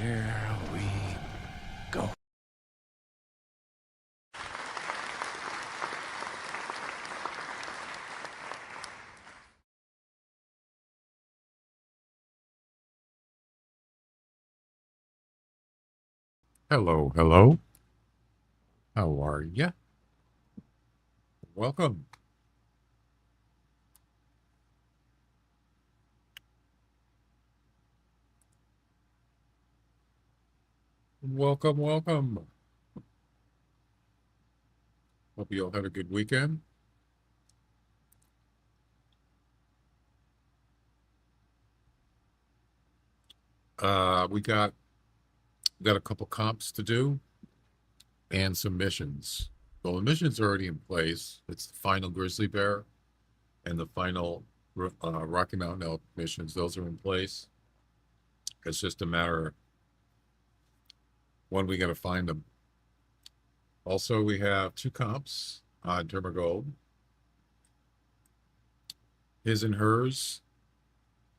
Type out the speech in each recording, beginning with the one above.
Here we go. Hello, hello. How are ya? Welcome. Welcome, welcome. Hope you all had a good weekend. We got a couple comps to do and some missions. Well, the missions are already in place. It's the final Grizzly Bear and the final Rocky Mountain Elk missions. Those are in place. It's just a matter of when we got to find them. Also, we have two comps on Dermagold. His and hers.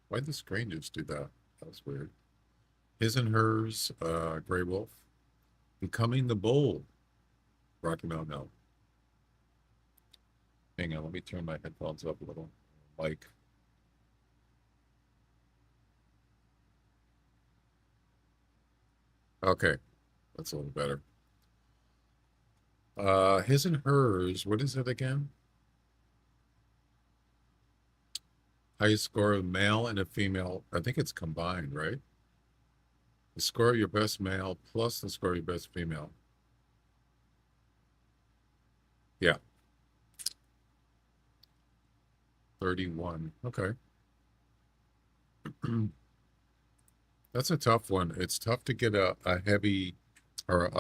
Why did the screen just do that? That was weird. His and hers, Gray Wolf. Becoming the Bold, Rocky Mountain Elk. Hang on, let me turn my headphones up a little. Like, okay, that's a little better. His and hers, what is it again? Highest score of male and a female. I think it's combined, right? The score of your best male plus the score of your best female. Yeah, 31. Okay. That's a tough one. It's tough to get a heavy or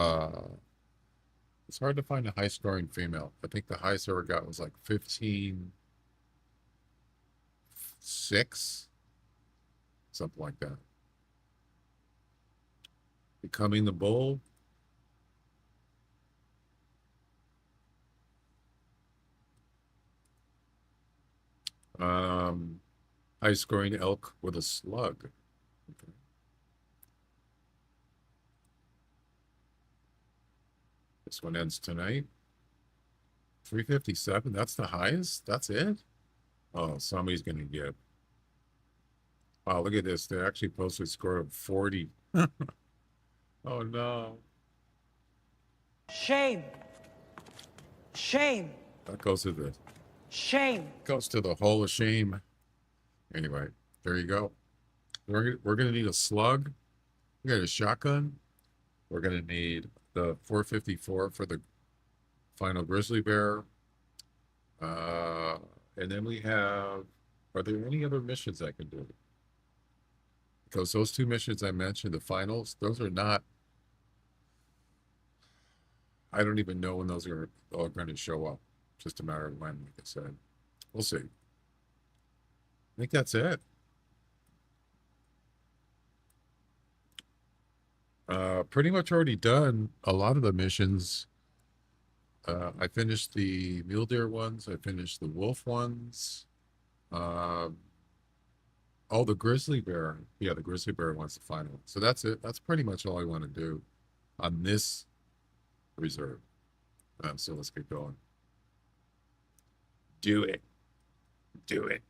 it's hard to find a high scoring female. I think the highest I ever got was like 15.6, something like that. Becoming the Bull. Um, High scoring elk with a slug. Okay. This one ends tonight. 357. That's the highest? That's it? Oh, somebody's going to get. Wow, look at this. They actually posted a score of 40. Oh, no. Shame. Shame. That goes to the Shame. hole of shame. Anyway, there you go. We're going to need a slug. We got a shotgun. We're going to need the 454 for the final Grizzly Bear. Uh, and then we have, are there any other missions I can do? Because those two missions I mentioned, the finals, those are not, I don't even know when those are all going to show up. Just a matter of when, like I said. We'll see. I think that's it. Pretty much already done a lot of the missions. I finished the mule deer ones. I finished the wolf ones. Uh, oh, the grizzly bear. Yeah, the grizzly bear one's the final. So that's it. That's pretty much all I want to do on this reserve. So let's get going. Do it. Do it.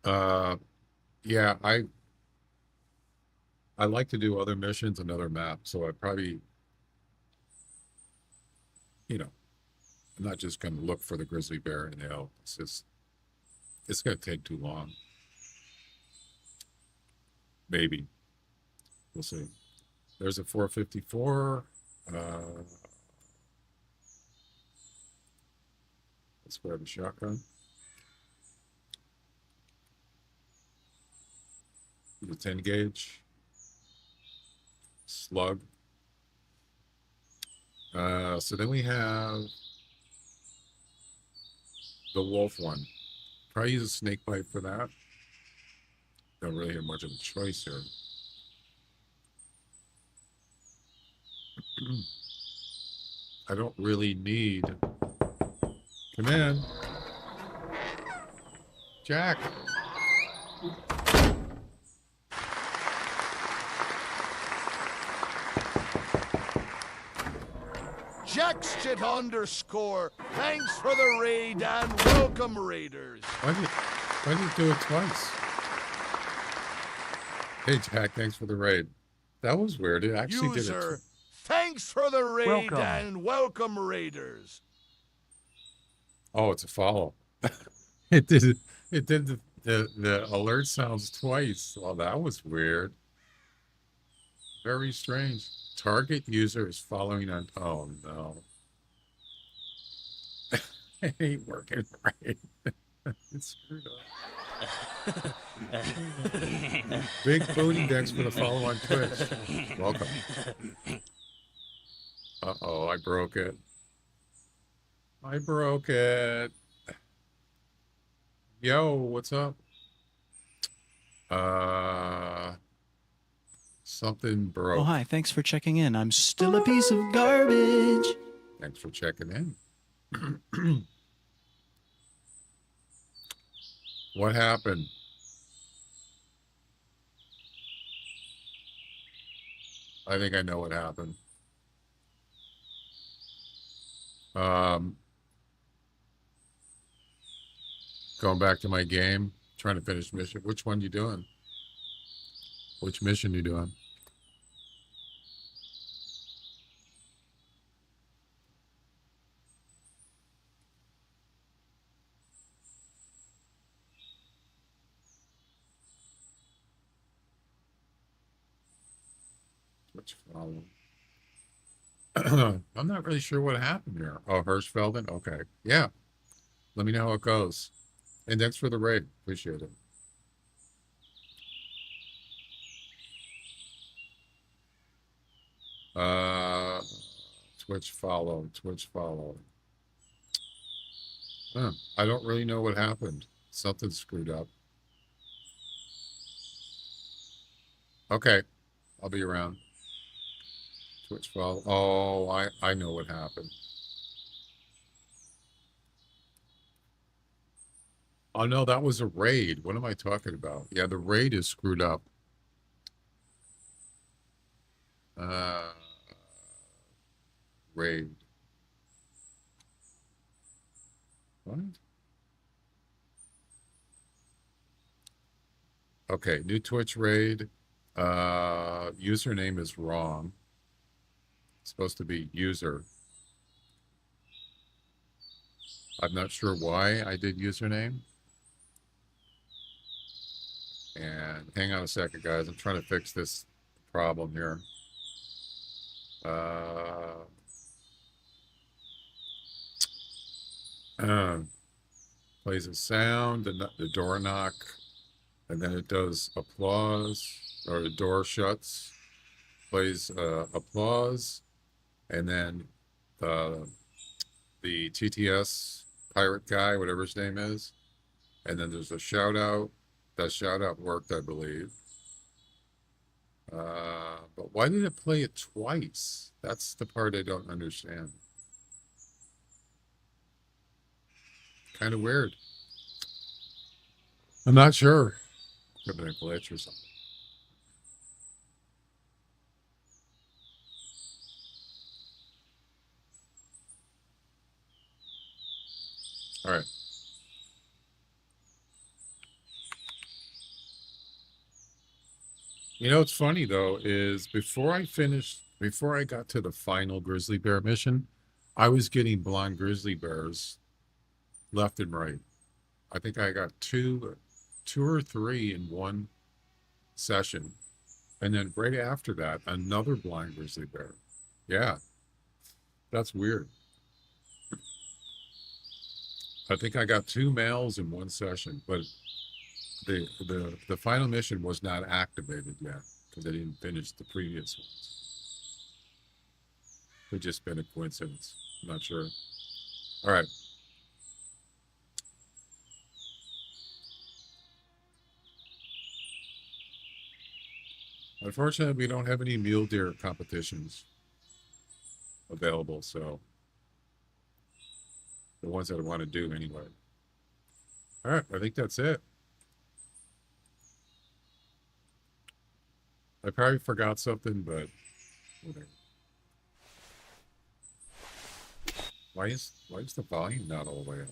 Uh, yeah, I like to do other missions and other maps, so I probably, you know, I'm not just going to look for the grizzly bear and the elk. It's going to take too long. Maybe we'll see. There's a 454. Let's grab a shotgun. The 10 gauge slug. So then we have the wolf one. Probably use a snake bite for that. Don't really have much of a choice here. I don't really need. Come in, Jack. Jackshit _ thanks for the raid and welcome raiders. Why did you do it twice? Hey Jack, thanks for the raid. That was weird. It actually did User, it. thanks for the raid Welcome. and welcome raiders. Oh, it's a follow. It did. It did the alert sounds twice. Well, that was weird. Very strange. Target user is following on. Oh no. It ain't working right. It's screwed up. Big booty decks for the follow on Twitch. Welcome. Uh-oh, I broke it. I broke it. Yo, what's up? Something broke. Oh, hi. Thanks for checking in. I'm still a piece of garbage. Thanks for checking in. What happened? I think I know what happened. Going back to my game, trying to finish mission. Which one you doing? Which mission you doing? Which follow? I'm not really sure what happened here. Oh, Hirschfelden? Okay. Yeah. Let me know how it goes. And thanks for the raid. Appreciate it. Twitch follow. I don't really know what happened. Something screwed up. Okay. I'll be around. Twitch follow. Oh, I know what happened. Oh no, that was a raid. What am I talking about? Yeah, the raid is screwed up. Raid. What? Okay, new Twitch raid. Username is wrong. It's supposed to be user. I'm not sure why I did username. And hang on a second, guys. I'm trying to fix this problem here. Plays a sound, the door knock, and then it does applause, or the door shuts, plays applause, and then the TTS pirate guy, whatever his name is, and then there's a shout out. That shout out worked, I believe. But why did it play it twice? That's the part I don't understand. Kind of weird. I'm not sure. Could have been a glitch or something. All right. You know what's funny though is before I got to the final grizzly bear mission, I was getting blonde grizzly bears left and right. I think I got two or three in one session. And then right after that, another blind grizzly bear. Yeah. That's weird. I think I got two males in one session, but the final mission was not activated yet because I didn't finish the previous ones. Could just been a coincidence. I'm not sure. All right. Unfortunately, we don't have any mule deer competitions available, so the ones that I want to do anyway. All right, I think that's it. I probably forgot something, but whatever. Why is the volume not all the way up?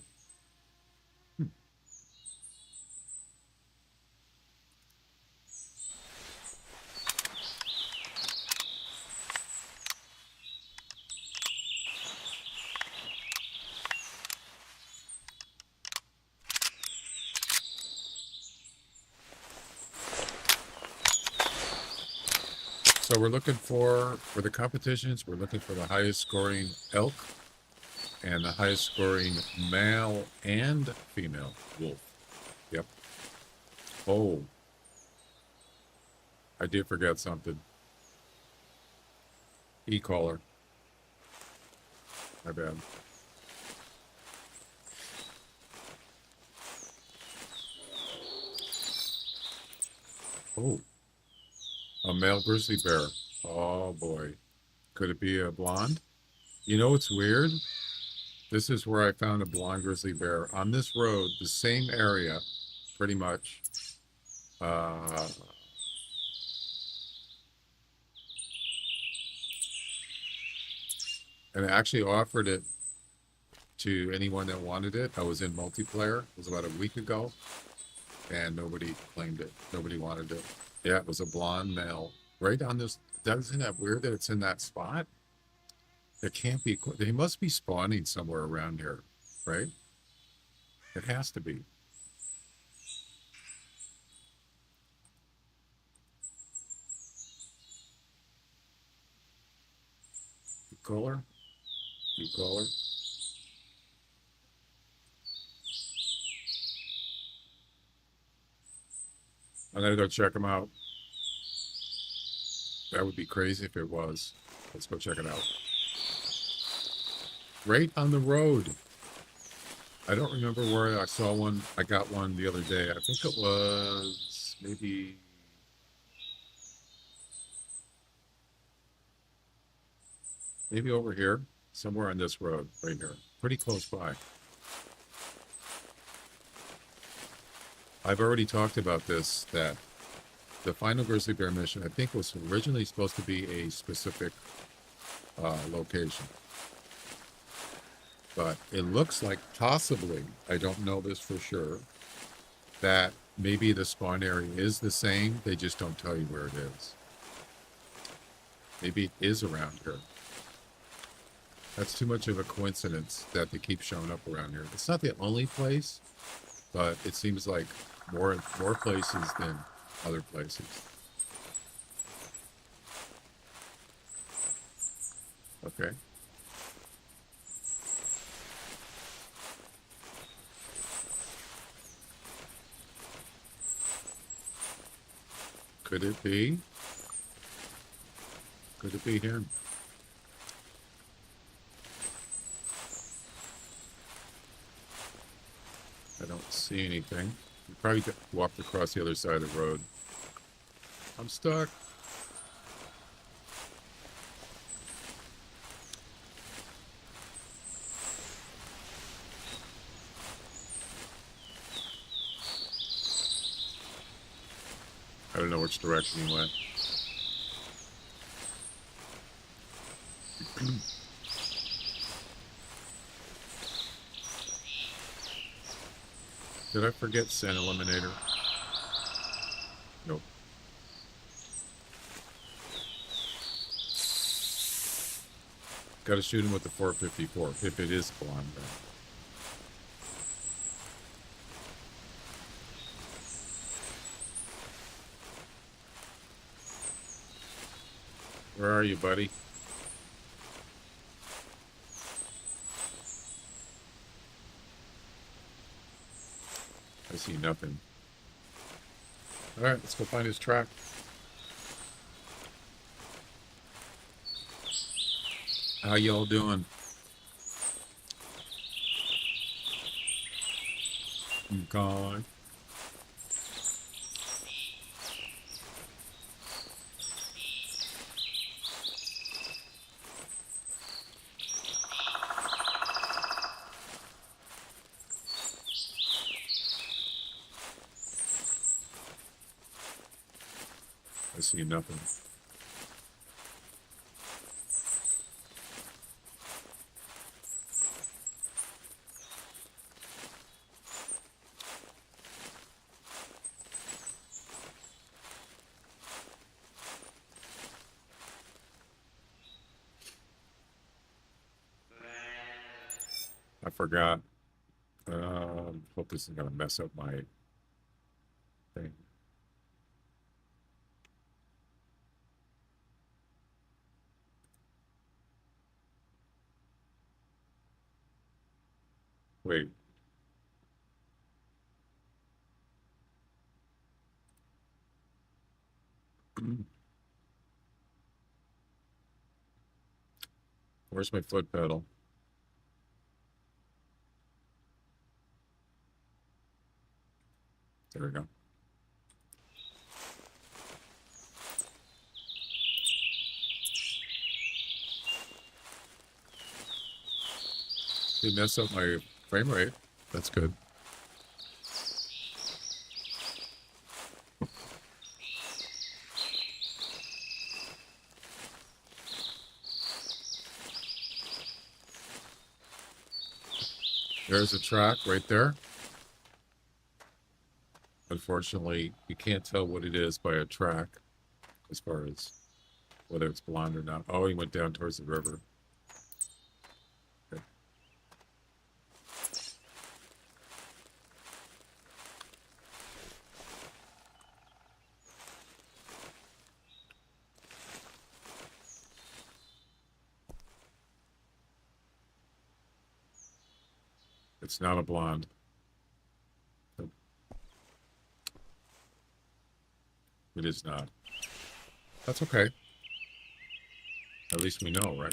So we're looking for the competitions, we're looking for the highest scoring elk and the highest scoring male and female wolf. Yep. Oh, I did forget something. E-collar. My bad. Oh, a male grizzly bear. Oh boy. Could it be a blonde? You know what's weird? This is where I found a blonde grizzly bear on this road, the same area, pretty much. And I actually offered it to anyone that wanted it. I was in multiplayer. It was about a week ago, and nobody claimed it. Nobody wanted it. Yeah, it was a blonde male. Right on this. Isn't that weird that it's in that spot? It can't be. They must be spawning somewhere around here, right? It has to be. Color? Color? I'm gonna go check them out. That would be crazy if it was. Let's go check it out. Right on the road. I don't remember where I saw one. I got one the other day. I think it was maybe over here, somewhere on this road, right here, pretty close by. I've already talked about this, that the final grizzly bear mission, I think, was originally supposed to be a specific location. But it looks like possibly, I don't know this for sure, that maybe the spawn area is the same. They just don't tell you where it is. Maybe it is around here. That's too much of a coincidence that they keep showing up around here. It's not the only place, but it seems like more places than other places. Okay. Could it be? Could it be him? I don't see anything. You probably walked across the other side of the road. I'm stuck. I don't know which direction he went. Did I forget Scent Eliminator? Nope. Gotta shoot him with the 454, if it is blonde then. Where are you, buddy? I see nothing. All right, let's go find his track. How y'all doing? Okay. I see nothing. I forgot. Hope this isn't gonna mess up my thing. Wait. Where's my foot pedal? There we go. Didn't mess up my frame rate. That's good. There's a track right there. Unfortunately, you can't tell what it is by a track as far as whether it's blonde or not. Oh, he went down towards the river. Okay. It's not a blonde. Nope. It is not. That's okay. At least we know, right?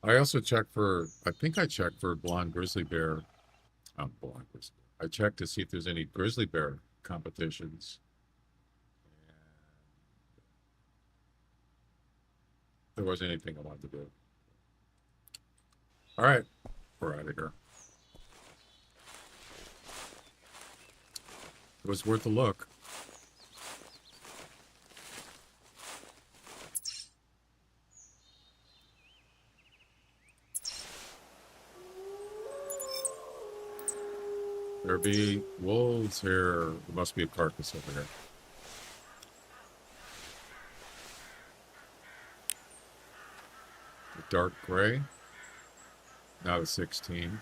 I also checked for, I think I checked for blonde grizzly bear. Blonde grizzly bear. I checked to see if there's any grizzly bear competitions. There wasn't anything I wanted to do. All right, we're out of here. It was worth a look. There be wolves here. There must be a carcass over here. A dark gray. Not a 16.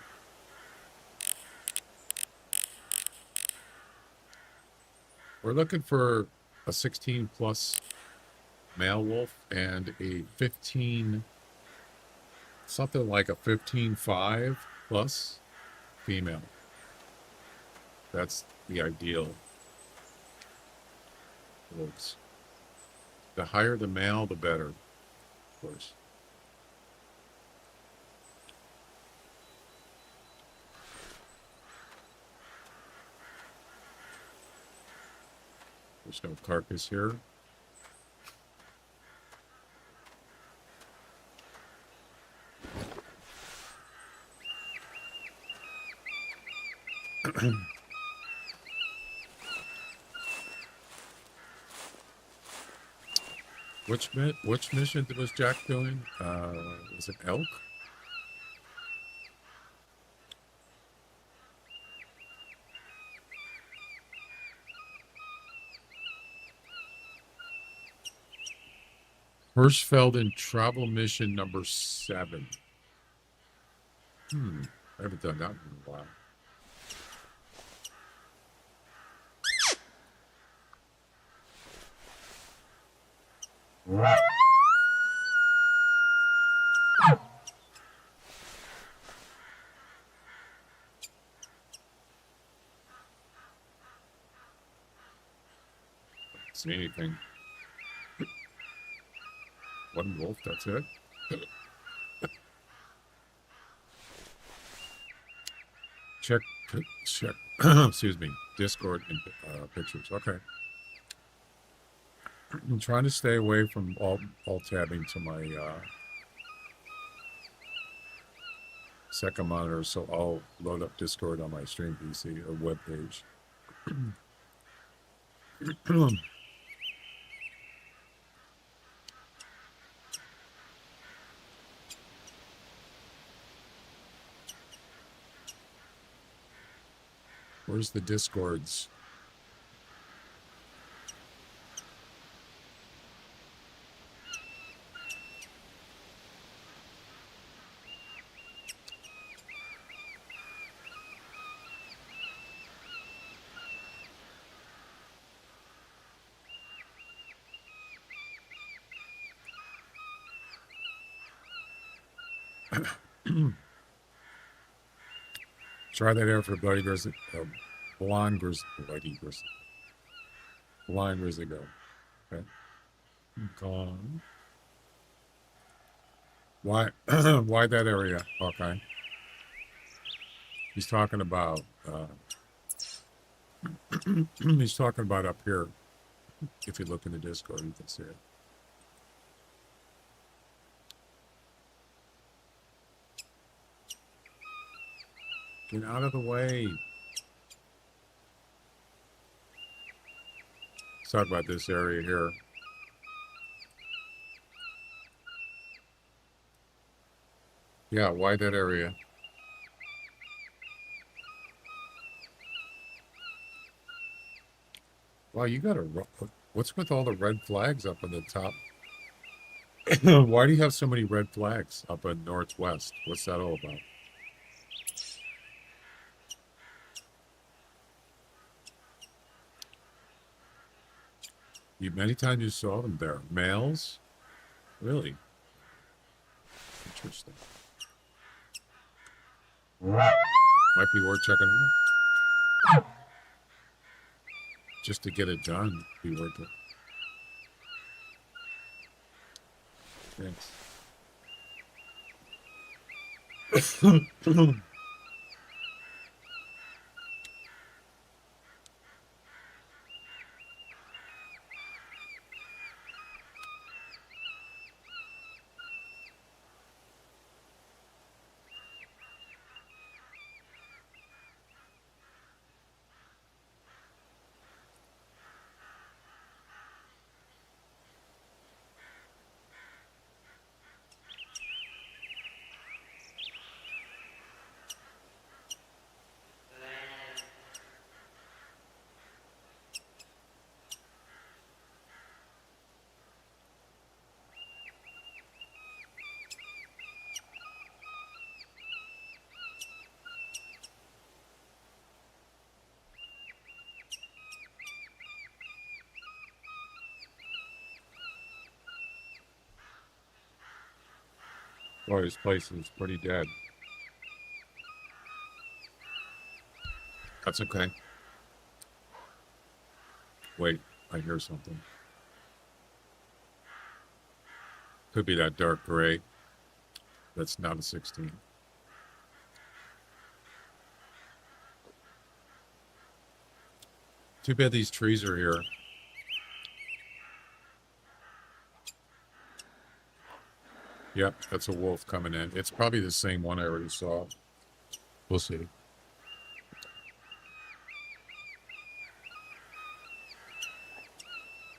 We're looking for a 16 plus male wolf and a 15, something like a 15.5 plus female. That's the ideal wolves. The higher the male, the better, of course. There's no carcass here. Which mission was Jack doing? Was it elk? Hirschfelden travel mission number 7. I haven't done that in a while. See anything. One wolf, that's it. Check, excuse me, Discord and pictures. Okay. I'm trying to stay away from all tabbing to my second monitor, so I'll load up Discord on my stream PC or web page. Where's the Discords? Try that out for Bloody Grizzly. Blind Grizzly. Bloody Grizzly. Blind Grizzly go. Okay. Gone. Why? Why that area? Okay. He's talking about. He's talking about up here. If you look in the Discord, you can see it. Get out of the way. Let's talk about this area here. Yeah, why that area? Wow, you got a... What's with all the red flags up on the top? Why do you have so many red flags up in Northwest? What's that all about? Many times you saw them there. Males? Really? Interesting. Might be worth checking out. Just to get it done, be worth it. Thanks. Boy, this place is pretty dead. That's okay. Wait, I hear something. Could be that dark gray. That's not a 16. Too bad these trees are here. Yep, that's a wolf coming in. It's probably the same one I already saw. We'll see.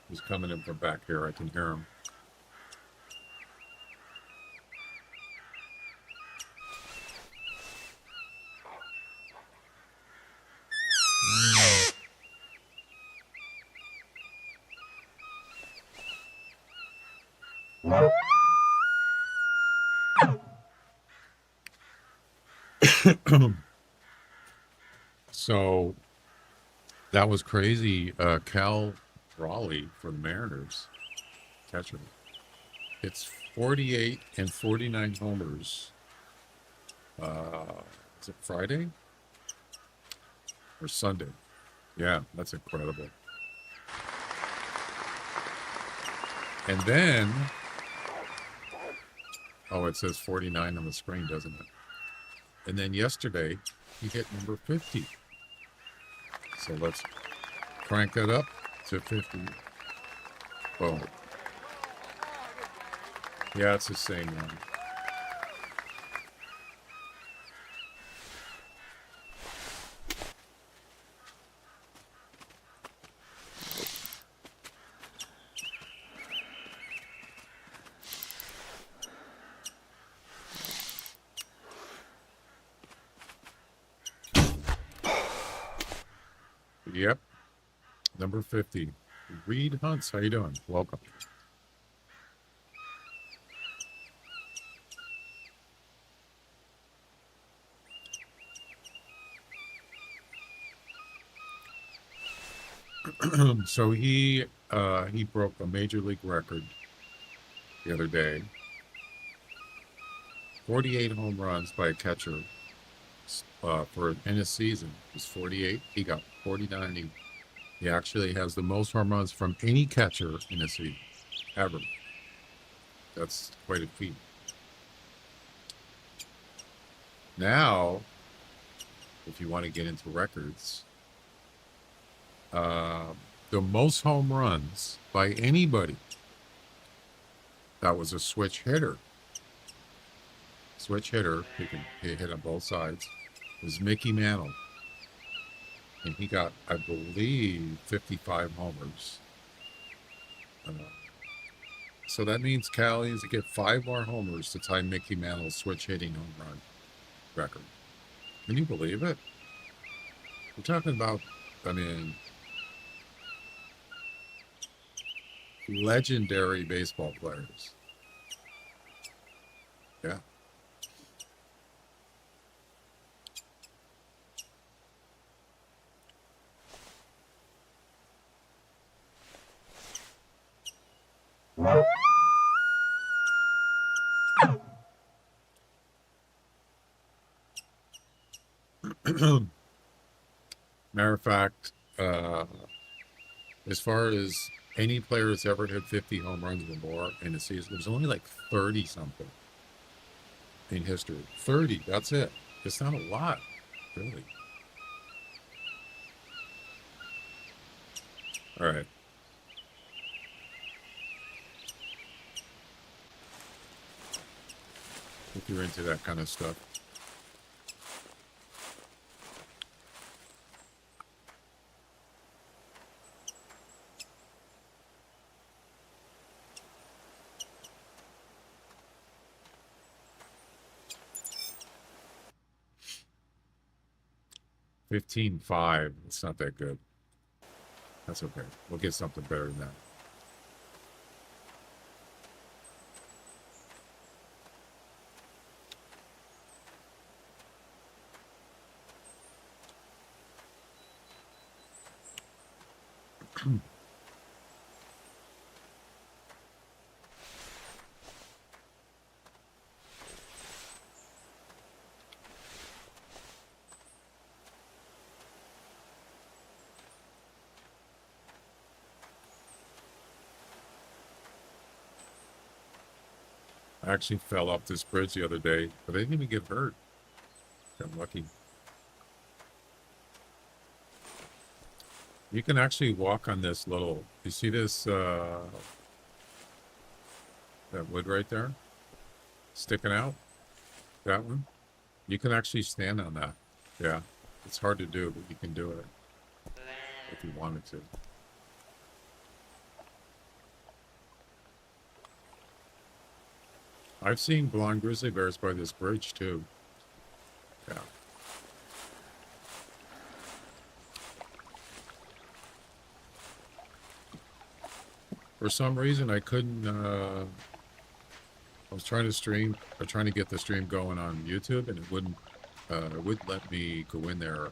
He's coming in from back here. I can hear him. So that was crazy. Cal Raleigh for the Mariners catcher. It's 48 and 49 homers. Is it Friday or Sunday? Yeah, that's incredible. And then, oh, it says 49 on the screen, doesn't it? And then yesterday, he hit number 50. So let's crank it up to 50. Boom. Yeah, it's the same one. Yep. Number 50. Reed Hunts, how you doing? Welcome. So he broke a major league record the other day. 48 home runs by a catcher in a season. It was 48. He got 49. He actually has the most home runs from any catcher in a season ever. That's quite a feat. Now, if you want to get into records, the most home runs by anybody that was a switch hitter. Switch hitter, he hit on both sides, was Mickey Mantle. And he got, I believe, 55 homers. So that means Cal needs to get 5 more homers to tie Mickey Mantle's switch hitting home run record. Can you believe it? We're talking about, I mean, legendary baseball players. Yeah. Matter of fact, as far as any player that's ever hit 50 home runs or more in a season, there's only like 30 something in history. 30, that's it. It's not a lot, really. All right. If you're into that kind of stuff. $15.5. It's not that good. That's okay. We'll get something better than that. I actually fell off this bridge the other day, but I didn't even get hurt. I'm lucky. You can actually walk on this little, you see this, that wood right there? Sticking out? That one? You can actually stand on that. Yeah. It's hard to do, but you can do it. If you wanted to. I've seen blonde grizzly bears by this bridge too. Yeah. For some reason, I couldn't. I was trying to stream, or trying to get the stream going on YouTube, and it wouldn't let me go in there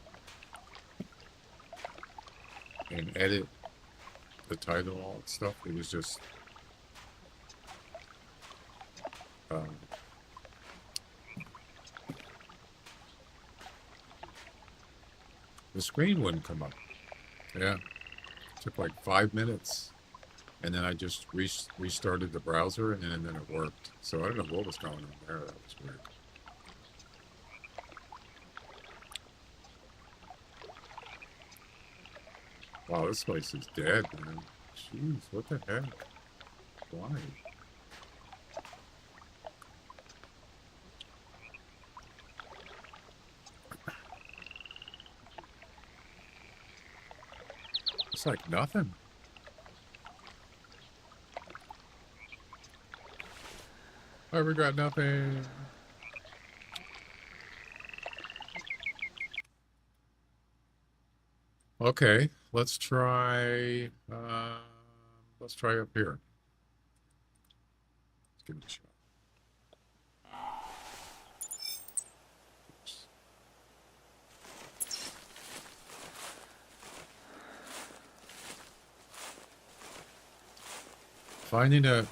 and edit the title and all that stuff. It was just. The screen wouldn't come up. Yeah. It took like 5 minutes. and then I just restarted the browser, and then it worked. So I don't know what was going on there. That was weird. Wow, this place is dead, man. Jeez, what the heck? Why? It's like nothing. I regret nothing. Okay, let's try up here. Let's give it a shot.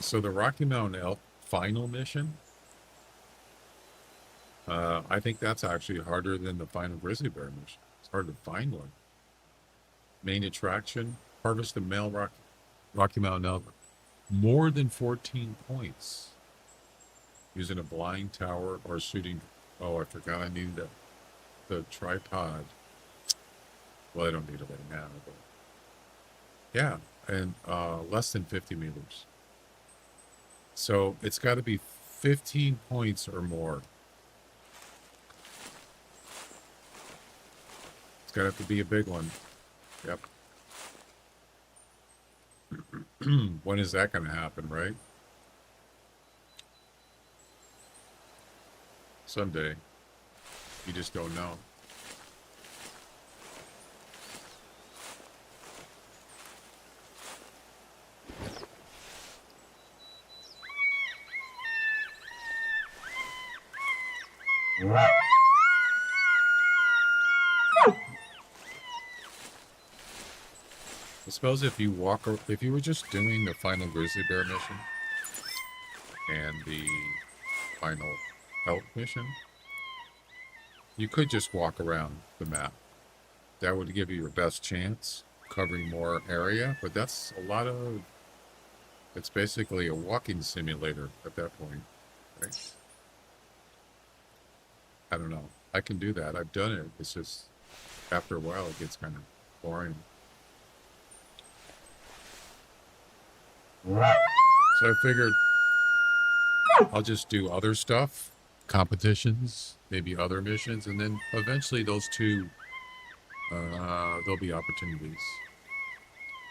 So the Rocky Mountain Elk final mission, I think that's actually harder than the final Grizzly Bear mission. It's hard to find one. Main attraction, harvest the male Rocky Mountain Elk, more than 14 points. Using a blind tower or shooting, oh, I forgot I needed the tripod. Well, I don't need it right now, but yeah, and less than 50 meters. So it's got to be 15 points or more. It's got to have to be a big one. Yep. When is that going to happen, right? Someday. You just don't know. I suppose if you were just doing the final Grizzly Bear mission and the final elk mission, you could just walk around the map. That would give you your best chance, covering more area, but that's it's basically a walking simulator at that point, right? I don't know. I can do that. I've done it. It's just, after a while, it gets kind of boring. So I figured I'll just do other stuff, competitions, maybe other missions, and then eventually those two, there'll be opportunities.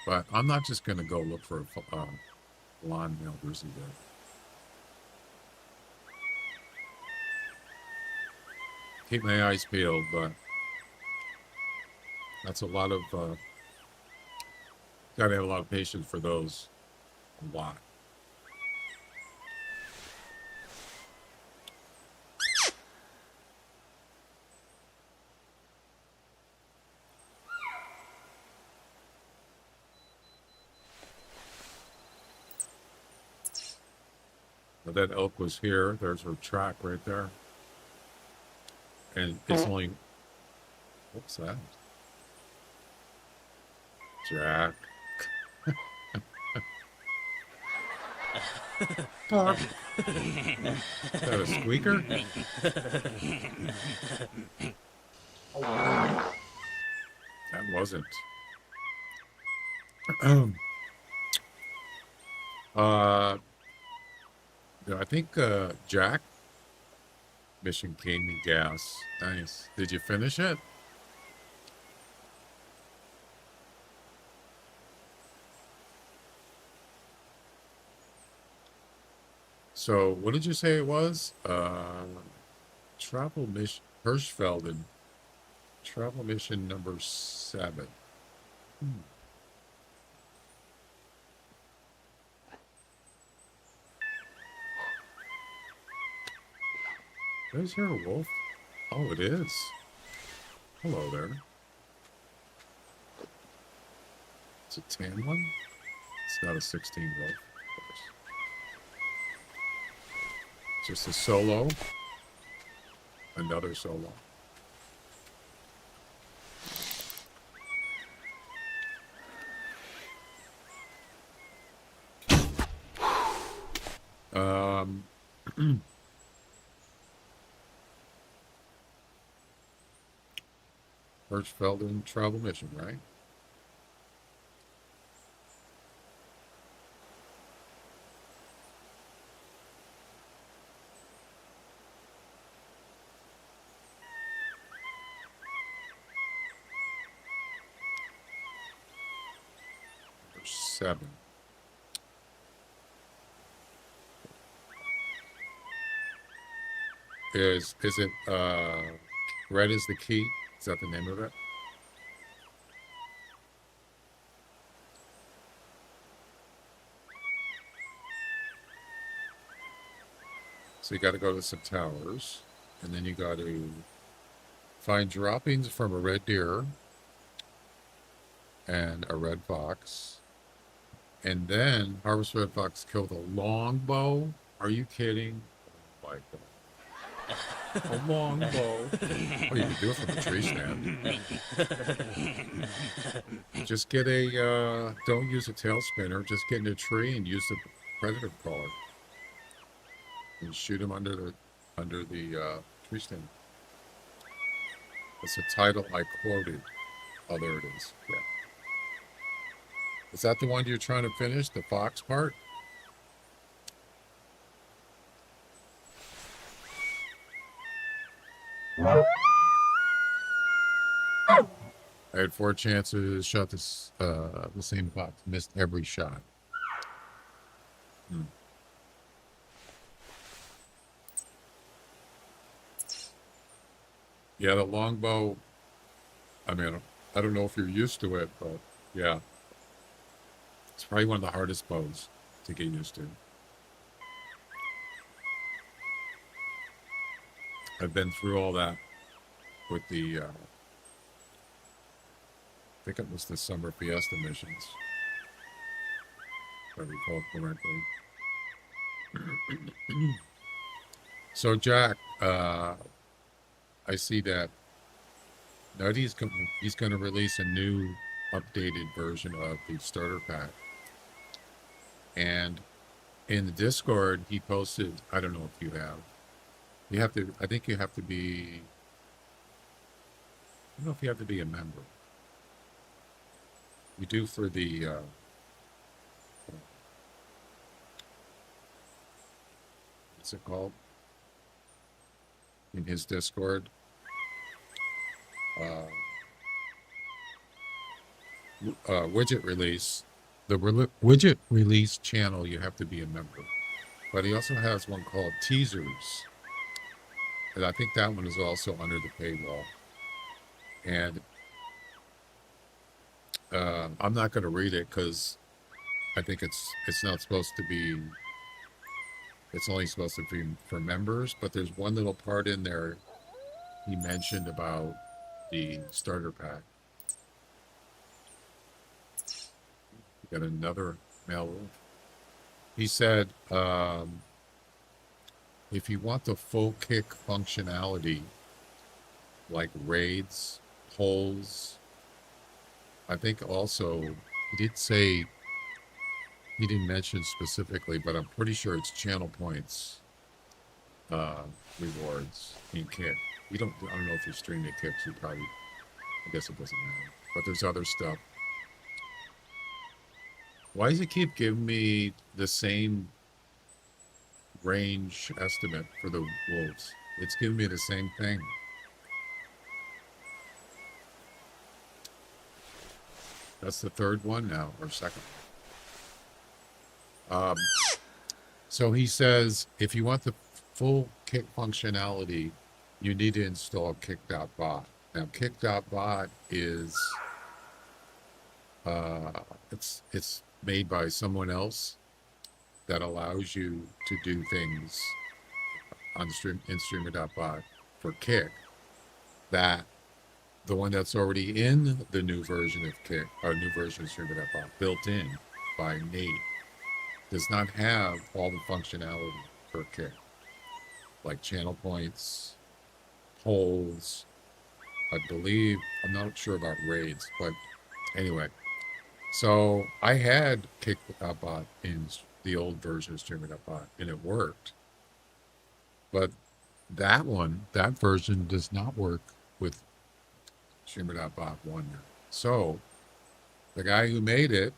But I'm not just going to go look for a blonde male grizzly bear. Keep my eyes peeled, but that's a lot of, gotta have a lot of patience for those. A lot. Now that elk was here. There's her track right there. And it's only, what's that? Jack. Is that a squeaker? That wasn't. I think Jack mission gave me gas. Nice. Did you finish it? So, what did you say it was? Travel mission, Hirschfelden. Travel mission number 7. Is here a wolf? Oh, it is. Hello there. It's a tan one? It's not a 16 wolf, of course. Just a solo. Another solo. Hirschfelden travel mission, right? Number 7. Is it red is the key? Is that the name of it? So you got to go to some towers, and then you got to find droppings from a red deer and a red fox, and then harvest red fox, kill the longbow. Are you kidding? Oh my God. A longbow. Oh, you can do it from the tree stand. Just get a, don't use a tail spinner, just get in a tree and use the predator caller. And shoot him under the tree stand. That's the title I quoted. Oh, there it is. Yeah. Is that the one you're trying to finish? The fox part? I had 4 chances, shot this the same fox, missed every shot. Yeah, the longbow. I mean, I don't know if you're used to it, but yeah, it's probably one of the hardest bows to get used to. I've been through all that with the, I think it was the summer fiesta missions, if I recall correctly. So Jack, I see that Nutty's he's going to release a new updated version of the starter pack. And in the Discord, he posted, I don't know if you have to, I think you have to be, I don't know if you have to be a member. You do for the, what's it called? In his Discord. Widget release. The widget release channel, you have to be a member. But he also has one called Teasers. And I think that one is also under the paywall. And I'm not going to read it because I think it's not supposed to be, it's only supposed to be for members. But there's one little part in there he mentioned about the starter pack. We got another mail. He said, if you want the full kick functionality, like raids, polls, I think also, he did say, he didn't mention specifically, but I'm pretty sure it's channel points rewards in kick. I don't know if you're streaming kicks, you probably, I guess it doesn't matter. But there's other stuff. Why does it keep giving me the same range estimate for the wolves? It's giving me the same thing. That's the third one now, or second. So he says, if you want the full kick functionality, you need to install kick.bot. Now, kick.bot is, it's made by someone else that allows you to do things on the in streamer.bot for kick. That the one that's already in the new version of kick, or new version of streamer.bot, built in by Nate, does not have all the functionality for kick, like channel points, polls, I believe, I'm not sure about raids, but anyway. So I had kick.bot in the old version of streamer.bot, and it worked. But that version does not work with Streamer.bot 1 now. So the guy who made it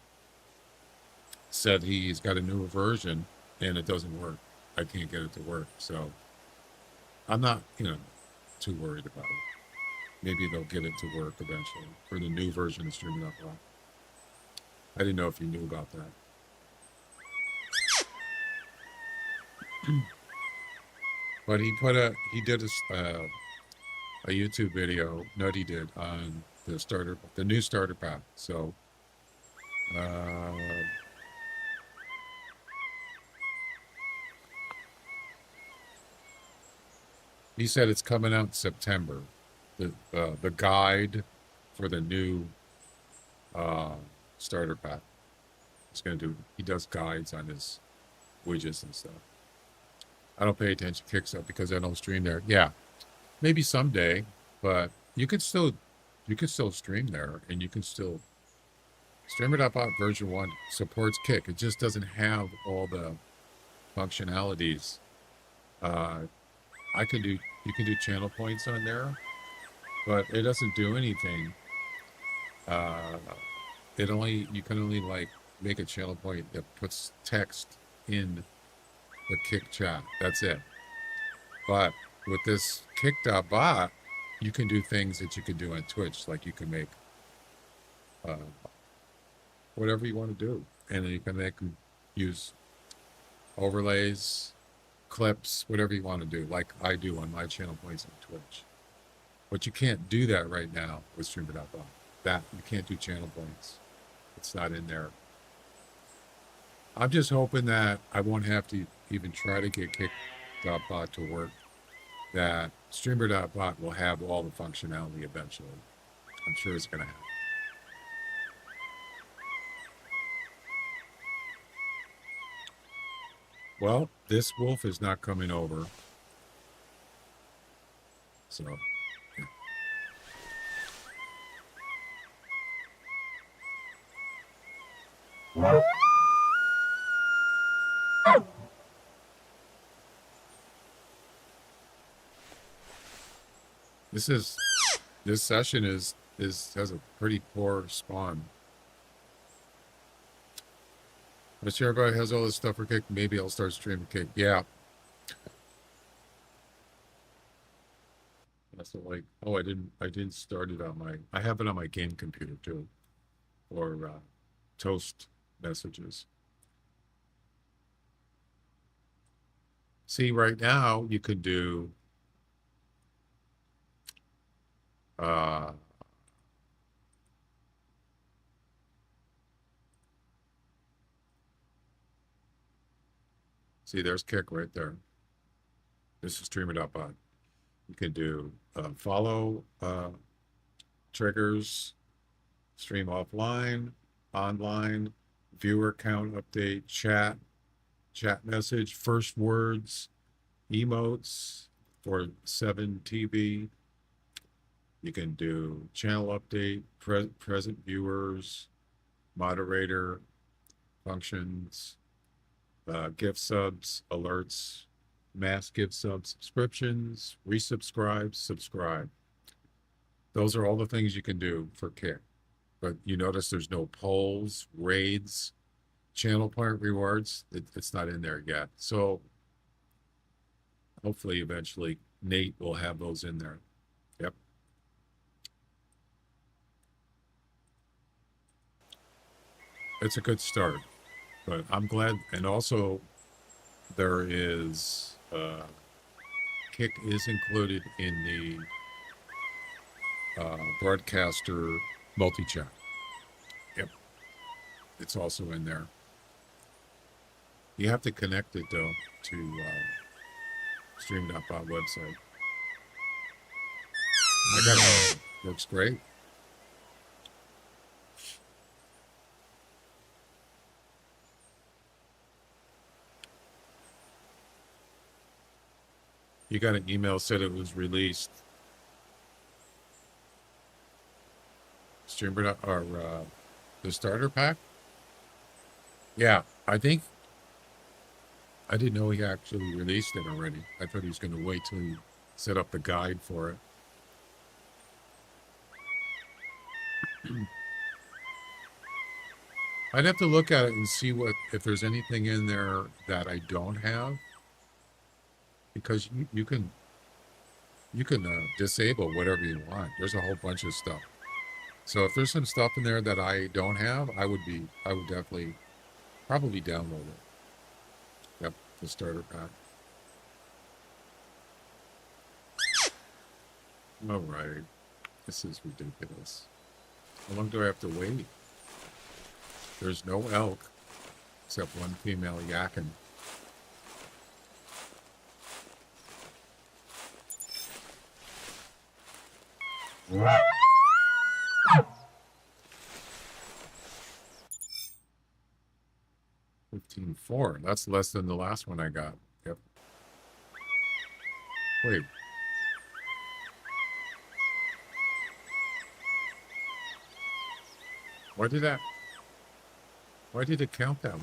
said he's got a newer version and it doesn't work. I can't get it to work. So I'm not, too worried about it. Maybe they'll get it to work eventually for the new version of Streamer.bot. I didn't know if you knew about that. But he did a YouTube video, Nutty did, on the new starter pack. So, he said it's coming out in September. The guide for the new starter pack. He does guides on his widgets and stuff. I don't pay attention to Kick stuff because I don't stream there. Yeah, maybe someday, but you could still stream there, and you can still Streamer.bot version 1 supports Kick. It just doesn't have all the functionalities. You can do channel points on there, but it doesn't do anything. You can only like make a channel point that puts text in the Kick chat. That's it. But with this Kick.bot, you can do things that you can do on Twitch. Like you can make whatever you want to do. And then you can use overlays, clips, whatever you want to do, like I do on my channel points on Twitch. But you can't do that right now with Streamer.bot. You can't do channel points. It's not in there. I'm just hoping that I won't have to even try to get Kick.bot to work, that Streamer.bot will have all the functionality eventually. I'm sure it's going to happen. Well, this wolf is not coming over. So, yeah. This session has a pretty poor spawn. I'm sure everybody has all this stuff for Kick. Maybe I'll start streaming Kick. Yeah. That's like, oh, I didn't start it on I have it on my game computer too, or toast messages. See, right now you could do see, there's Kick right there. This is Streamer.bot. You can do follow triggers, stream offline, online, viewer count update, chat message, first words, emotes for 7 TV. You can do channel update, present viewers, moderator functions, gift subs, alerts, mass gift sub subscriptions, resubscribe, subscribe. Those are all the things you can do for Kick. But you notice there's no polls, raids, channel point rewards. It's not in there yet. So hopefully eventually Nate will have those in there. Yep. It's a good start, but I'm glad. And also there is Kick is included in the broadcaster multi-chat. Yep. It's also in there. You have to connect it though to Stream.bot website. I got it. Works great. You got an email said it was released. Streamer or the starter pack? Yeah, I think I didn't know he actually released it already. I thought he was going to wait till he set up the guide for it. I'd have to look at it and see if there's anything in there that I don't have, because you can disable whatever you want. There's a whole bunch of stuff. So if there's some stuff in there that I don't have, I would definitely probably download it. Yep, the starter pack. All right, this is ridiculous. How long do I have to wait? There's no elk except one female yakking. $15.4. That's less than the last one I got. Yep. Wait. Why did it count that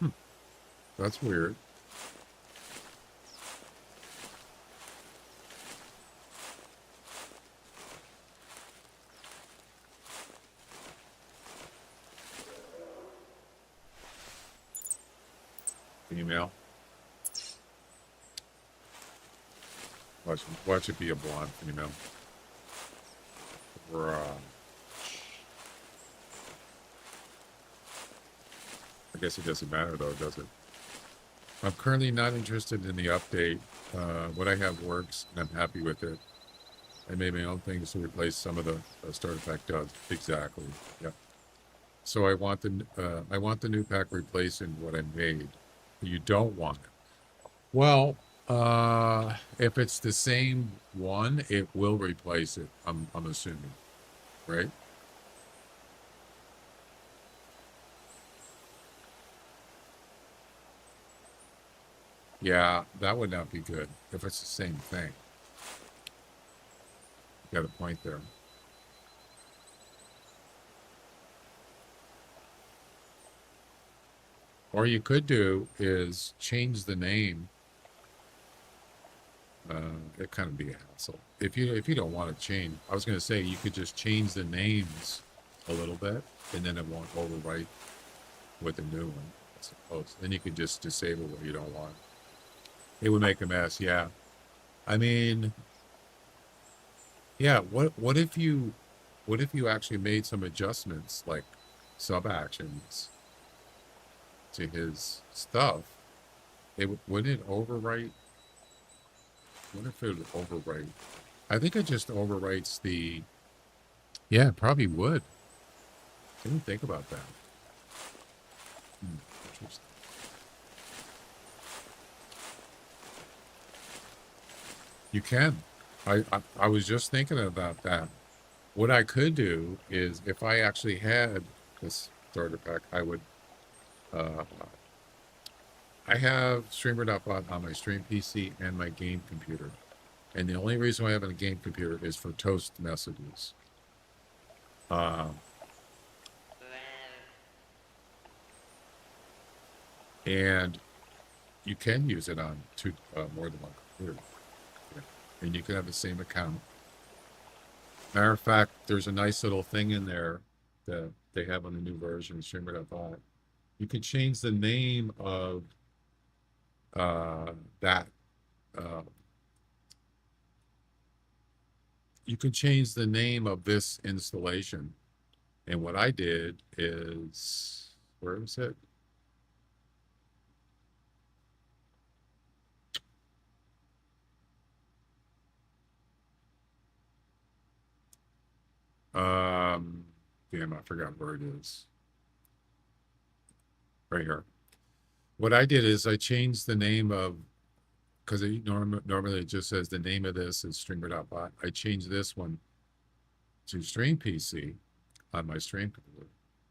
one? That's weird. Female. Watch it be a blonde female. I guess it doesn't matter though, does it? I'm currently not interested in the update. What I have works, and I'm happy with it. I made my own things to replace some of the starter pack does. Exactly. Yeah. So I want the new pack replacing what I made. You don't want it. Well, if it's the same one, it will replace it. I'm assuming, right? Yeah, that would not be good if it's the same thing. You got a point there. Or you could do is change the name. It kind of be a hassle. If you don't want to change, I was going to say you could just change the names a little bit, and then it won't overwrite with the new one. I suppose. Then you could just disable what you don't want. It would make a mess. Yeah. I mean, yeah. What if you actually made some adjustments, like sub actions to his stuff? Wouldn't it overwrite? What if it would overwrite? I think it just overwrites the. Yeah, it probably would. Didn't think about that. Interesting. You can. I was just thinking about that. What I could do is, if I actually had this starter pack, I would. I have Streamer.bot on my stream PC and my game computer. And the only reason I have a game computer is for toast messages. And you can use it on more than one computer. Yeah. And you can have the same account. Matter of fact, there's a nice little thing in there that they have on the new version of Streamer.bot. You can change the name of that. You can change the name of this installation. And what I did is, where is it? Damn, I forgot where it is. Right here. What I did is I changed the name of, because normally it just says the name of this is streamer.bot. I changed this one to stream PC on my stream computer,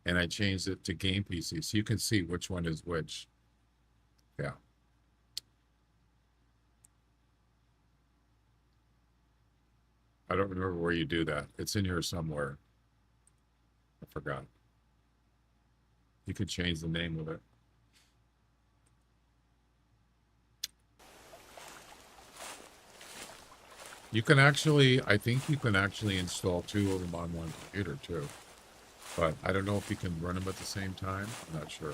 and I changed it to game PC, so you can see which one is which. Yeah. I don't remember where you do that. It's in here somewhere. I forgot. You could change the name of it. You can actually, I think you can actually install 2 of them on one computer too. But I don't know if you can run them at the same time. I'm not sure.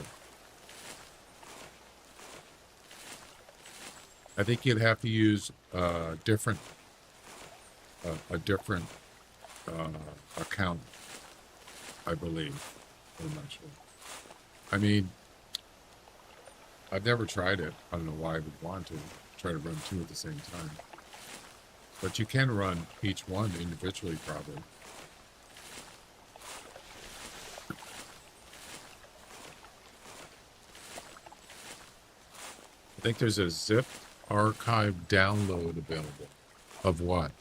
I think you'd have to use a different account, I believe. I'm not sure. I mean, I've never tried it. I don't know why I would want to try to run 2 at the same time. But you can run each one individually, probably. I think there's a zip archive download available. Of what?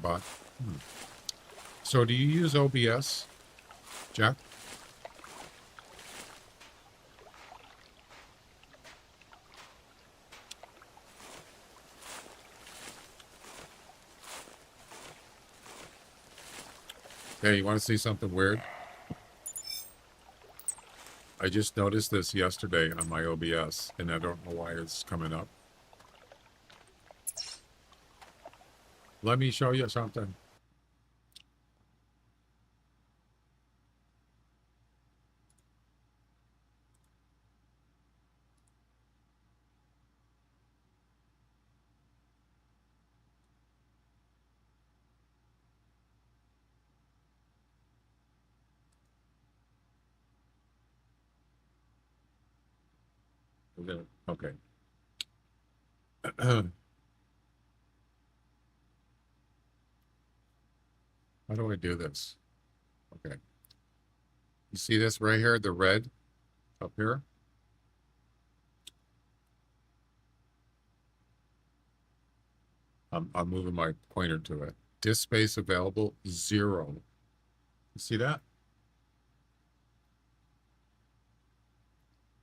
Bot. So do you use OBS, Jack? Hey, you want to see something weird? I just noticed this yesterday on my OBS, and I don't know why it's coming up. Let me show you something. Okay. How do I do this? Okay. You see this right here, the red up here? I'm moving my pointer to it. Disk space available, 0. You see that?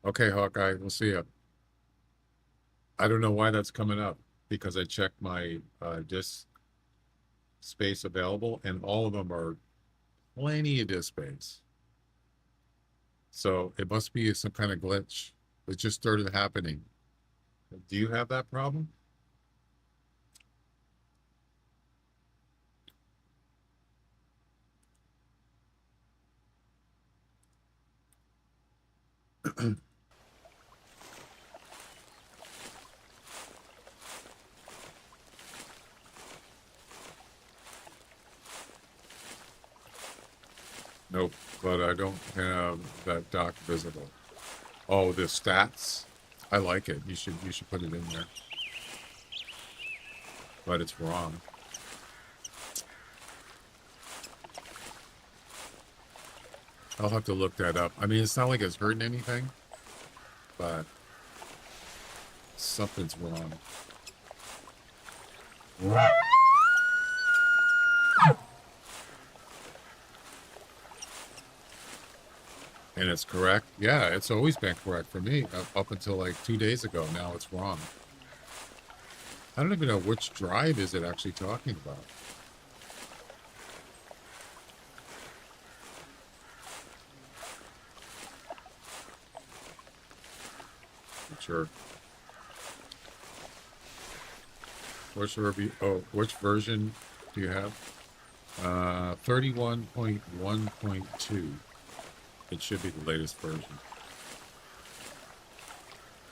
Okay, Hawkeye, we'll see you. I don't know why that's coming up because I checked my disk space available and all of them are plenty of disk space. So it must be some kind of glitch. It just started happening. Do you have that problem? Nope, but I don't have that doc visible. Oh, the stats? I like it. You should put it in there. But it's wrong. I'll have to look that up. I mean, it's not like it's hurting anything, but something's wrong. And it's correct? Yeah, it's always been correct for me up until like 2 days ago. Now it's wrong. I don't even know which drive is it actually talking about. Not sure. Which review? Oh, which version do you have? 31.1.2. It should be the latest version.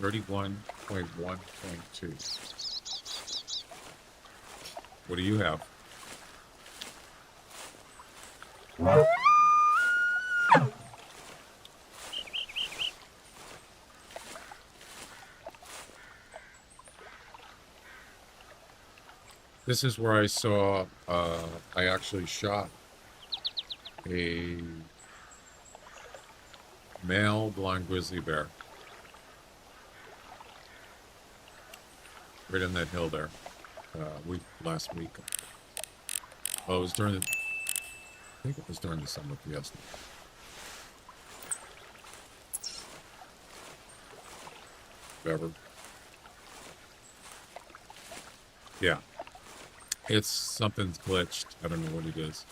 31.1.2. What do you have? This is where I saw, I actually shot a male blind grizzly bear. Right on that hill there. Last week. Oh, it was during the, I think it was during the summer fiesta. Whatever. Yeah, it's something's glitched. I don't know what it is.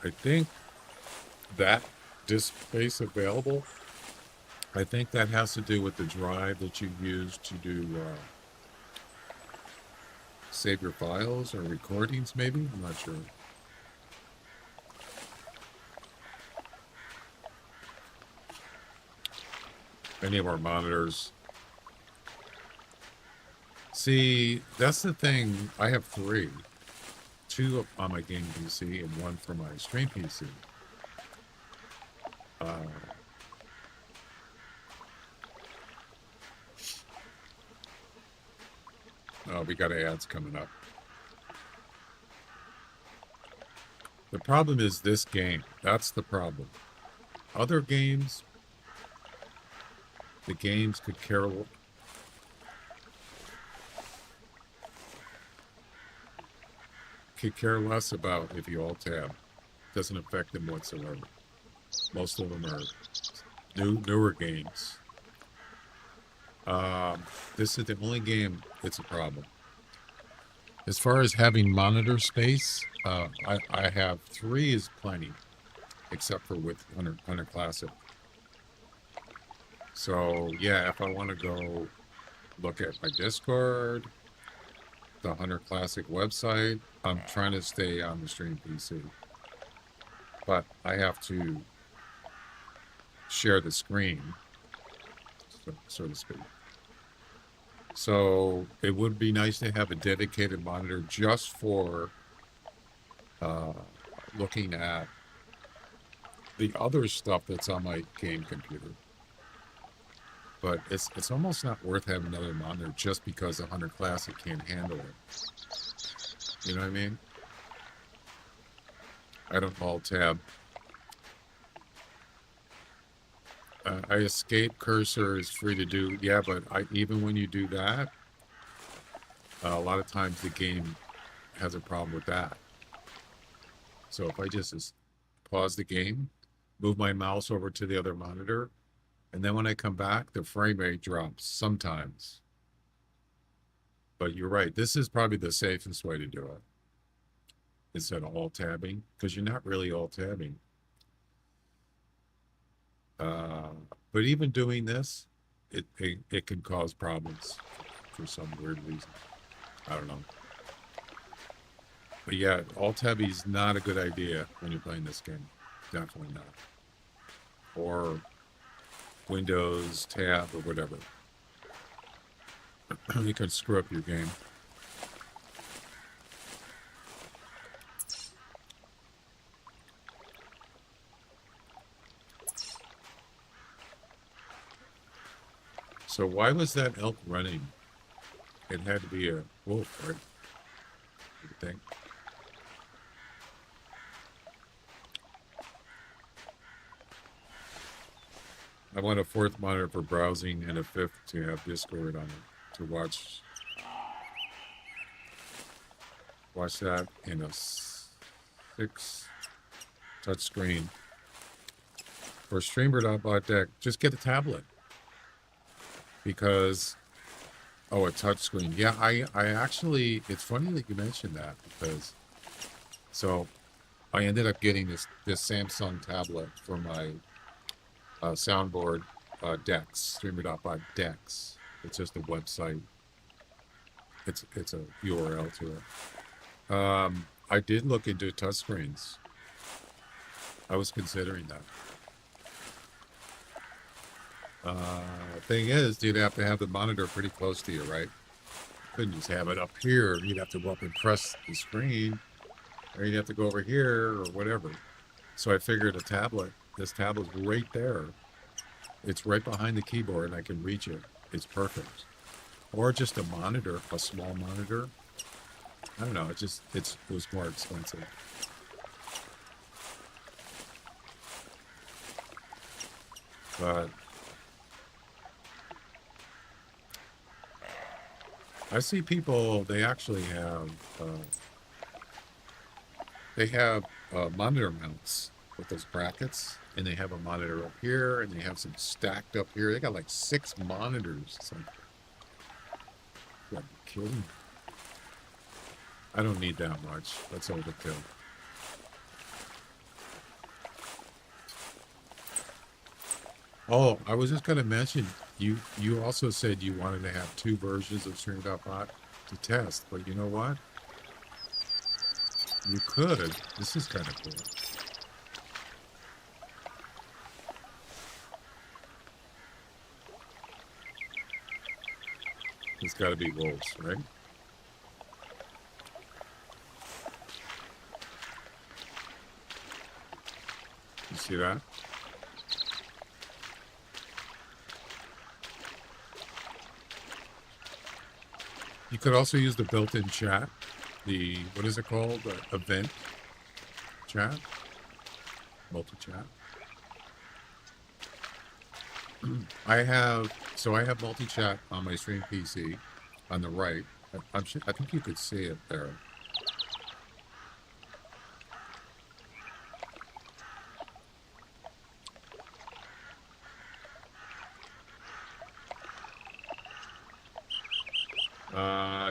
I think that disk space available, I think that has to do with the drive that you use to do save your files or recordings, maybe? I'm not sure. Any of our monitors. See, that's the thing. I have three. Two on my game PC and one for my stream PC. Oh, we got ads coming up. The problem is this game. That's the problem. Other games, the games could care less about if you alt tab. Doesn't affect them whatsoever. Most of them are newer games. This is the only game it's a problem. As far as having monitor space, I have 3 is plenty, except for with Hunter Classic. So yeah, if I want to go look at my Discord, the Hunter Classic website, I'm trying to stay on the stream PC, but I have to share the screen, so to speak. So it would be nice to have a dedicated monitor just for looking at the other stuff that's on my game computer. But it's almost not worth having another monitor just because the Hunter Classic can't handle it. You know what I mean? I don't alt tab. I escape cursor is free to do. Yeah, but even when you do that, a lot of times the game has a problem with that. So if I just pause the game, move my mouse over to the other monitor, and then when I come back, the frame rate drops sometimes. But you're right. This is probably the safest way to do it instead of alt tabbing, because you're not really alt tabbing. But even doing this, it can cause problems for some weird reason. I don't know. But yeah, alt tabbing is not a good idea when you're playing this game. Definitely not. Or Windows tab or whatever. You can screw up your game. So why was that elk running? It had to be a wolf, right? You think? I want a 4th monitor for browsing and a 5th to have Discord on it to watch that in a 6 touch screen. For streamer.bot deck, just get a tablet. Because a touch screen. Yeah, I actually, it's funny that you mentioned that, because so I ended up getting this Samsung tablet for my soundboard decks, streamer.bot decks. It's just a website. It's a URL to it. I did look into touchscreens. I was considering that. Thing is, you'd have to have the monitor pretty close to you, right? You couldn't just have it up here. You'd have to go up and press the screen, or you'd have to go over here or whatever. So I figured a tablet. This tablet's right there. It's right behind the keyboard, and I can reach it. It's perfect. Or just a monitor, a small monitor. I don't know. It was more expensive. But I see people, they actually have, monitor mounts with those brackets, and they have a monitor up here, and they have some stacked up here. They got like 6 monitors. It's like, kidding? I don't need that much. That's overkill. Oh, I was just gonna mention, you also said you wanted to have 2 versions of Stream.bot to test, but you know what? You could. This is kind of cool. It's got to be wolves, right? You see that? You could also use the built-in chat. The, what is it called? The event chat? Multi-chat. I have multi-chat on my stream PC on the right. I'm sure, I think you could see it there.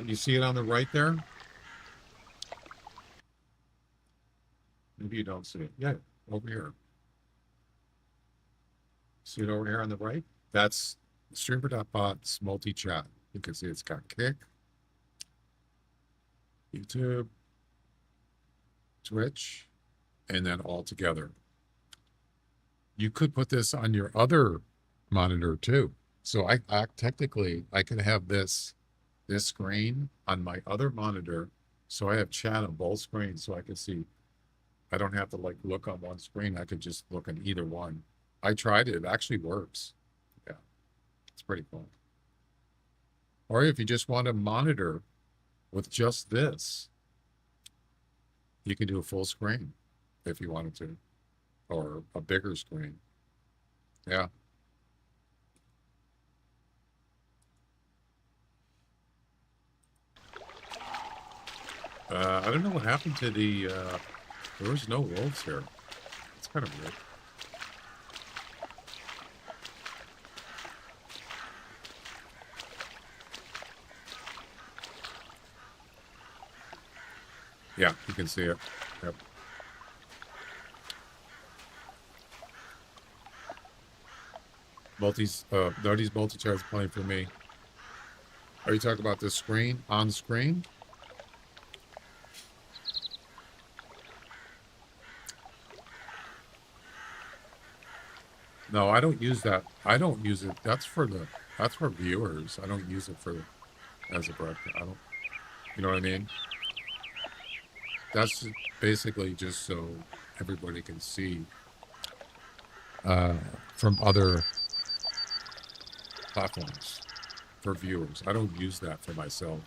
You see it on the right there? Maybe you don't see it. Yeah, over here. See it over here on the right? That's streamer.bot's multi-chat. You can see it's got Kick, YouTube, Twitch, and then all together. You could put this on your other monitor too. So I technically I could have this screen on my other monitor, so I have chat on both screens, so I can see. I don't have to like look on one screen. I could just look on either one. I tried it. It actually works. Yeah, it's pretty cool. Or if you just want to monitor with just this, you can do a full screen if you wanted to, or a bigger screen. Yeah. I don't know what happened to the, there was no wolves here. It's kind of weird. Yeah, you can see it. Yep. Nobody's multi-chart's playing for me. Are you talking about the screen, on screen? No, I don't use that. I don't use it. That's for viewers. I don't use it as a broadcast. I don't, you know what I mean? That's basically just so everybody can see from other platforms for viewers. I don't use that for myself.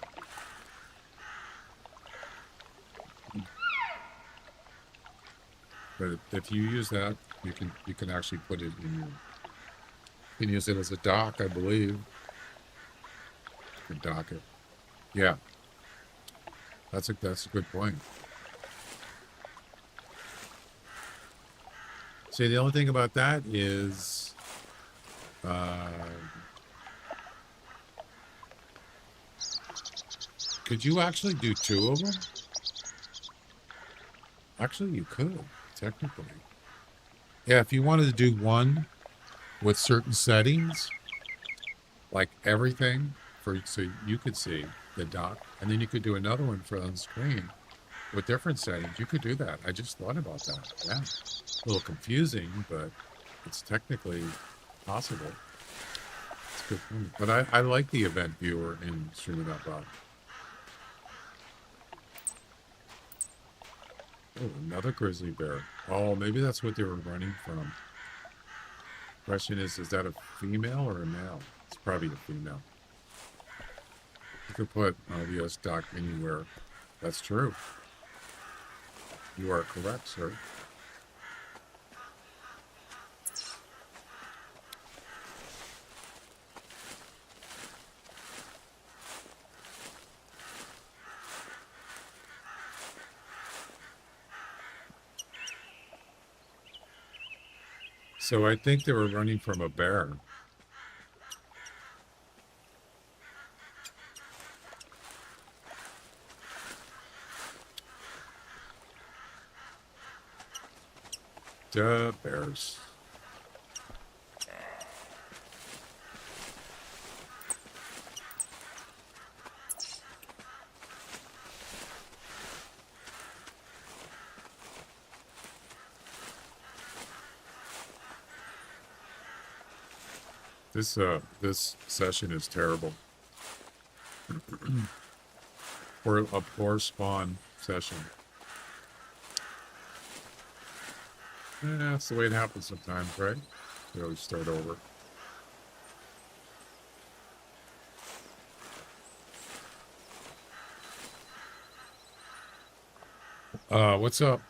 But if you use that, you can actually put it in your. You can use it as a dock, I believe. You can dock it. Yeah, that's a good point. See, the only thing about that is, could you actually do 2 of them? Actually, you could, technically. Yeah, if you wanted to do one with certain settings, like everything, so you could see the dock, and then you could do another one for on screen with different settings. You could do that. I just thought about that. Yeah. A little confusing, but it's technically possible. It's a good point. But I like the event viewer in Stream.bot. Oh, another grizzly bear. Oh, maybe that's what they were running from. Question is that a female or a male? It's probably a female. You could put LDS dock anywhere. That's true. You are correct, sir. So I think they were running from a bear. Bears. This session is terrible. For a poor spawn session. That's the way it happens sometimes, right? You always start over. What's up?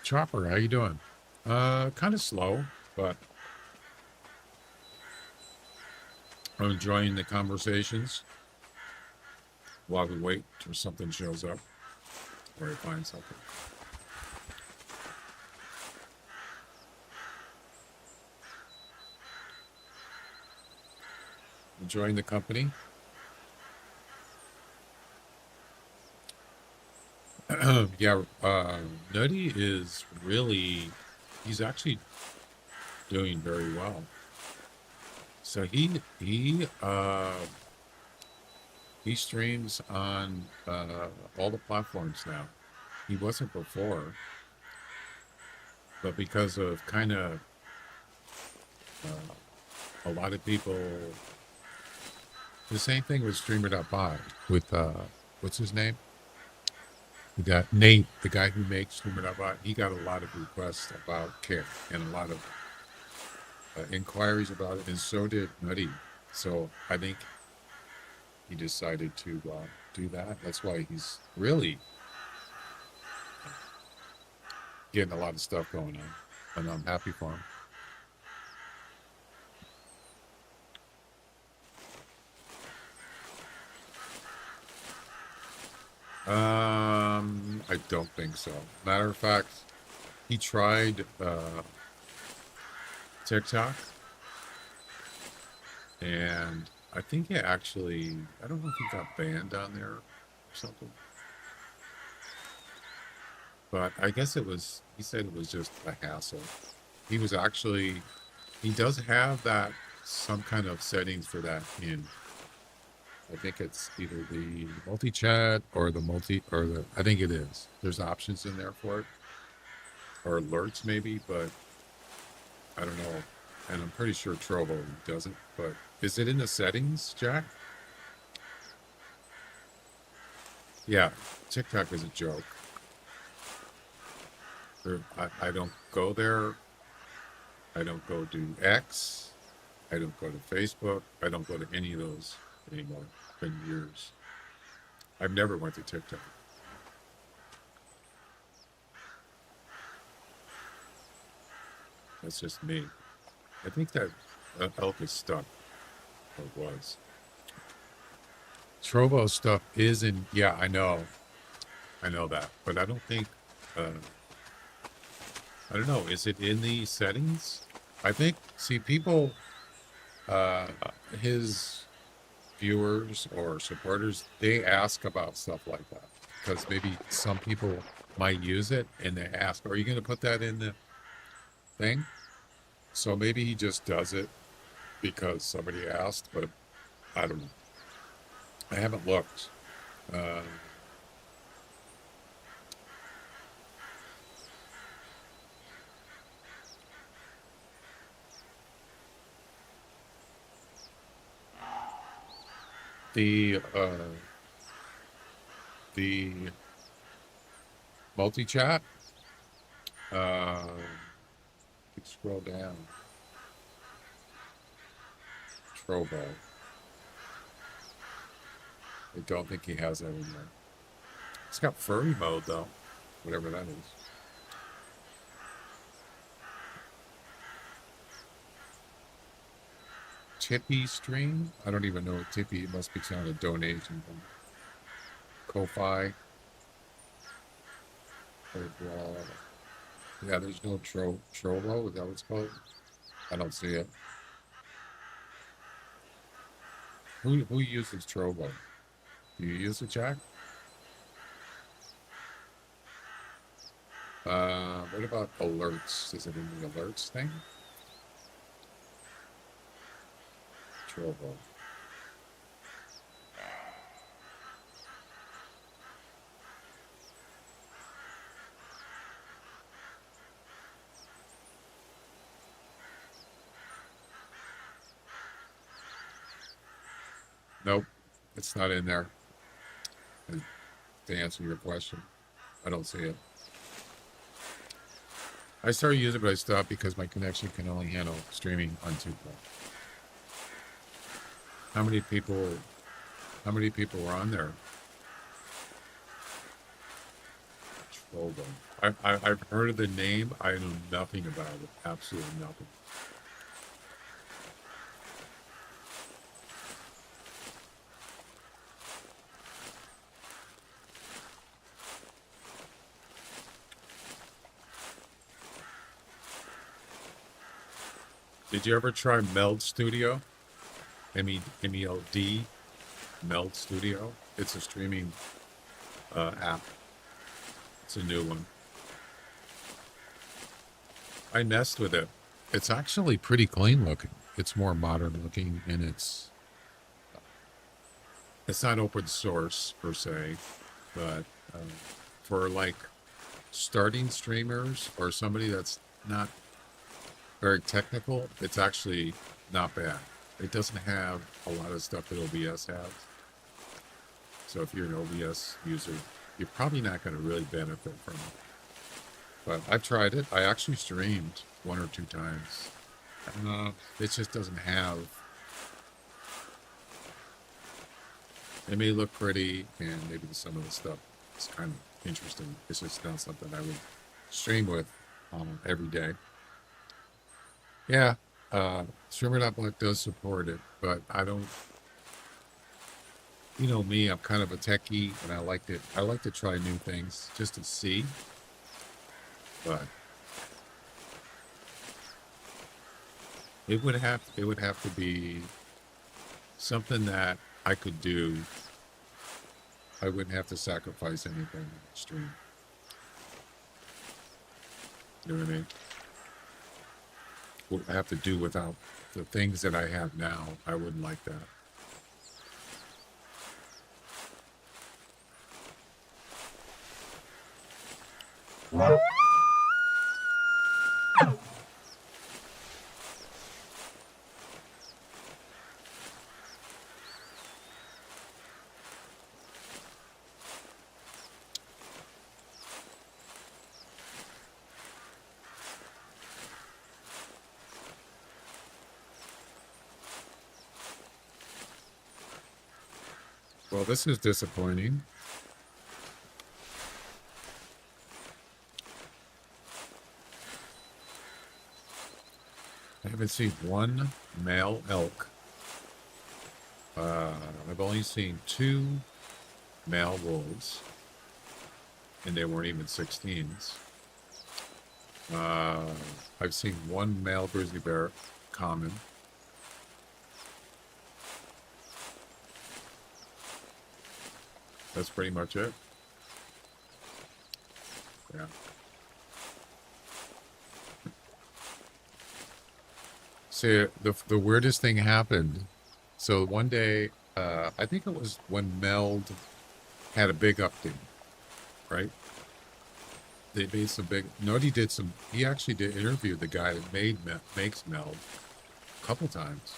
Chopper, how you doing? Kind of slow, but I'm enjoying the conversations while we wait till something shows up or I find something. Enjoying the company. Yeah, Nutty is really, he's actually doing very well. So he streams on all the platforms now. He wasn't before, but because of kind of a lot of people, the same thing with Streamer.bot with what's his name? We got Nate, the guy who makes Streamer.bot. He got a lot of requests about Kick and a lot of inquiries about it, and so did Nutty. So I think he decided to do that. That's why he's really getting a lot of stuff going on, and I'm happy for him. I don't think so. Matter of fact, he tried TikTok, and I think he actually, I don't know if he got banned on there or something. But I guess it was, he said it was just a hassle. He was actually, he does have that, some kind of settings for that in. I think it's either the multi-chat or I think it is. There's options in there for it. Or alerts maybe, but I don't know. And I'm pretty sure Trovo doesn't, but is it in the settings, Jack? Yeah, TikTok is a joke. I don't go there. I don't go to X. I don't go to Facebook. I don't go to any of those anymore. It's been years. I've never went to TikTok. That's just me. I think that elk is stuck, or was. Trovo stuff is in, yeah, I know that, but I don't think, I don't know, is it in the settings? I think, see, people, his viewers or supporters, they ask about stuff like that because maybe some people might use it and they ask, are you going to put that in the thing? So maybe he just does it because somebody asked, but I don't know. I haven't looked. The multi-chat, scroll down. Trovo. I don't think he has that in there. It's got furry mode though, whatever that is. Tippy stream? I don't even know what Tippy, it must be kind of donation thing. Ko-Fi. Yeah, there's no Trovo, is that what it's called? I don't see it. Who uses Trovo? Do you use it, Jack? What about alerts? Is it in the alerts thing? Trouble. Nope, it's not in there. And to answer your question, I don't see it. I started using it, but I stopped because my connection can only handle streaming on 2. How many people? How many people were on there? Trovo. I've heard of the name. I know nothing about it. Absolutely nothing. Did you ever try Meld Studio? MELD, Meld Studio. It's a streaming app. It's a new one. I messed with it. It's actually pretty clean looking. It's more modern looking, and it's not open source per se, but for like starting streamers or somebody that's not very technical, it's actually not bad. It doesn't have a lot of stuff that OBS has. So if you're an OBS user, you're probably not going to really benefit from it. But I've tried it. I actually streamed 1 or 2 times. It just doesn't have. It may look pretty, and maybe some of the stuff is kind of interesting. It's just not something I would stream with every day. Yeah, Streamer.Black does support it, but I don't. You know me, I'm kind of a techie, and I like to try new things just to see. But it would have to be something that I could do. I wouldn't have to sacrifice anything extreme. You know what I mean? What I have to do without the things that I have now, I wouldn't like that. Well, this is disappointing. I haven't seen one male elk. I've only seen 2 male wolves, and they weren't even 16s. I've seen 1 male grizzly bear, common. That's pretty much it. Yeah. See, the weirdest thing happened. So one day, I think it was when Meld had a big update, right? They made some big. Nobody did some. He actually did interview the guy that makes Meld a couple times.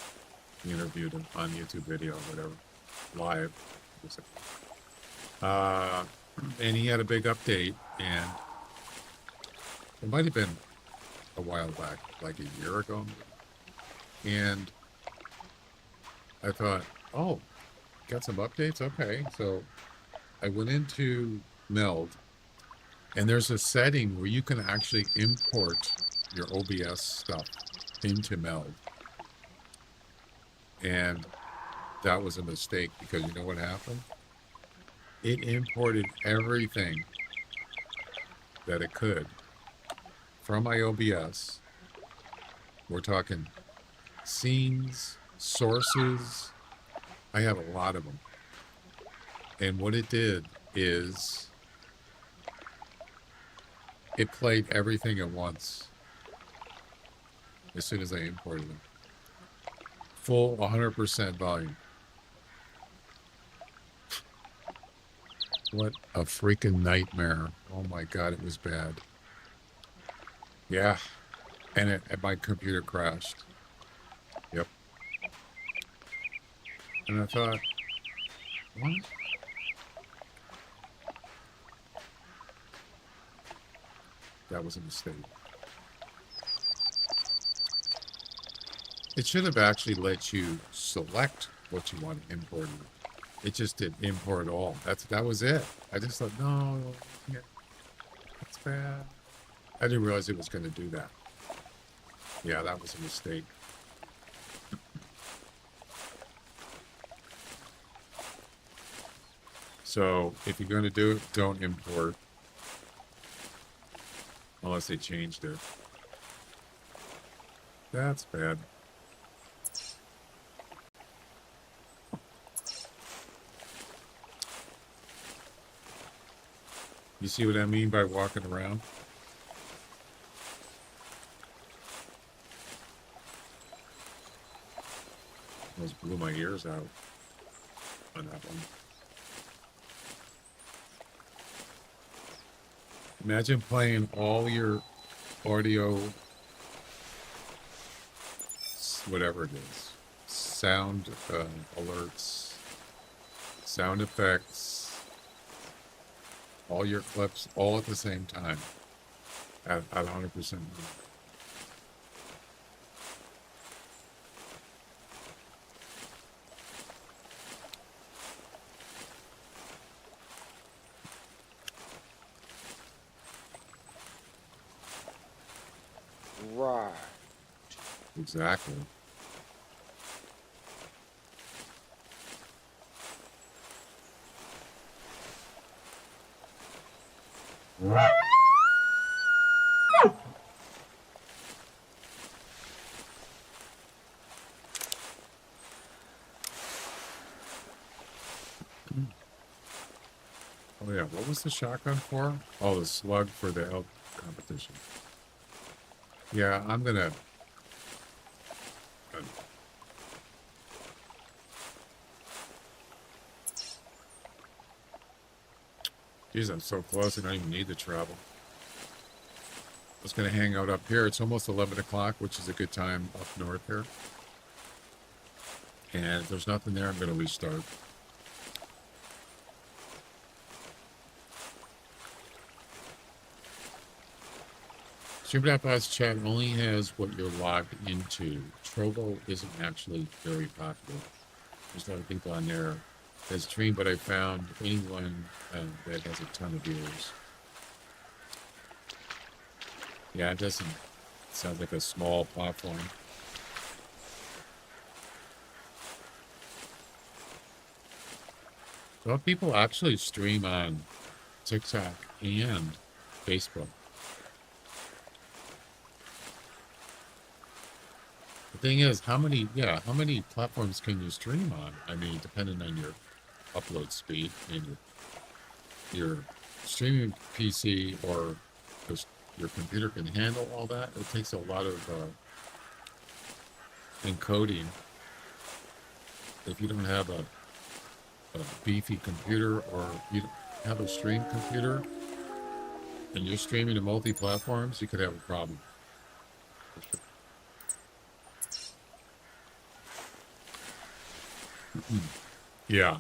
He interviewed him on YouTube video or whatever, live. And he had a big update, and it might have been a while back, like a year ago. And I thought, oh, got some updates? Okay. So I went into Meld, and there's a setting where you can actually import your OBS stuff into Meld. And that was a mistake, because you know what happened? It imported everything that it could from my OBS. We're talking scenes, sources. I have a lot of them. And what it did is it played everything at once as soon as I imported them. Full 100% volume. What a freaking nightmare. Oh my God, it was bad. Yeah. And my computer crashed. Yep. And I thought, what? That was a mistake. It should have actually let you select what you want to import. It just didn't import all. That was it. I just thought, no, yeah, that's bad. I didn't realize it was going to do that. Yeah, that was a mistake. So if you're going to do it, don't import unless they changed it. That's bad. You see what I mean by walking around? Almost blew my ears out on that one. Imagine playing all your audio, whatever it is, sound alerts, sound effects, all your clips, all at the same time, at 100%. Right. Exactly. Oh yeah, what was the shotgun for? Oh, the slug for the elk competition. Yeah, I'm gonna. Geez, I'm so close. I don't even need to travel. I was gonna hang out up here. It's almost 11 o'clock, which is a good time up north here. And if there's nothing there, I'm gonna restart. Super.Bots chat only has what you're logged into. Trovo isn't actually very popular. There's a lot of people on there that stream, but I found anyone that has a ton of viewers. Yeah, it doesn't sound like a small platform. Well, people actually stream on TikTok and Facebook. The thing is, how many platforms can you stream on? I mean, depending on your upload speed and your streaming PC or just your computer can handle all that. It takes a lot of encoding. If you don't have a beefy computer or you don't have a stream computer and you're streaming to multi-platforms, you could have a problem. Yeah,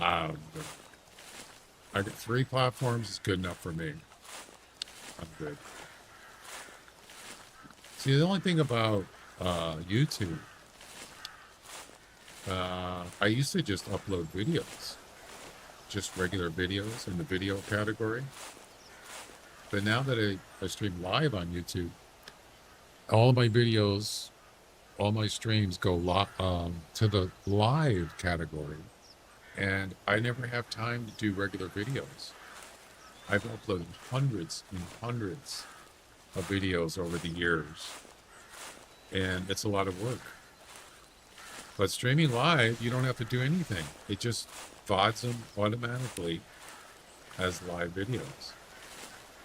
I got 3 platforms. It's good enough for me. I'm good. See, the only thing about YouTube, I used to just upload videos, just regular videos in the video category. But now that I stream live on YouTube, all of my videos, all my streams go to the live category. And I never have time to do regular videos. I've uploaded hundreds and hundreds of videos over the years. And it's a lot of work. But streaming live, you don't have to do anything. It just VODs them automatically as live videos.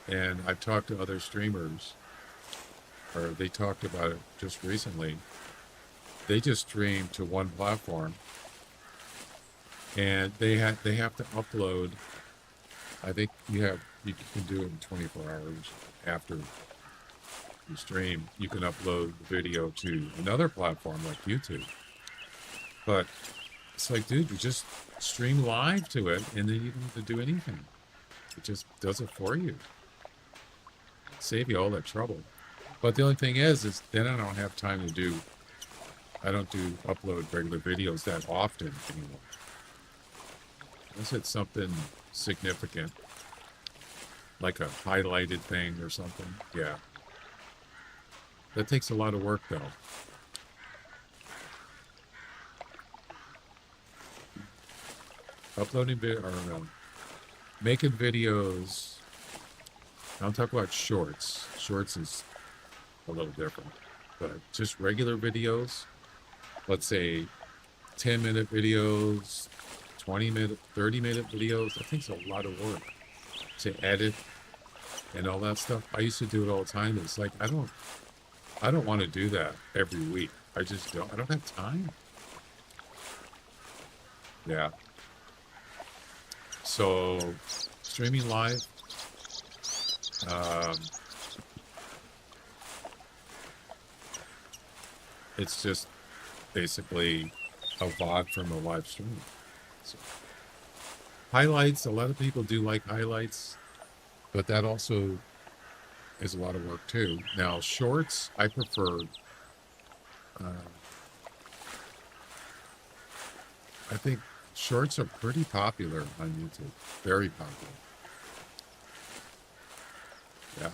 And I've talked to other streamers, or they talked about it just recently. They just stream to one platform, and they have to upload. I think you can do it in 24 hours after you stream. You can upload the video to another platform like YouTube. But it's like, dude, you just stream live to it, and then you don't have to do anything. It just does it for you. Save you all that trouble. But the only thing is then I don't have time to do. I don't do upload regular videos that often anymore. Unless it's something significant, like a highlighted thing or something. Yeah. That takes a lot of work, though. Uploading video, or no, making videos. I don't talk about shorts. Shorts is a little different, but just regular videos. Let's say 10-minute videos, 20-minute, 30-minute videos. That takes a lot of work to edit and all that stuff. I used to do it all the time. It's like I don't want to do that every week. I just don't. I don't have time. Yeah. So streaming live. It's just basically a VOD from a live stream. So, highlights, a lot of people do like highlights, but that also is a lot of work too. Now, shorts, I prefer, I think shorts are pretty popular on YouTube. Very popular. Yeah.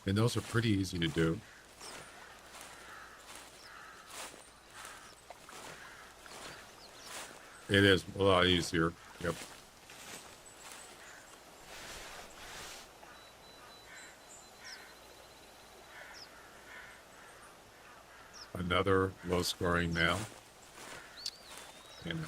And those are pretty easy to do. It is a lot easier. Yep. Another low scoring now. And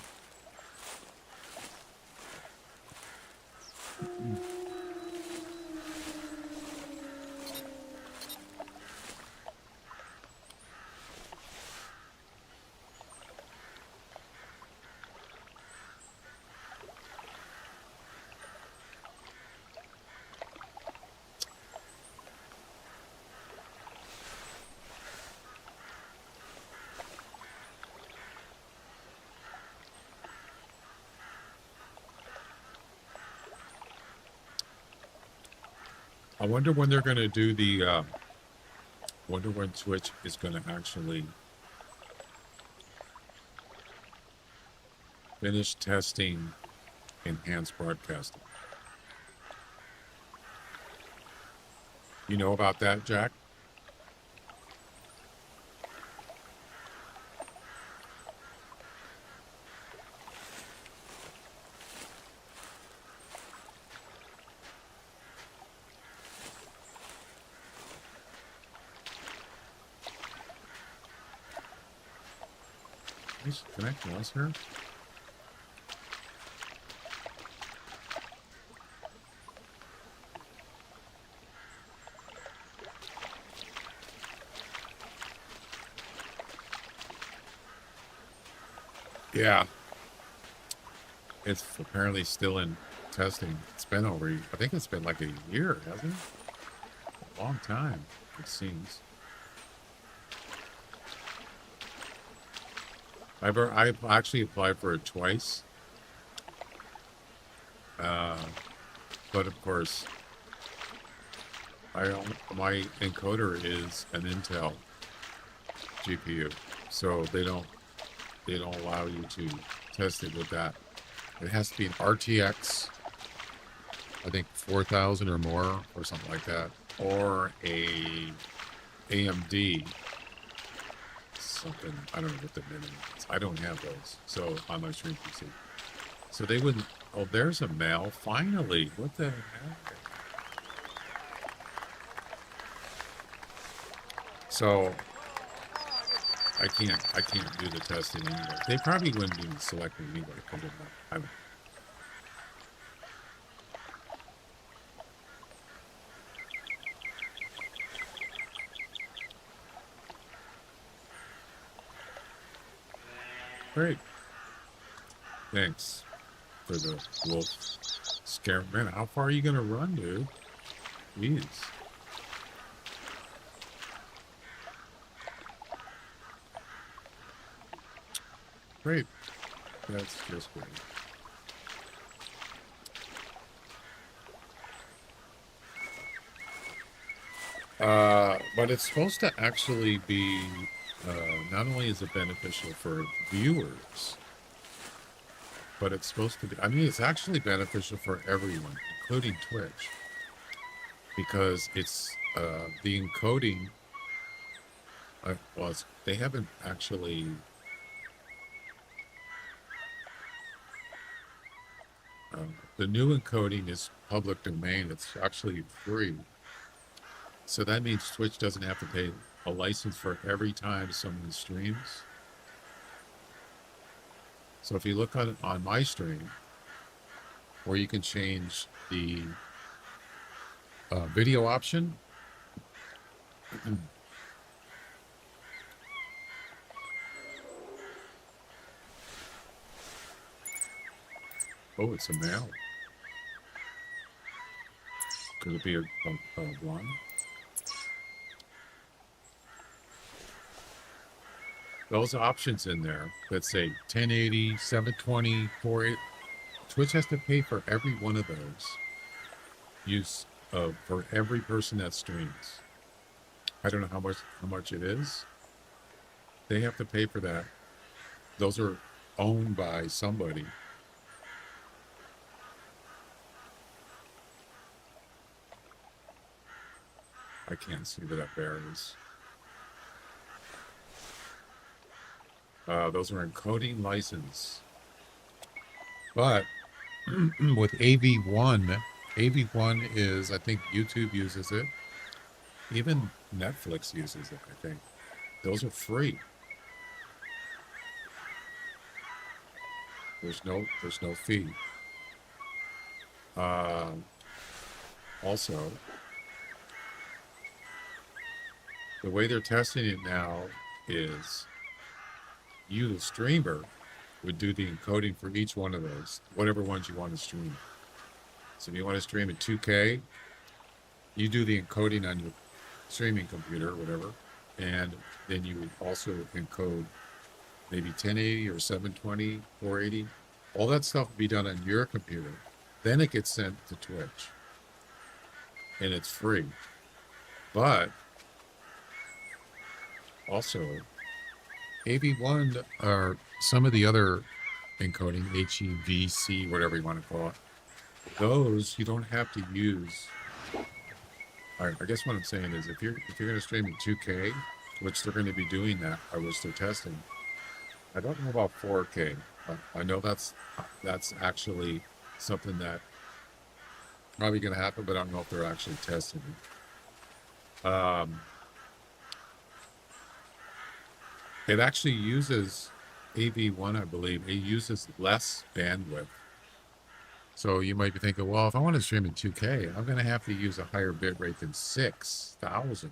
I wonder when they're going to do the, wonder when Twitch is going to actually finish testing enhanced broadcasting. You know about that, Jack? Please connect us here. Yeah. It's apparently still in testing. It's been over, I think it's been like a year, hasn't it? A long time, it seems. I've actually applied for it twice. But of course, my encoder is an Intel GPU, so they don't allow you to test it with that. It has to be an RTX, I think 4000 or more, or something like that, or a AMD something. I don't know what the minimum is. I don't have those, so on my stream PC. So they wouldn't. Oh, there's a mail. Finally, what the heck? So I can't do the testing anyway. They probably wouldn't even select me anyway. I don't know. Great. Thanks for the wolf scare. Man, how far are you gonna run, dude? Jeez. Great. That's just great. But it's supposed to actually be, not only is it beneficial for viewers, but it's supposed to be, I mean, it's actually beneficial for everyone, including Twitch, because it's, the encoding, they haven't actually, the new encoding is public domain. It's actually free. So that means Twitch doesn't have to pay a license for every time someone streams. So if you look on my stream, where you can change the video option, oh, it's a male. Could it be a blonde? Those options in there that say 1080, 720, 480, Twitch has to pay for every one of those use for every person that streams. I don't know how much it is. They have to pay for that. Those are owned by somebody. I can't see what that bear is. Those are encoding license. But with AV1 is, I think YouTube uses it. Even Netflix uses it, I think. Those are free. There's no fee. Also, the way they're testing it now is you, the streamer, would do the encoding for each one of those, whatever ones you want to stream. So if you want to stream at 2K, you do the encoding on your streaming computer or whatever, and then you would also encode maybe 1080 or 720, 480. All that stuff will be done on your computer. Then it gets sent to Twitch. And it's free. But also, AV1 or some of the other encoding, HEVC, whatever you want to call it, those you don't have to use. I guess what I'm saying is if you're going to stream in 2K, which they're going to be doing that, or which they're testing, I don't know about 4K. I know that's actually something that probably going to happen, but I don't know if they're actually testing it. It actually uses AV1, I believe. It uses less bandwidth. So you might be thinking, well, if I want to stream in 2K, I'm going to have to use a higher bit rate than 6,000.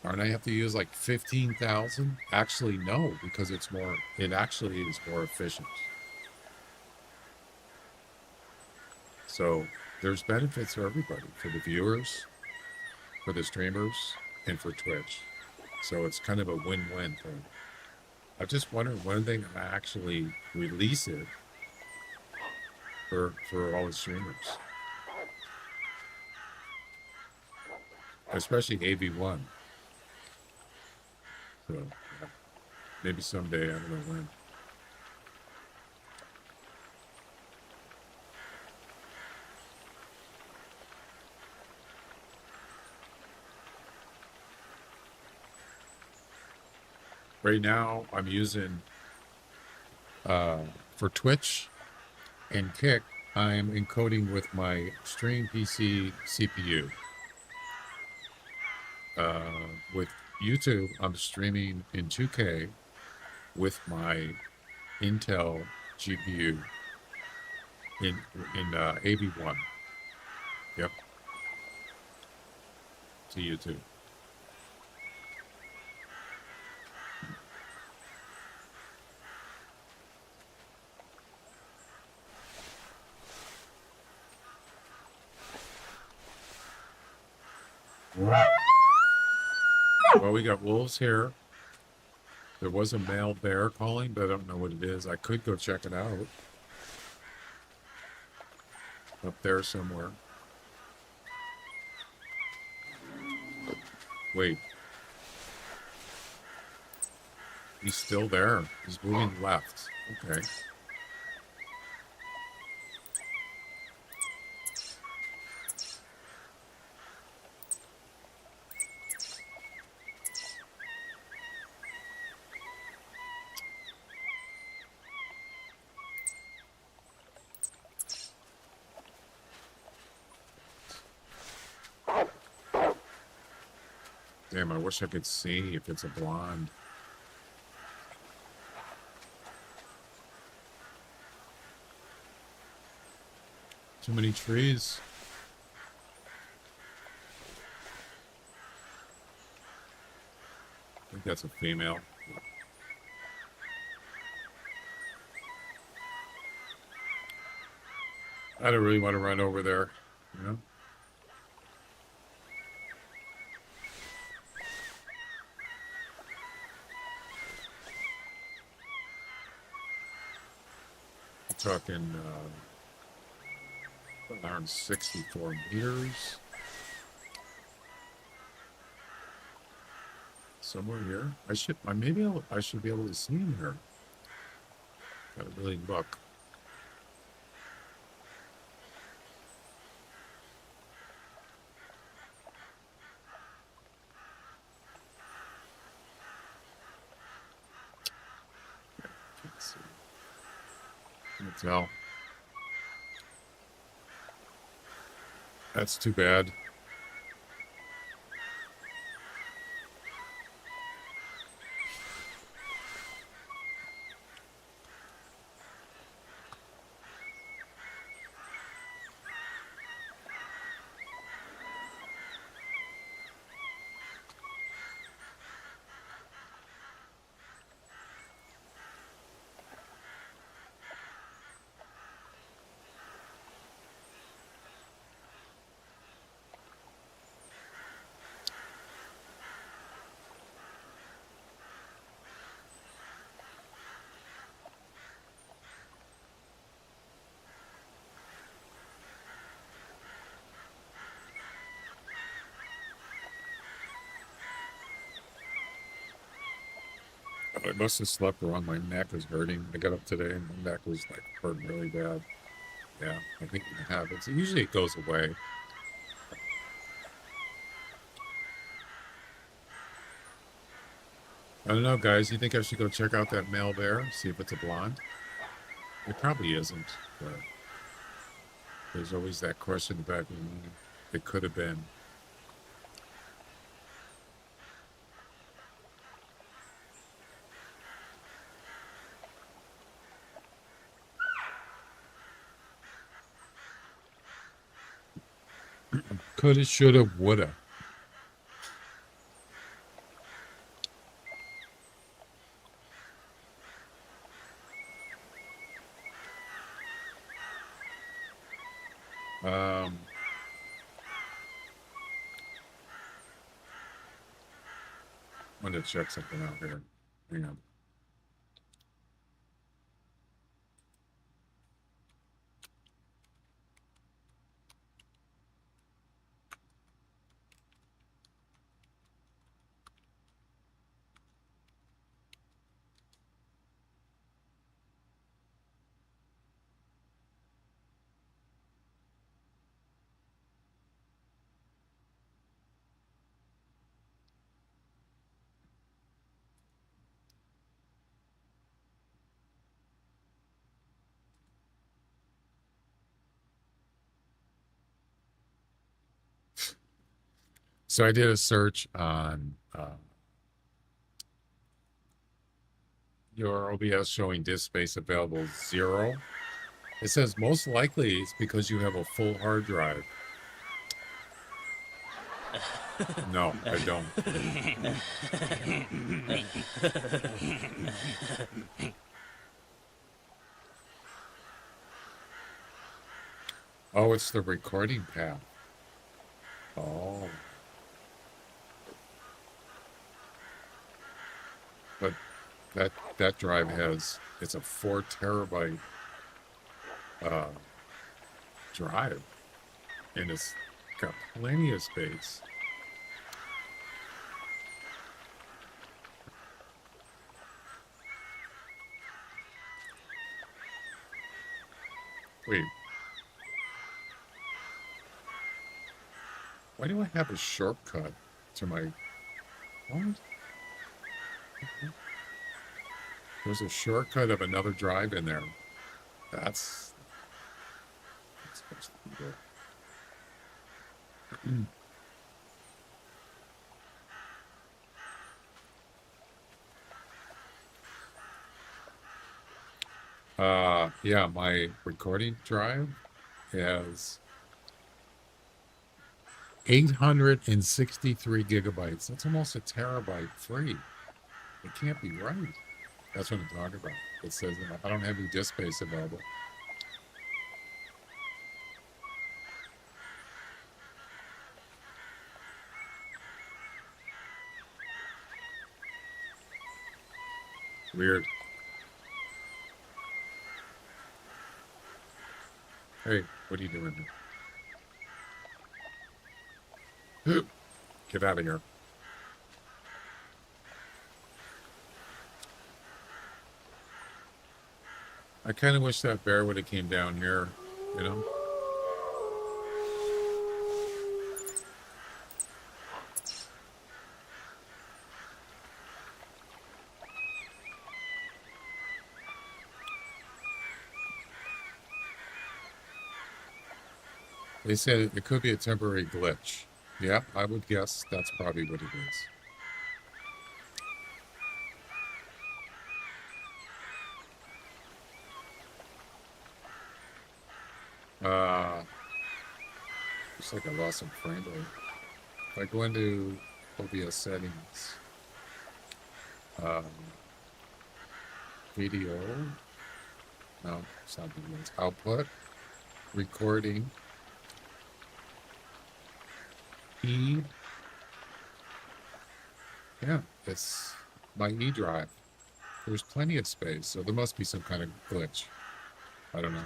Aren't I have to use like 15,000? Actually, no, because it actually is more efficient. So there's benefits for everybody, for the viewers, for the streamers, and for Twitch. So it's kind of a win-win thing. I just wondered when they actually release it for all the streamers, especially AV1. So yeah, maybe someday, I don't know when. Right now, I'm using, for Twitch and Kick, I'm encoding with my Stream PC CPU. With YouTube, I'm streaming in 2K with my Intel GPU in AV1. Yep. To YouTube. Well, we got wolves here. There was a male bear calling, but I don't know what it is. I could go check it out. Up there somewhere. Wait. He's still there. He's moving left. Okay. Damn, I wish I could see if it's a blonde. Too many trees. I think that's a female. I don't really want to run over there, you know? I'm talking 164 meters. Somewhere here. I should be able to see him here. Gotta really look. Can't see. Can't tell. That's too bad. I must have slept wrong. My neck was hurting. I got up today and my neck was like hurting really bad. Yeah, I think it happens. Usually it goes away. I don't know, guys. You think I should go check out that male bear? See if it's a blonde? It probably isn't, but there's always that question in the back of my mind. It could have been. Coulda, shoulda, woulda. Um, I'm gonna check something out here. Hang on. So I did a search on your OBS showing disk space available 0. It says most likely it's because you have a full hard drive. No, I don't. Oh, it's the recording path. Oh. but that drive has, it's a 4 terabyte uh, drive, and it's got plenty of space. Wait, why do I have a shortcut to my, what? There's a shortcut of another drive in there. That's supposed to be good. Yeah, my recording drive has 863 gigabytes. That's almost a terabyte free. It can't be right. That's what I'm talking about. It says I don't have any disk space available. Weird. Hey, what are you doing here? Get out of here. I kind of wish that bear would have came down here, you know? They said it could be a temporary glitch. Yeah, I would guess that's probably what it is. Looks like I lost some frame rate. If I go into OBS settings, um, video, no, it's not video, it's output, recording, E, yeah, it's my E drive. There's plenty of space, so there must be some kind of glitch. I don't know.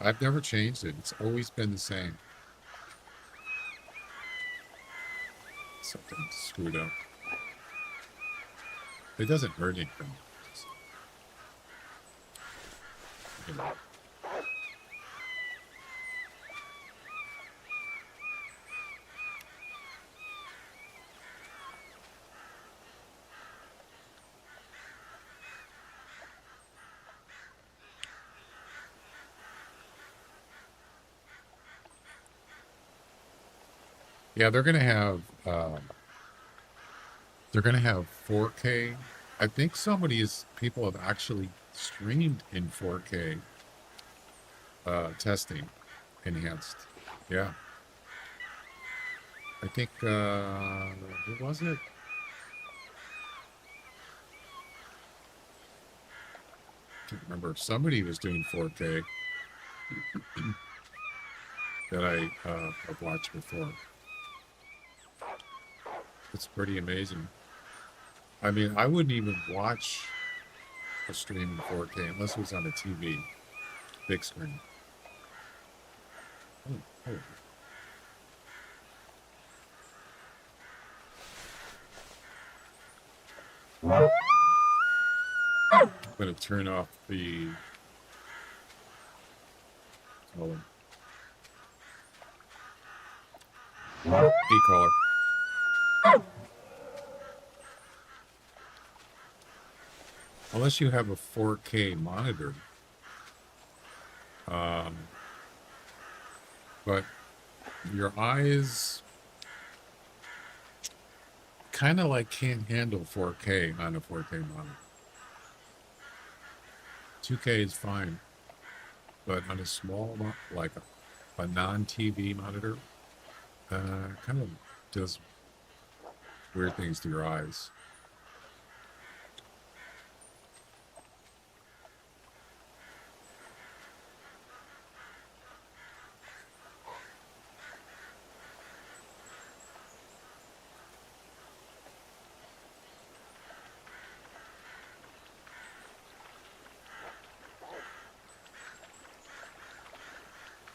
I've never changed it. It's always been the same. Something screwed up. It doesn't hurt anything. You know. Yeah, they're gonna have 4K. I think people have actually streamed in 4K testing enhanced. Yeah. I think who was it? Can't remember. Somebody was doing 4K that I have watched before. It's pretty amazing. I mean, I wouldn't even watch a stream in 4K unless it was on a TV, big screen. Oh. I'm going to turn off the e-collar. Unless you have a 4K monitor. But your eyes kind of like can't handle 4K on a 4K monitor. 2K is fine, but on a small, like a non-TV monitor, kind of does weird things to your eyes.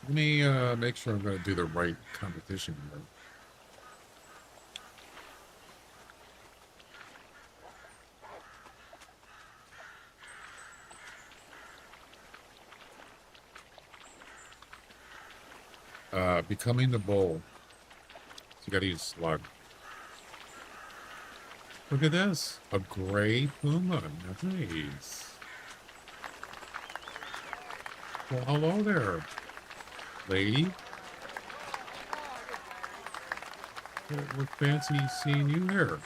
Let me make sure I'm going to do the right competition here. Becoming the bull. So you got to use slug. Look at this. A gray puma. Nice. Well, hello there, lady. We're fancy seeing you here.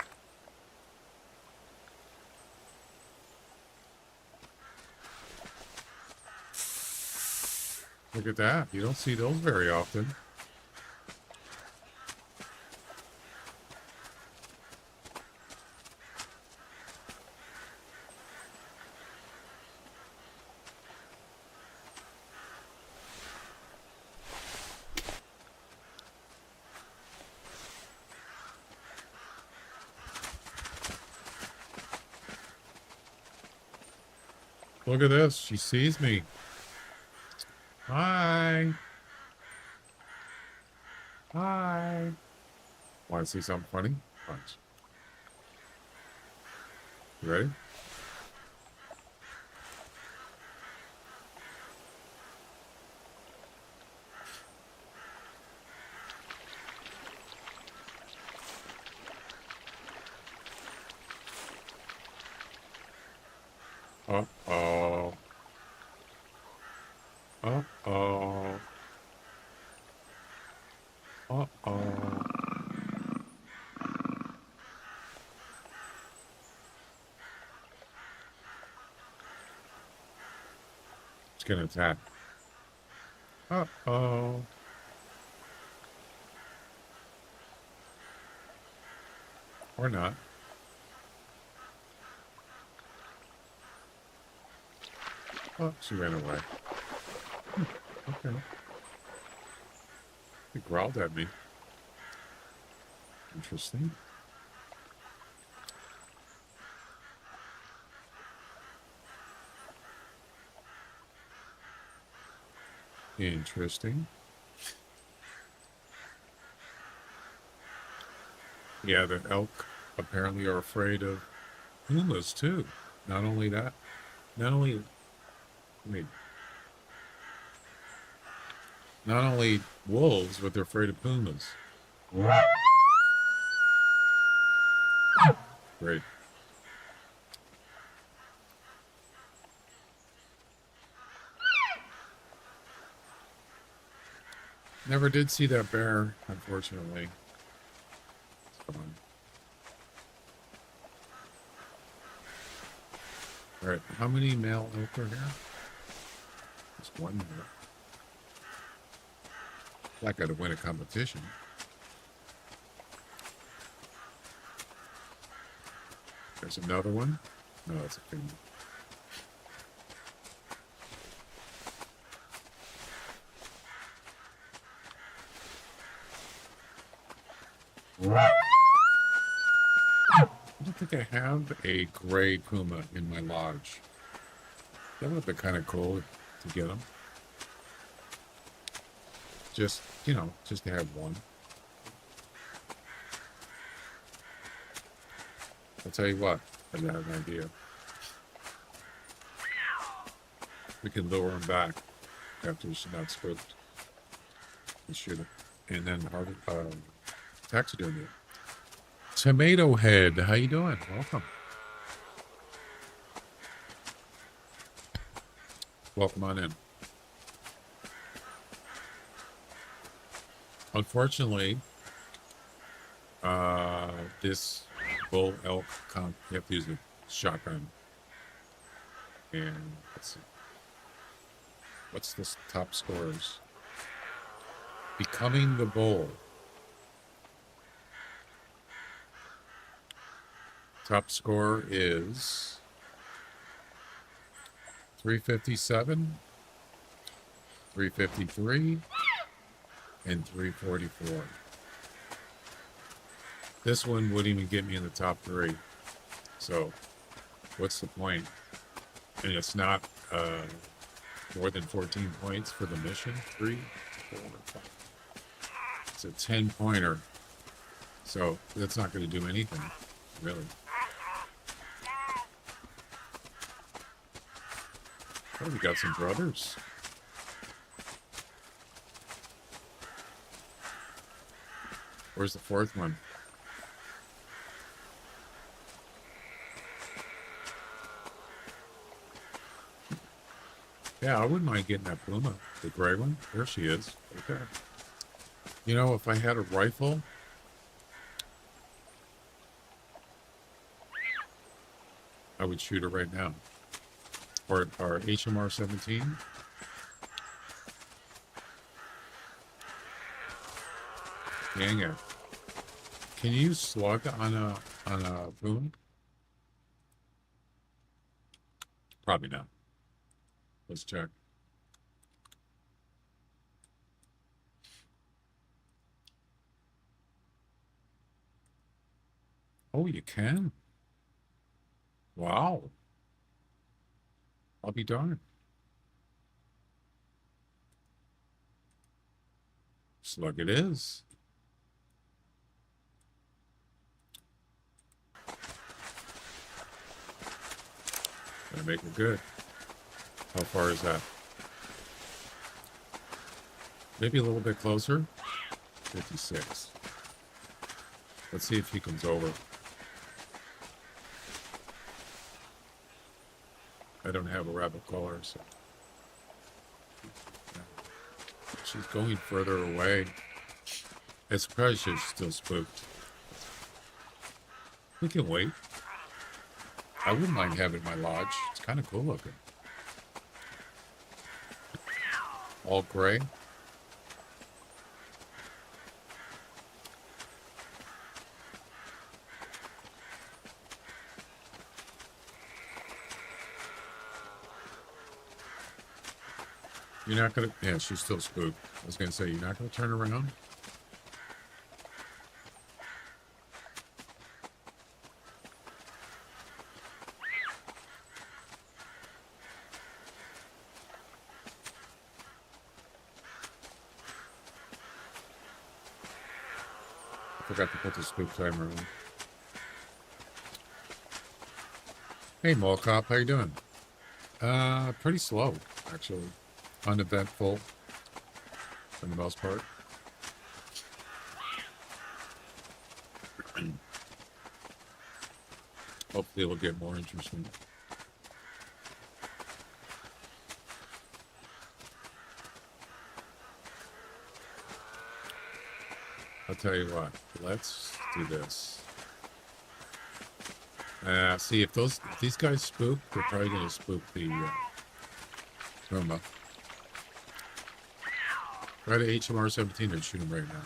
Look at that. You don't see those very often. Look at this. She sees me. Hi. Hi. Want to see something funny? Watch. You ready? Uh-oh. Uh-oh. Uh-oh. It's gonna attack. Uh-oh. Or not. Oh, she ran away. Okay. He growled at me. Interesting. Interesting. Yeah, the elk apparently are afraid of pumas too. Not only that, not only, wait, not only wolves, but they're afraid of pumas. Great. Never did see that bear, unfortunately. It's fun. All right, how many male elk are here? Just one here. Not going to win a competition. There's another one. No, it's a female. I don't think I have a gray puma in my lodge. That would have been kind of cool to get them. Just, you know, just to have one. I'll tell you what, I got an idea. We can lure him back after he's not spooked. And shoot him. And then taxidermy. Tomato Head, how you doing? Welcome. Welcome on in. Unfortunately, this bull elk you have to use a shotgun. And let's see. What's the top scores? Becoming the Bull. Top score is 357, 353, and 344. This one wouldn't even get me in the top three. So, what's the point? And it's not more than 14 points for the mission. 3. 4, 5. It's a 10-pointer. So that's not going to do anything, really. Oh, we got some brothers. Where's the fourth one? Yeah, I wouldn't mind getting that Puma, the gray one. There she is, right there. You know, if I had a rifle, I would shoot her right now. Or HMR 17. Dang it. Can you slug on a Puma? Probably not. Let's check. Oh, you can? Wow. I'll be darned. Slug it is. Gonna make it good. How far is that? Maybe a little bit closer. 56. Let's see if he comes over. I don't have a rabbit collar, so. She's going further away. It's probably she's still spooked. We can wait. I wouldn't mind having my lodge. It's kind of cool looking. All gray. You're not gonna, yeah, she's still spooked. I was gonna say, you're not gonna turn around? I forgot to put the spook timer on. Hey, Mall Cop, how you doing? Pretty slow, actually. Uneventful, for the most part. Hopefully it'll get more interesting. I'll tell you what, let's do this. See, if these guys spook, they're probably going to spook the Puma. Right at HMR 17 and shoot him right now.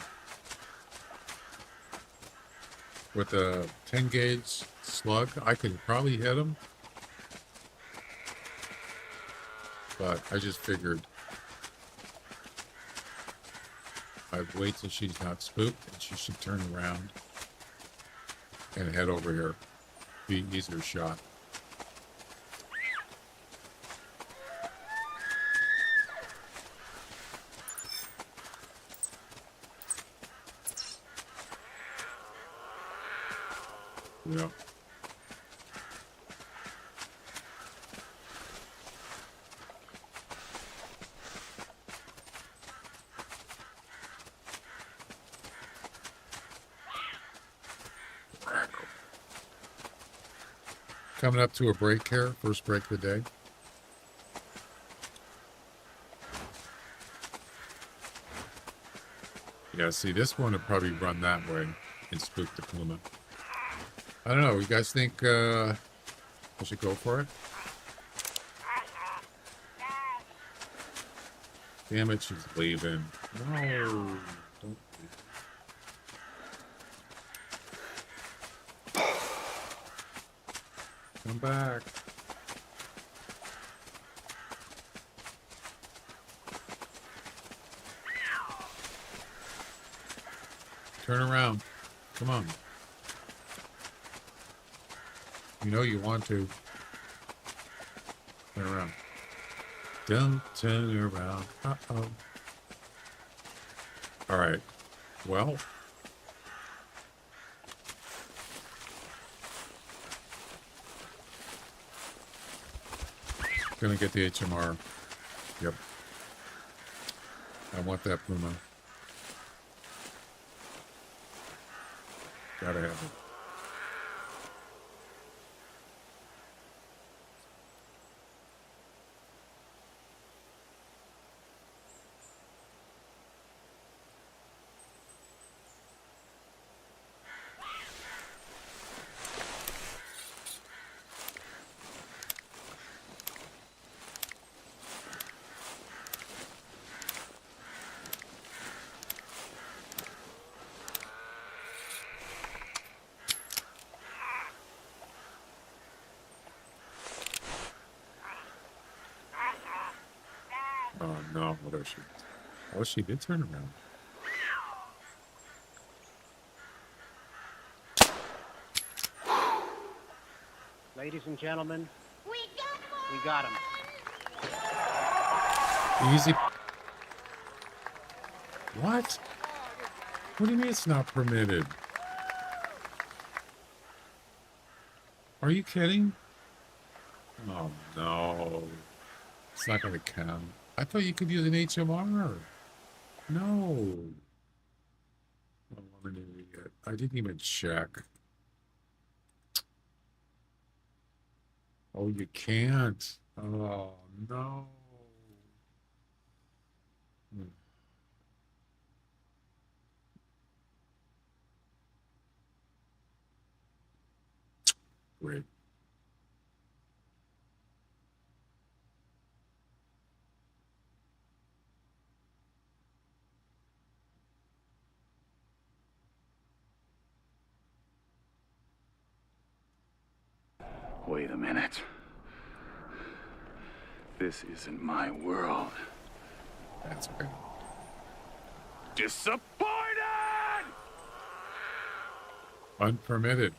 With a 10 gauge slug, I could probably hit him. But I just figured I'd wait till she's not spooked and she should turn around and head over here. Be easier shot. Yeah. Coming up to a break here, first break of the day. Yeah, see, this one would probably run that way and spook the Puma. I don't know. You guys think I should go for it? Damn it, she's leaving. No, don't leave. Come back. Turn around. Come on. You know you want to. Turn around. Don't turn around. Uh-oh. All right. Well, gonna get the HMR. Yep. I want that Puma. Gotta have it. Oh no, what is she? Oh, she did turn around. Ladies and gentlemen, we got him. Easy. What? What do you mean it's not permitted? Are you kidding? Oh no. It's not gonna count. I thought you could use an HMR. No. Oh, I'm an idiot. I didn't even check. Oh, you can't. Oh no. Hmm, Great. Wait a minute. This isn't my world. That's okay. Disappointed! Unpermitted.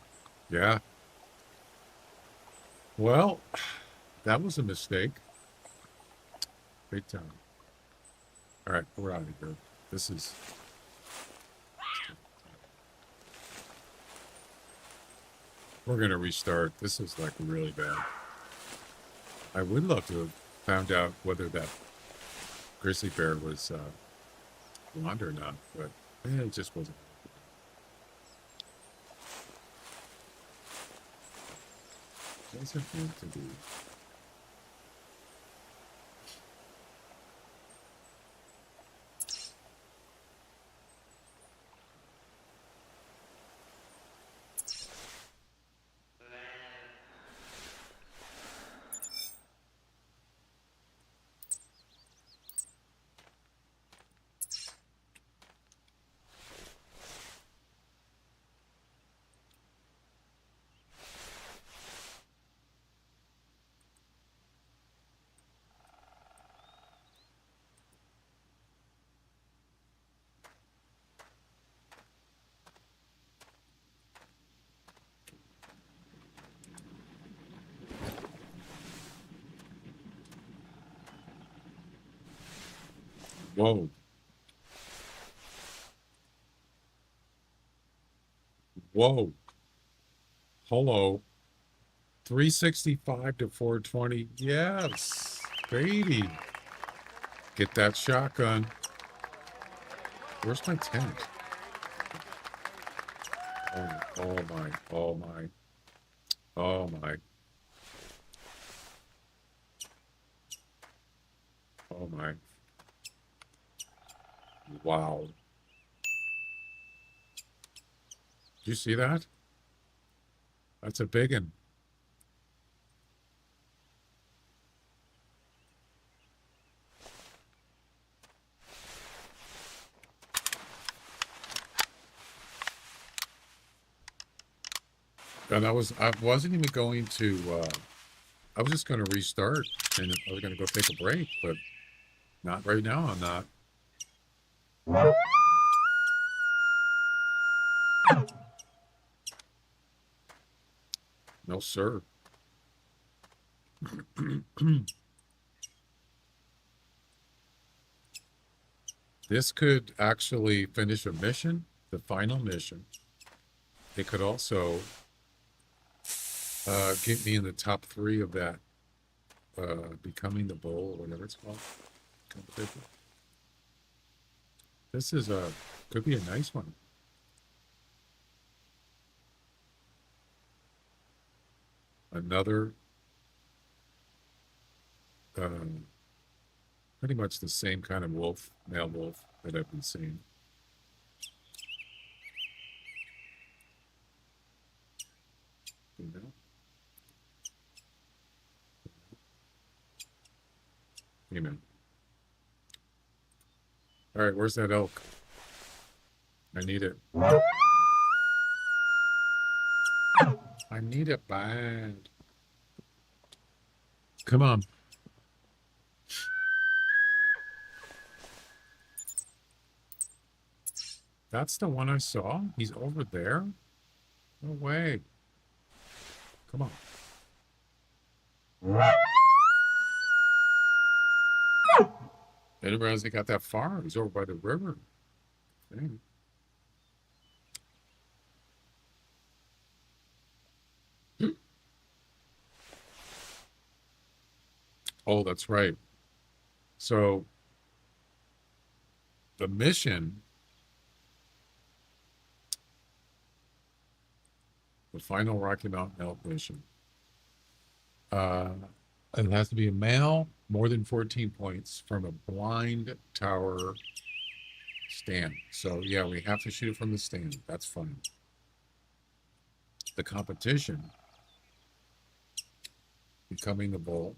Yeah. Well, that was a mistake. Big time. All right, we're out of here. This is. We're gonna restart. This is like really bad. I would love to have found out whether that grizzly bear was blonde or not, but it just wasn't. It wasn't meant to be. Whoa. Whoa. Hello. 365 to 420. Yes. Baby. Get that shotgun. Where's my tent? Oh my. Oh my. Oh my. Oh my. Wow. Do you see that? That's a big one. And I wasn't even going to, I was just going to restart and I was going to go take a break, but not right now. I'm not. No, sir. This could actually finish a mission, the final mission. It could also get me in the top 3 of that becoming the bull or whatever it's called competition. This is could be a nice one. Another pretty much the same kind of wolf, male wolf that I've been seeing. You know? Amen. All right, where's that elk? I need it. I need it bad. Come on. That's the one I saw? He's over there? No way. Come on. I didn't realize he got that far. He's over by the river. Dang. Oh, that's right. So the mission, the final Rocky Mountain elk mission, it has to be a male, more than 14 points from a blind tower stand. So yeah, we have to shoot it from the stand. That's fine. The competition, becoming the bull,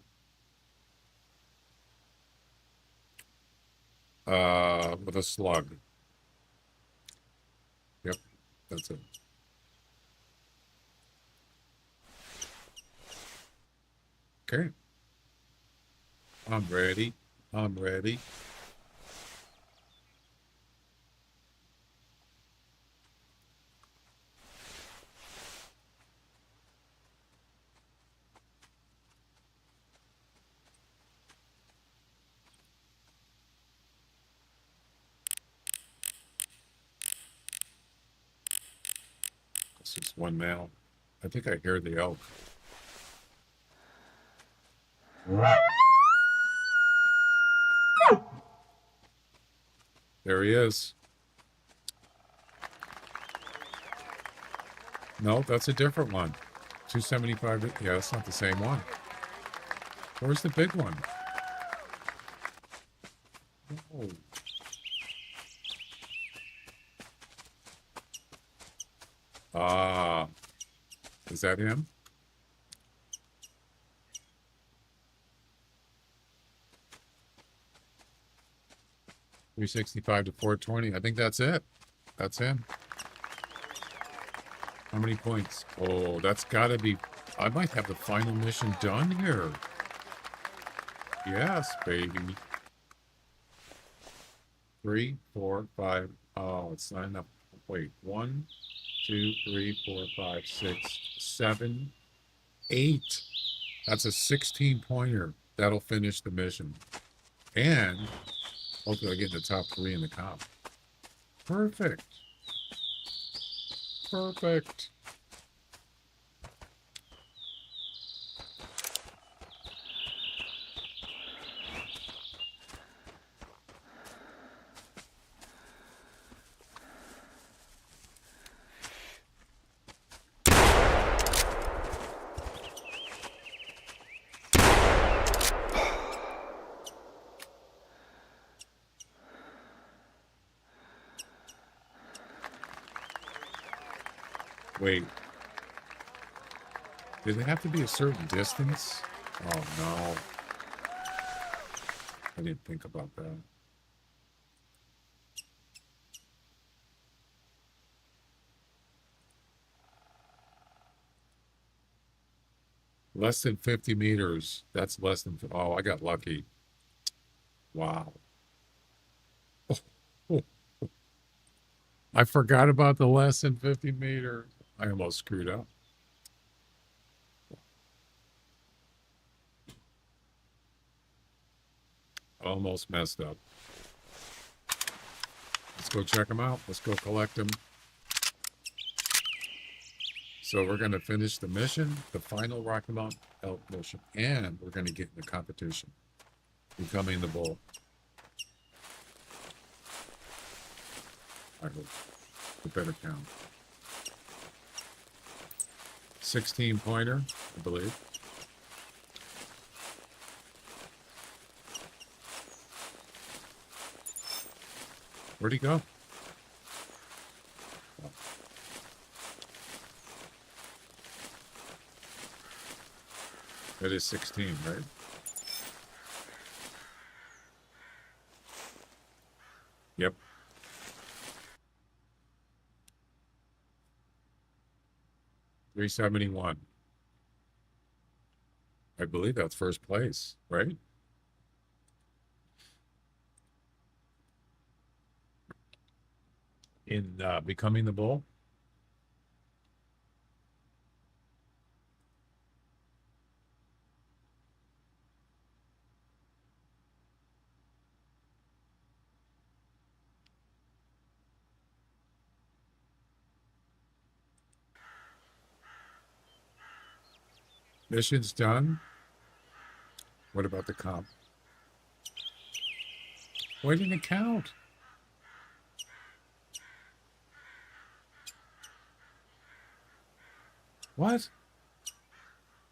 with a slug. Yep, that's it. Okay. I'm ready. I'm ready. This is one male. I think I hear the elk. There he is. No, that's a different one. 275. Yeah, that's not the same one. Where's the big one? Oh. Ah, is that him? $365 to $420. I think that's it. That's him. How many points? Oh, that's got to be. I might have the final mission done here. Yes, baby. 3, 4, 5. Oh, it's not enough. Wait, 1, 2, 3, 4, 5, 6, 7, 8. That's a 16 pointer. That'll finish the mission. And hopefully I get in the top 3 in the comp. Perfect. Perfect. Wait. Did it have to be a certain distance? Oh, no. I didn't think about that. Less than 50 meters. That's less than... Oh, I got lucky. Wow. Oh, I forgot about the less than 50 meters. I almost screwed up. Almost messed up. Let's go check them out. Let's go collect them. So we're going to finish the mission, the final Rocky Mountain elk mission, and we're going to get in the competition, becoming the bull. I hope. The better count. 16 pointer, I believe. Where'd he go? Oh. That is 16, right? Yep. $371. I believe that's first place, right? In becoming the bull. Mission's done. What about the comp? Why didn't it count? What?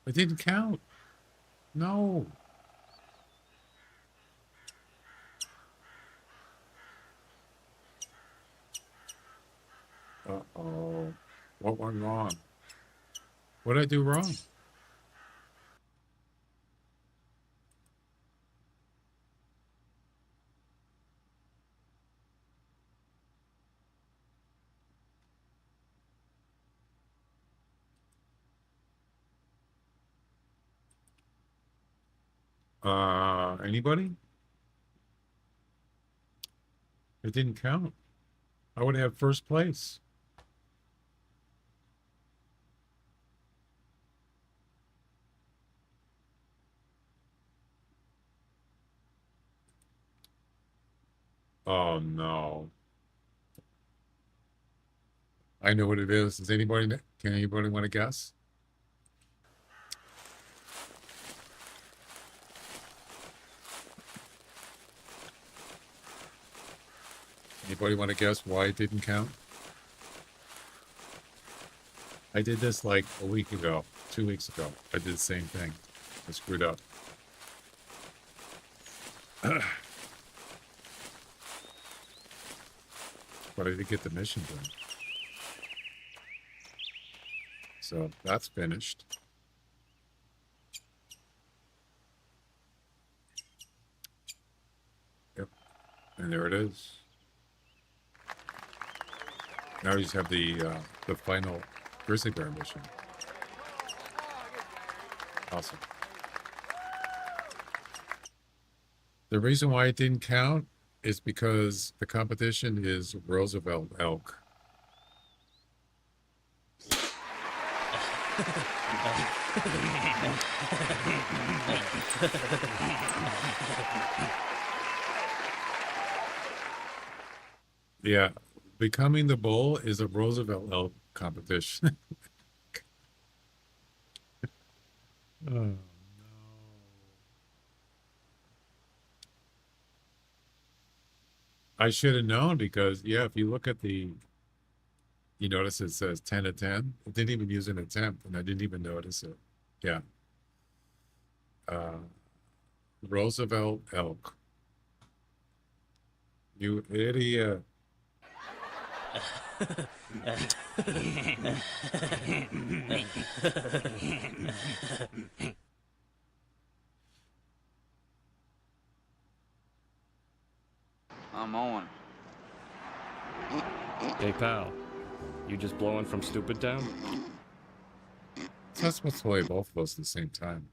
It didn't count. No. Uh-oh. What went wrong? What did I do wrong? Anybody? It didn't count. I would have first place. Oh no. I know what it is. Does anybody, can anybody want to guess? Anybody want to guess why it didn't count? I did this like a week ago, 2 weeks ago. I did the same thing. I screwed up. But I did get the mission done. So that's finished. Yep. And there it is. Now we just have the final grizzly bear mission. Awesome. The reason why it didn't count is because the competition is Roosevelt elk. Yeah, becoming the bull is a Roosevelt elk competition. Oh no. I should have known because, yeah, if you look at the, you notice it says 10 of 10. It didn't even use an attempt, and I didn't even notice it. Yeah. Roosevelt elk. You idiot. I'm on. Hey pal, you just blowing from Stupid Town? That's what's play both of us at the same time.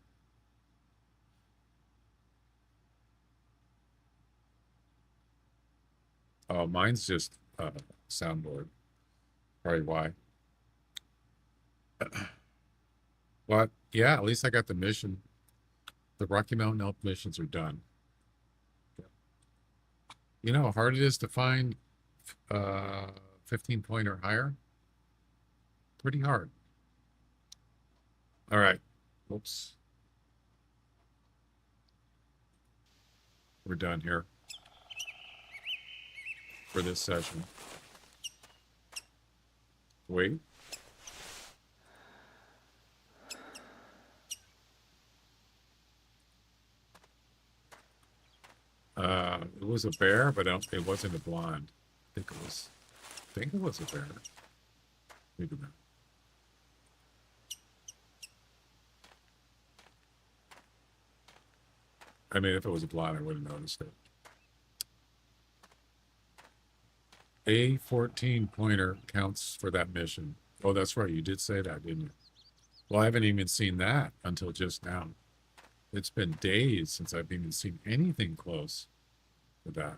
Oh, mine's just soundboard. Probably why. But yeah, at least I got the mission. The Rocky Mountain elk missions are done. You know how hard it is to find 15 point or higher. Pretty hard. All right. Oops. We're done here for this session. Wait. It was a bear, but it wasn't a blonde. I think it was a bear. Maybe not. I mean, if it was a blonde, I would have noticed it. A 14 pointer counts for that mission. Oh, that's right. You did say that, didn't you? Well, I haven't even seen that until just now. It's been days since I've even seen anything close to that.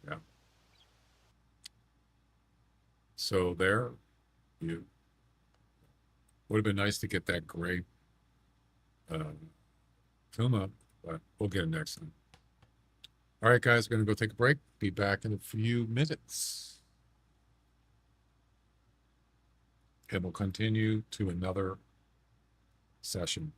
Yeah. So there, you would have been nice to get that gray Puma, but we'll get it next time. All right, guys, we're going to go take a break. Be back in a few minutes. And we'll continue to another session.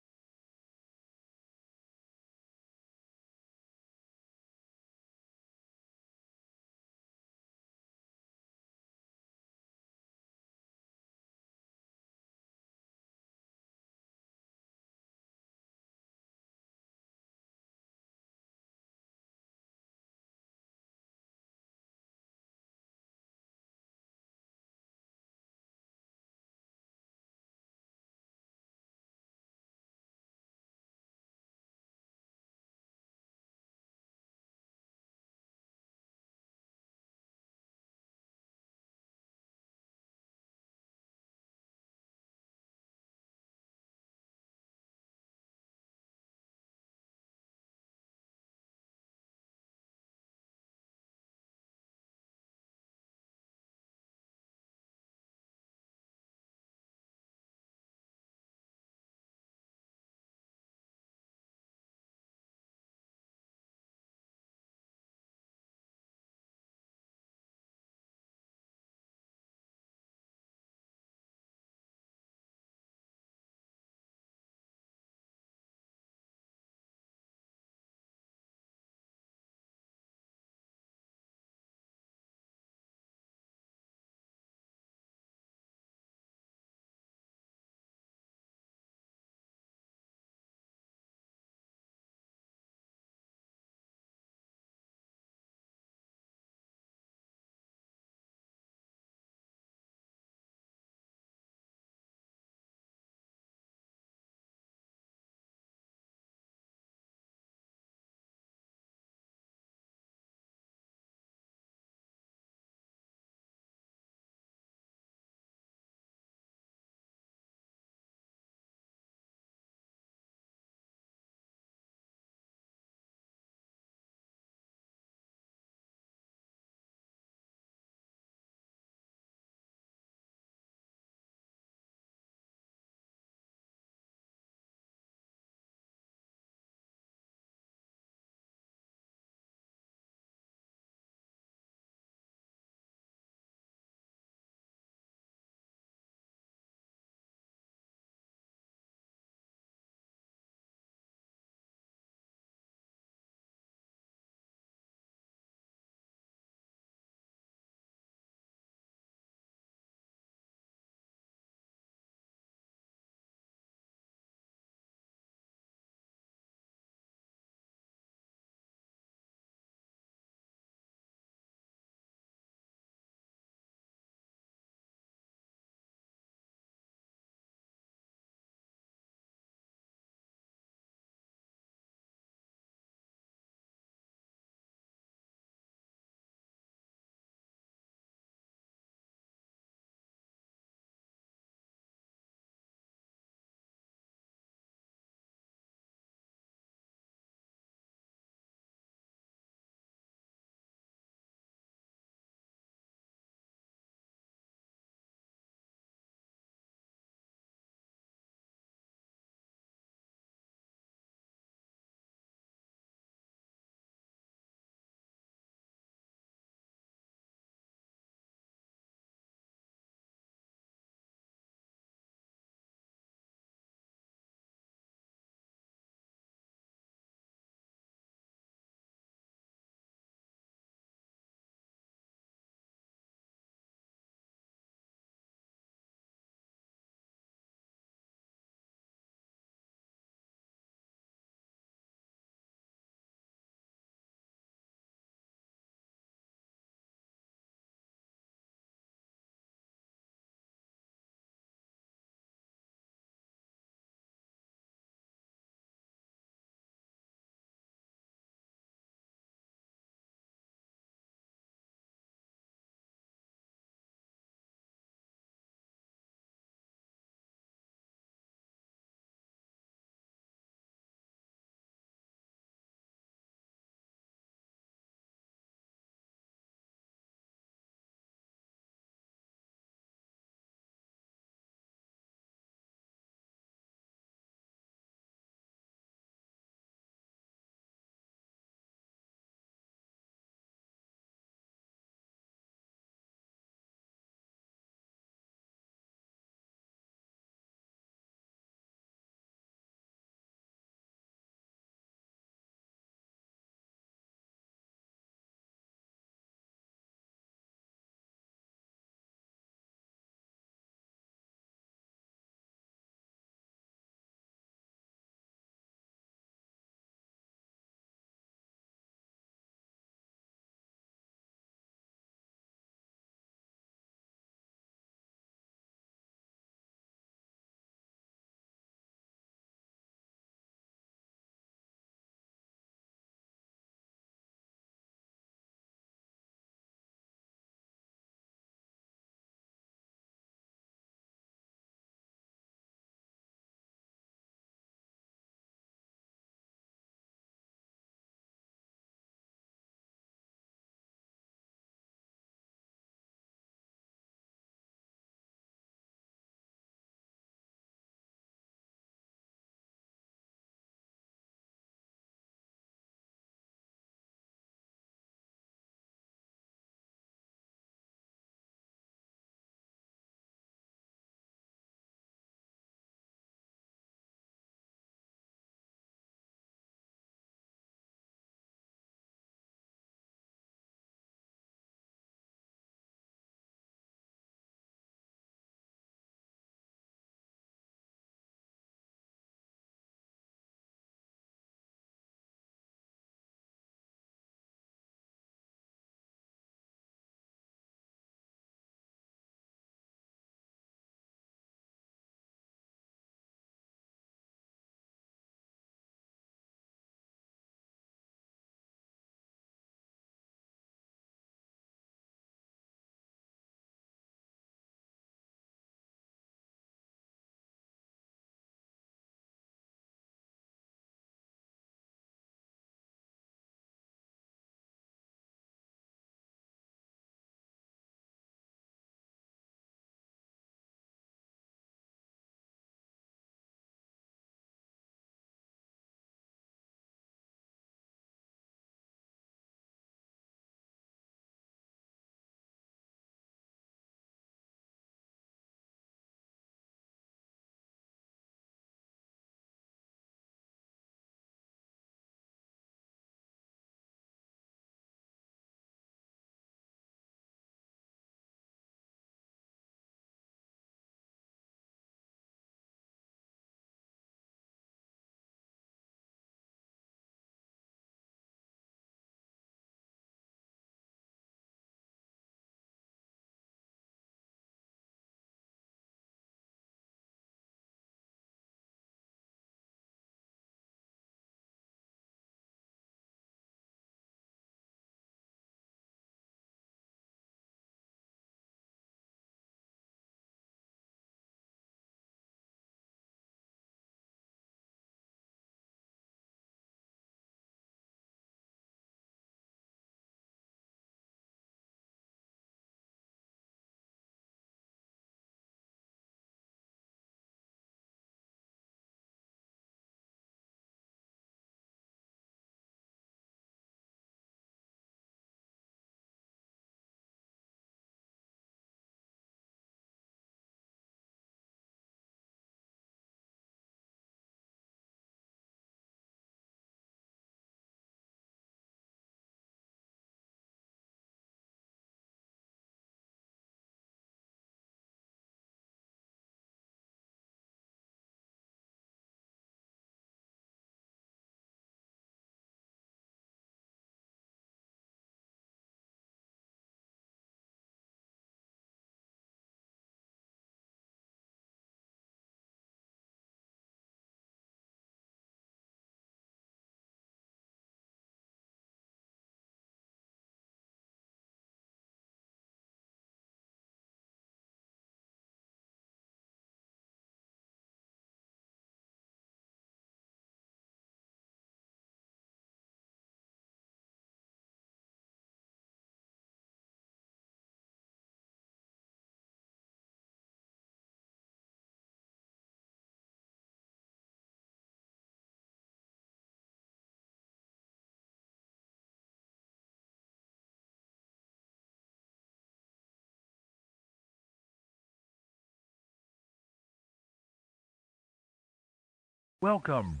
Welcome.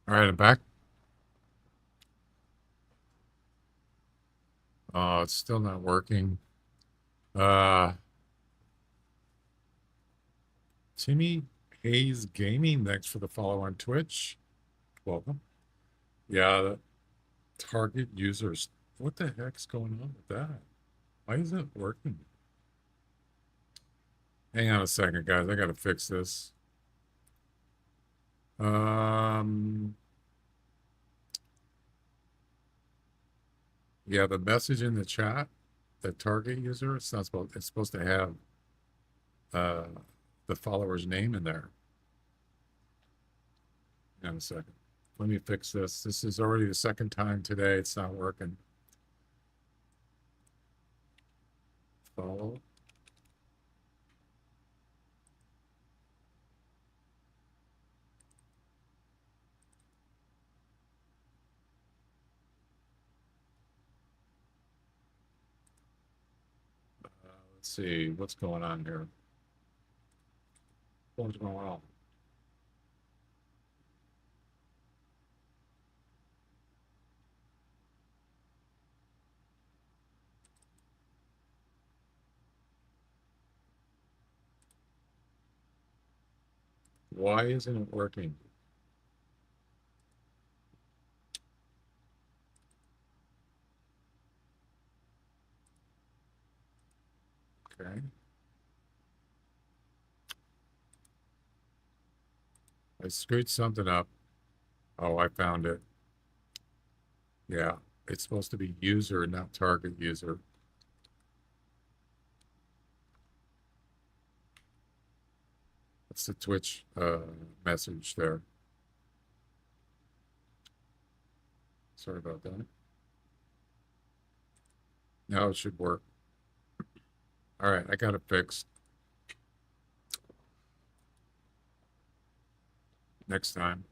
All right, I'm back. Oh, it's still not working. Timmy Hayes Gaming, thanks for the follow on Twitch. Welcome. Yeah, the target users. What the heck's going on with that? Why isn't it working? Hang on a second, guys. I gotta fix this. Yeah, the message in the chat, the target user, it's supposed to have the follower's name in there. Hang on a second. Let me fix this. This is already the second time today it's not working. Follow. Let's see what's going on here. What's going on? Why isn't it working? Okay. I screwed something up. Oh, I found it. Yeah, it's supposed to be user, not target user. That's the Twitch message there. Sorry about that. Now it should work. All right, I got it fixed. Next time.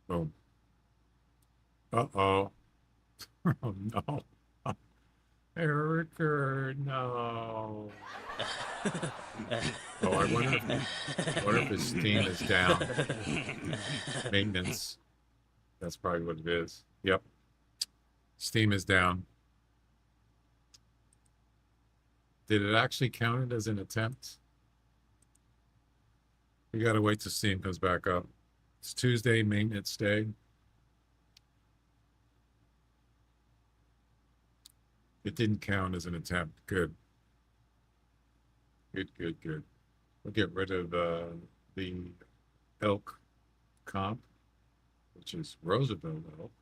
Boom. Uh-oh. Oh, no. Erica, no. Oh, I wonder if his Steam is down. Maintenance. That's probably what it is. Yep. Steam is down. Did it actually count it as an attempt? We gotta wait till Steam comes back up. It's Tuesday, maintenance day. It didn't count as an attempt. Good. Good, good, good. We'll get rid of the elk comp, which is Roosevelt elk.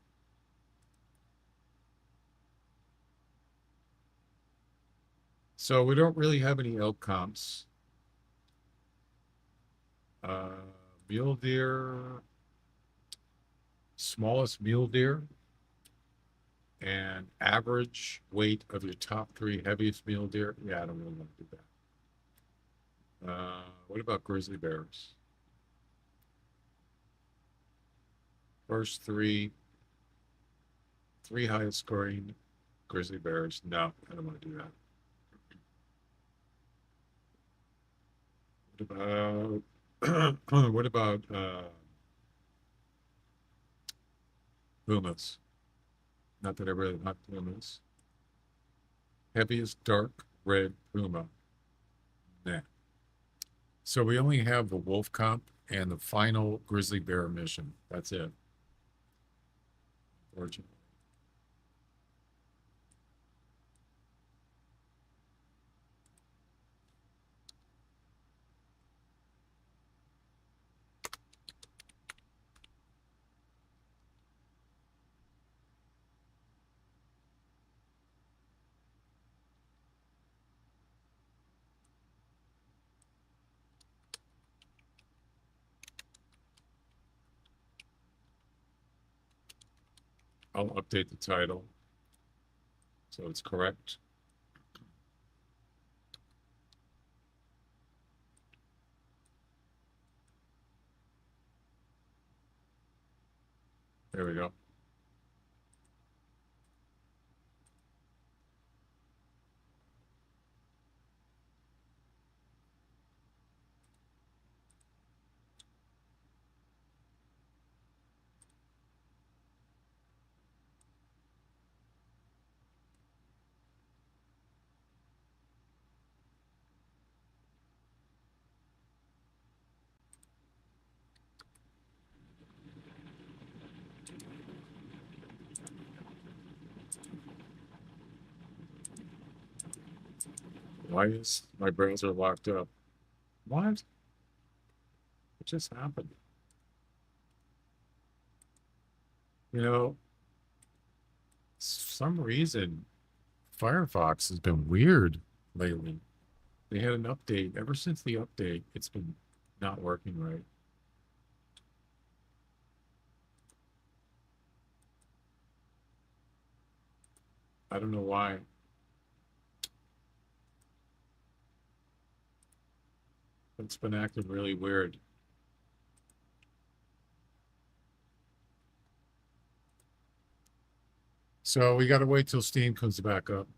So we don't really have any elk comps. Mule deer, smallest mule deer, and average weight of your top 3 heaviest mule deer. Yeah, I don't really want to do that. What about grizzly bears? First three highest scoring grizzly bears. No, I don't want to do that. What about pumas? Not that I really hunt pumas. Heaviest dark red puma. Nah. So we only have the wolf comp and the final grizzly bear mission. That's it. Unfortunately. I'll update the title so it's correct. There we go. Why is my browser locked up? What? What just happened? You know, some reason Firefox has been weird lately. They had an update. Ever since the update, it's been not working right. I don't know why. It's been acting really weird. So we got to wait till Steam comes back up.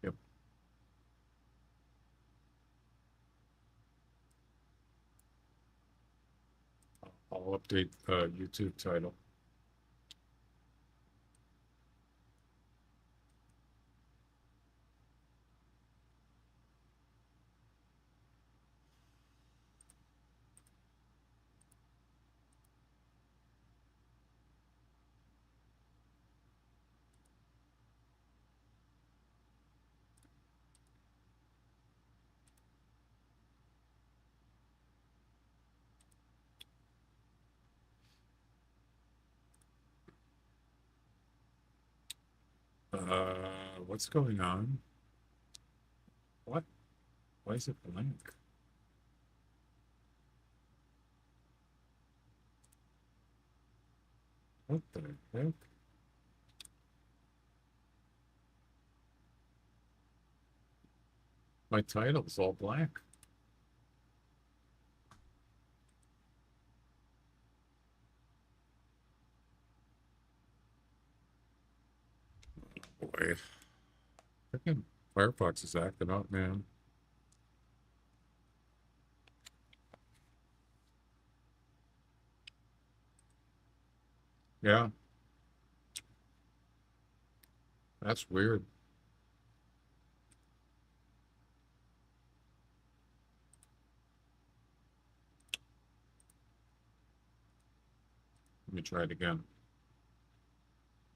Yep. I'll update YouTube title. What's going on? What? Why is it blank? What the heck? My title's all blank. Boy. Freaking Firefox is acting up, man. Yeah. That's weird. Let me try it again.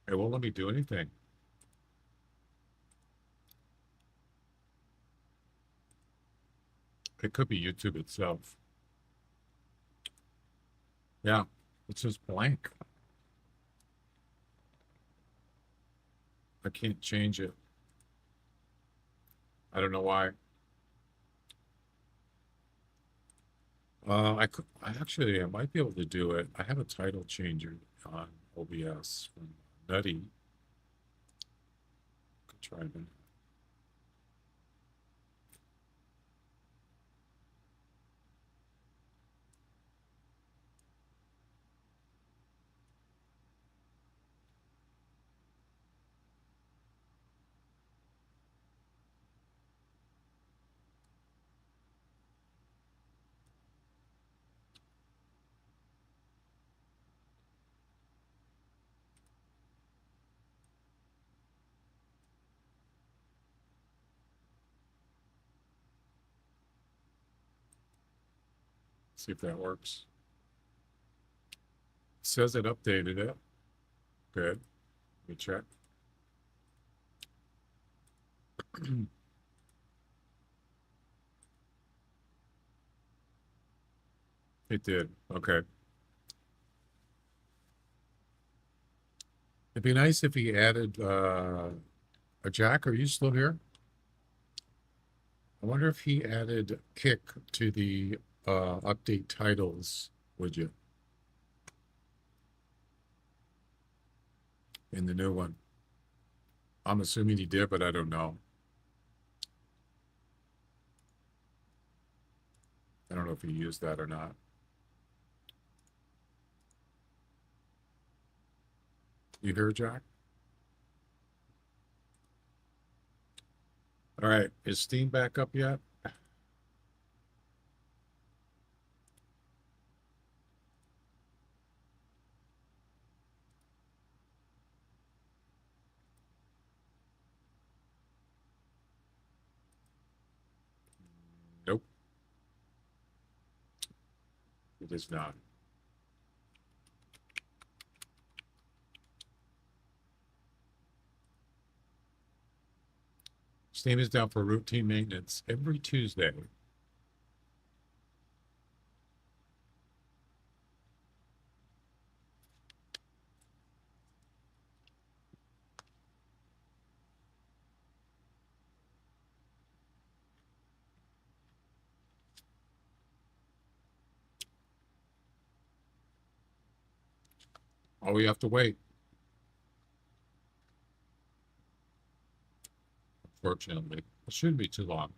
It won't let me do anything. It could be YouTube itself. Yeah, it's just blank. I can't change it. I don't know why. I might be able to do it. I have a title changer on OBS from Nutty. Could try that. See if that works. It says it updated it. Good. Let me check. It did. Okay. It'd be nice if he added Jack, are you still here? I wonder if he added kick to the update titles, would you? In the new one. I'm assuming he did, but I don't know. I don't know if he used that or not. You hear, Jack? All right. Is Steam back up yet? Nope. It is not. Steam is down for routine maintenance every Tuesday. Oh, we have to wait. Unfortunately, it shouldn't be too long.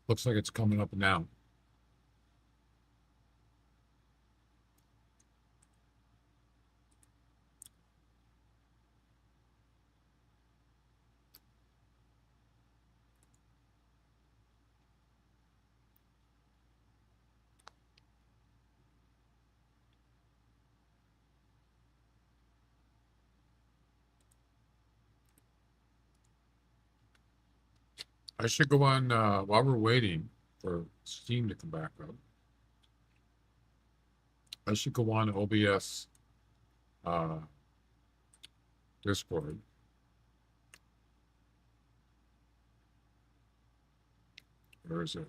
Looks like it's coming up now. I should go on while we're waiting for Steam to come back up. I should go on OBS Discord. Where is it?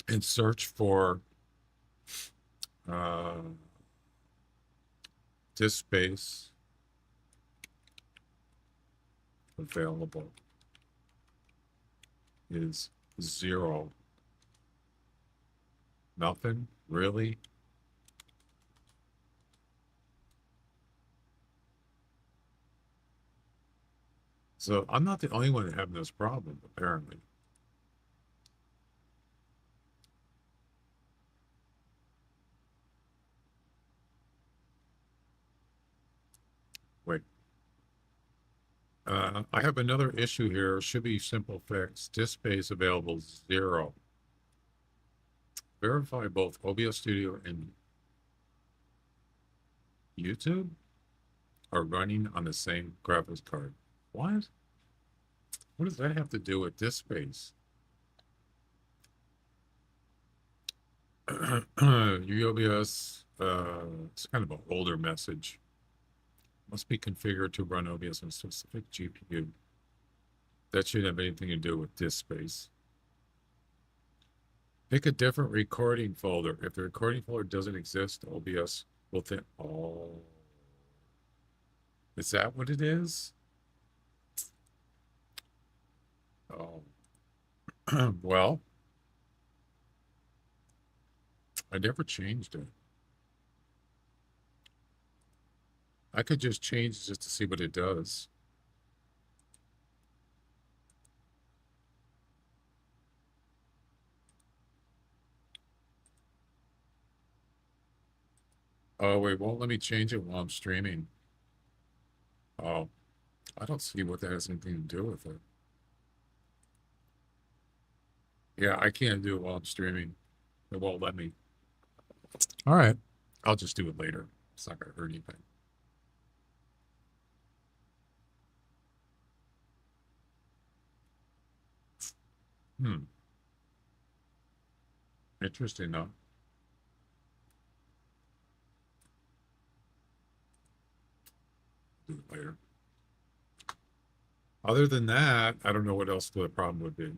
And search for disk space available is 0. Nothing? Really? So I'm not the only one having this problem, apparently. Wait. I have another issue here. Should be simple fix. Disk space available 0. Verify both OBS Studio and YouTube are running on the same graphics card. What? What does that have to do with disk space? UOBS, it's kind of an older message. Must be configured to run OBS on a specific GPU. That shouldn't have anything to do with disk space. Pick a different recording folder. If the recording folder doesn't exist, OBS will think, oh, is that what it is? Oh, well, I never changed it. I could just change it just to see what it does. Oh, it won't let me change it while I'm streaming. Oh, I don't see what that has anything to do with it. Yeah, I can't do it while I'm streaming. It won't let me. All right. I'll just do it later. It's not going to hurt anything. Interesting, though. Do it later. Other than that, I don't know what else the problem would be.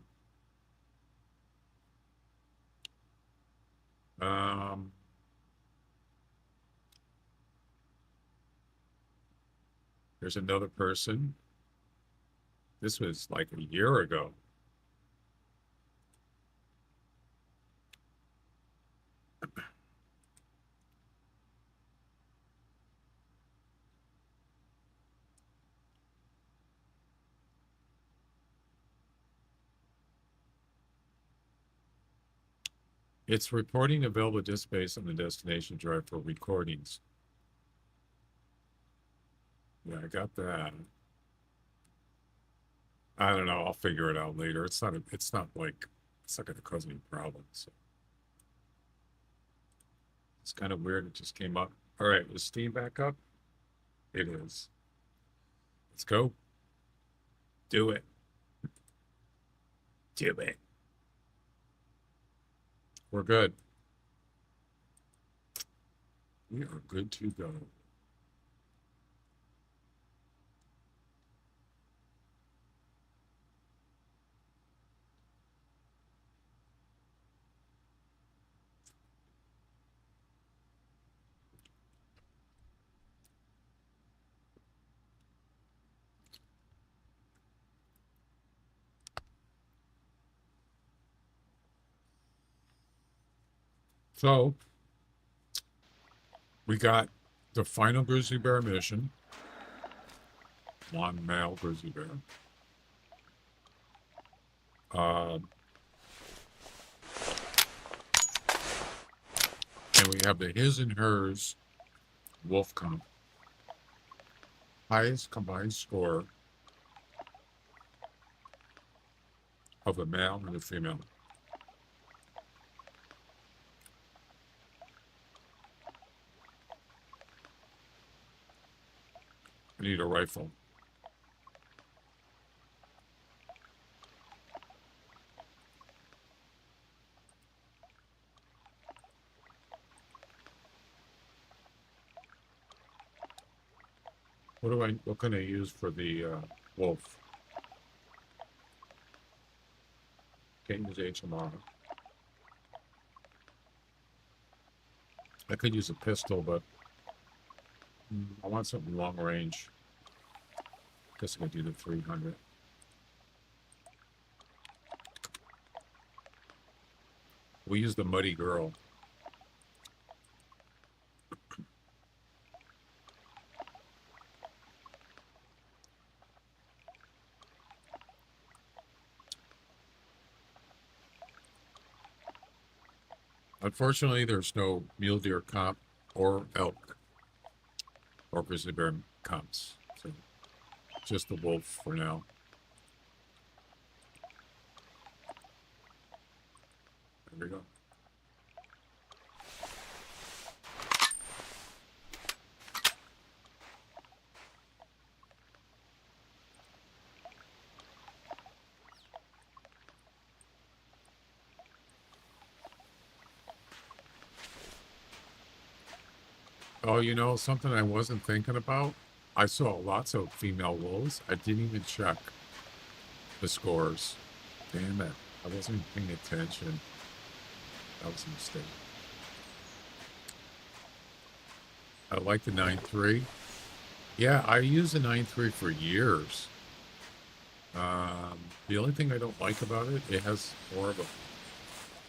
There's another person. This was like a year ago. It's reporting available disk space on the destination drive for recordings. Yeah, I got that. I don't know. I'll figure it out later. It's not going to cause any problems. So. It's kind of weird. It just came up. All right, is Steam back up? It is. Let's go. Do it. Do it. We're good. We are good to go. So, we got the final grizzly bear mission. One male grizzly bear. And we have the his and hers wolf comp. Highest combined score of a male and a female. I need a rifle. What can I use for the wolf? Can't use HMR. I could use a pistol, but I want something long range. Guess I could do the 300. We use the Muddy Girl. Unfortunately, there's no mule deer comp or elk or grizzly bear comps. So just the wolf for now. There we go. Oh, you know, something I wasn't thinking about? I saw lots of female wolves. I didn't even check the scores. Damn it. I wasn't paying attention. That was a mistake. I like the 9.3. Yeah, I used the 9.3 for years. The only thing I don't like about it, it has more of a,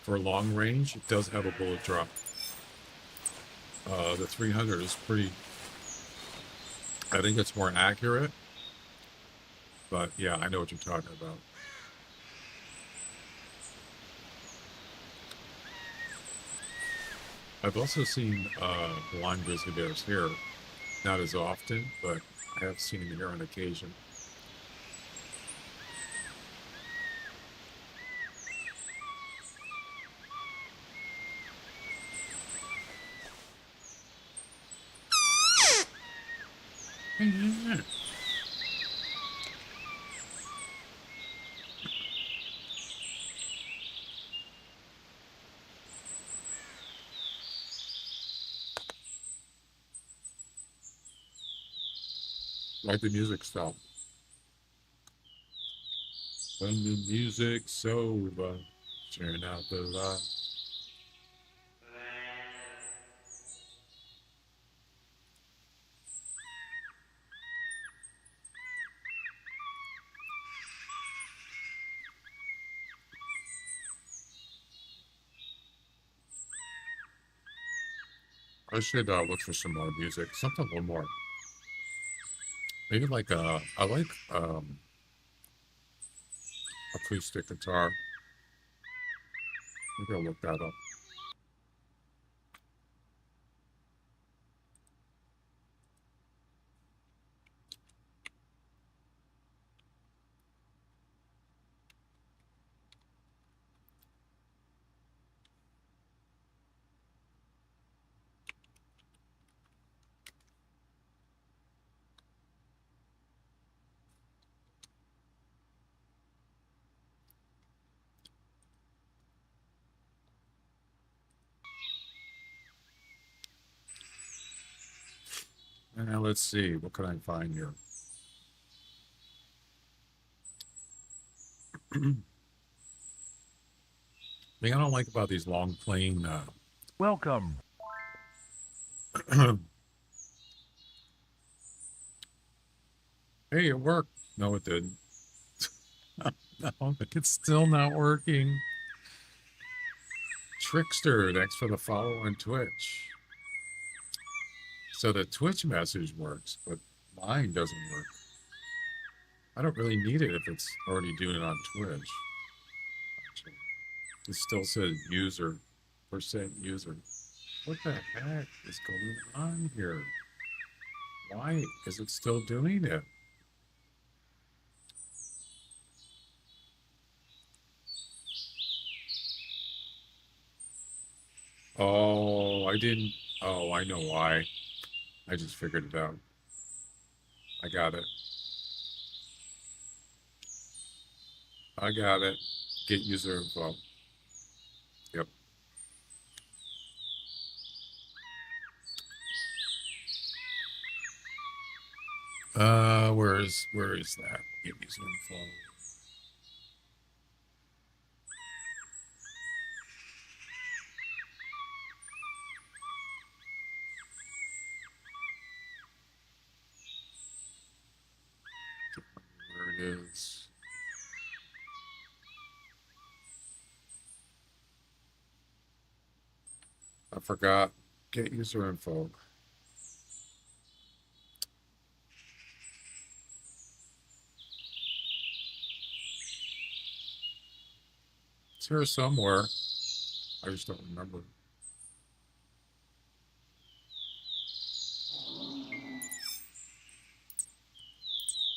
for long range, it does have a bullet drop. The 300 is pretty, I think it's more accurate, but yeah, I know what you're talking about. I've also seen blind grizzly bears here, not as often, but I have seen them here on occasion. Like the music stop. When the music's over, turn out the light. I should look for some more music, something a little more. Maybe like I like acoustic guitar. Maybe I'll look that up. Now let's see, what can I find here? thing I don't like about these long plane. Welcome. Hey, it worked. No, it didn't. No, it's still not working. Trickster, thanks for the follow on Twitch. So the Twitch message works, but mine doesn't work. I don't really need it if it's already doing it on Twitch. Actually, it still says user, % user. What the heck is going on here? Why is it still doing it? Oh, I didn't. Oh, I know why. I just figured it out. I got it. I got it. Get user info. Yep. Where is that? Get user info. Where it is. I forgot. Get user info. It's here somewhere. I just don't remember.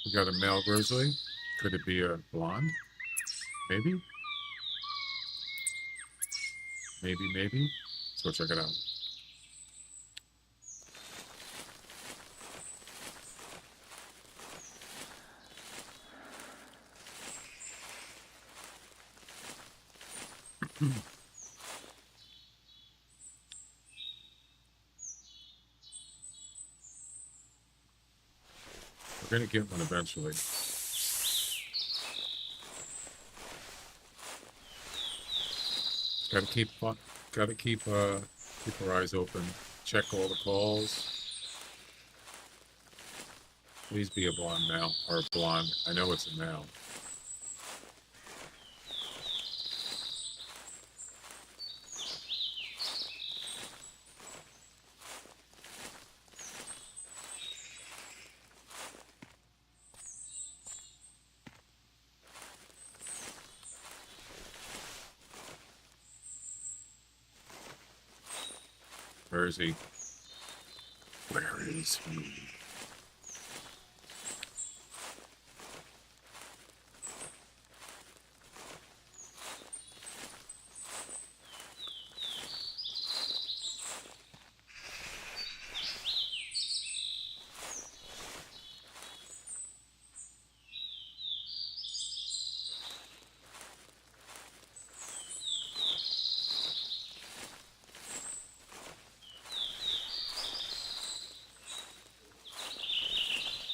We got a male grizzly. Could it be a blonde? Maybe. Maybe. So check it out. We're gonna get one eventually. Gotta keep our eyes open. Check all the calls. Please be a blonde male or a blonde. I know it's a male. Where is he? Where is he?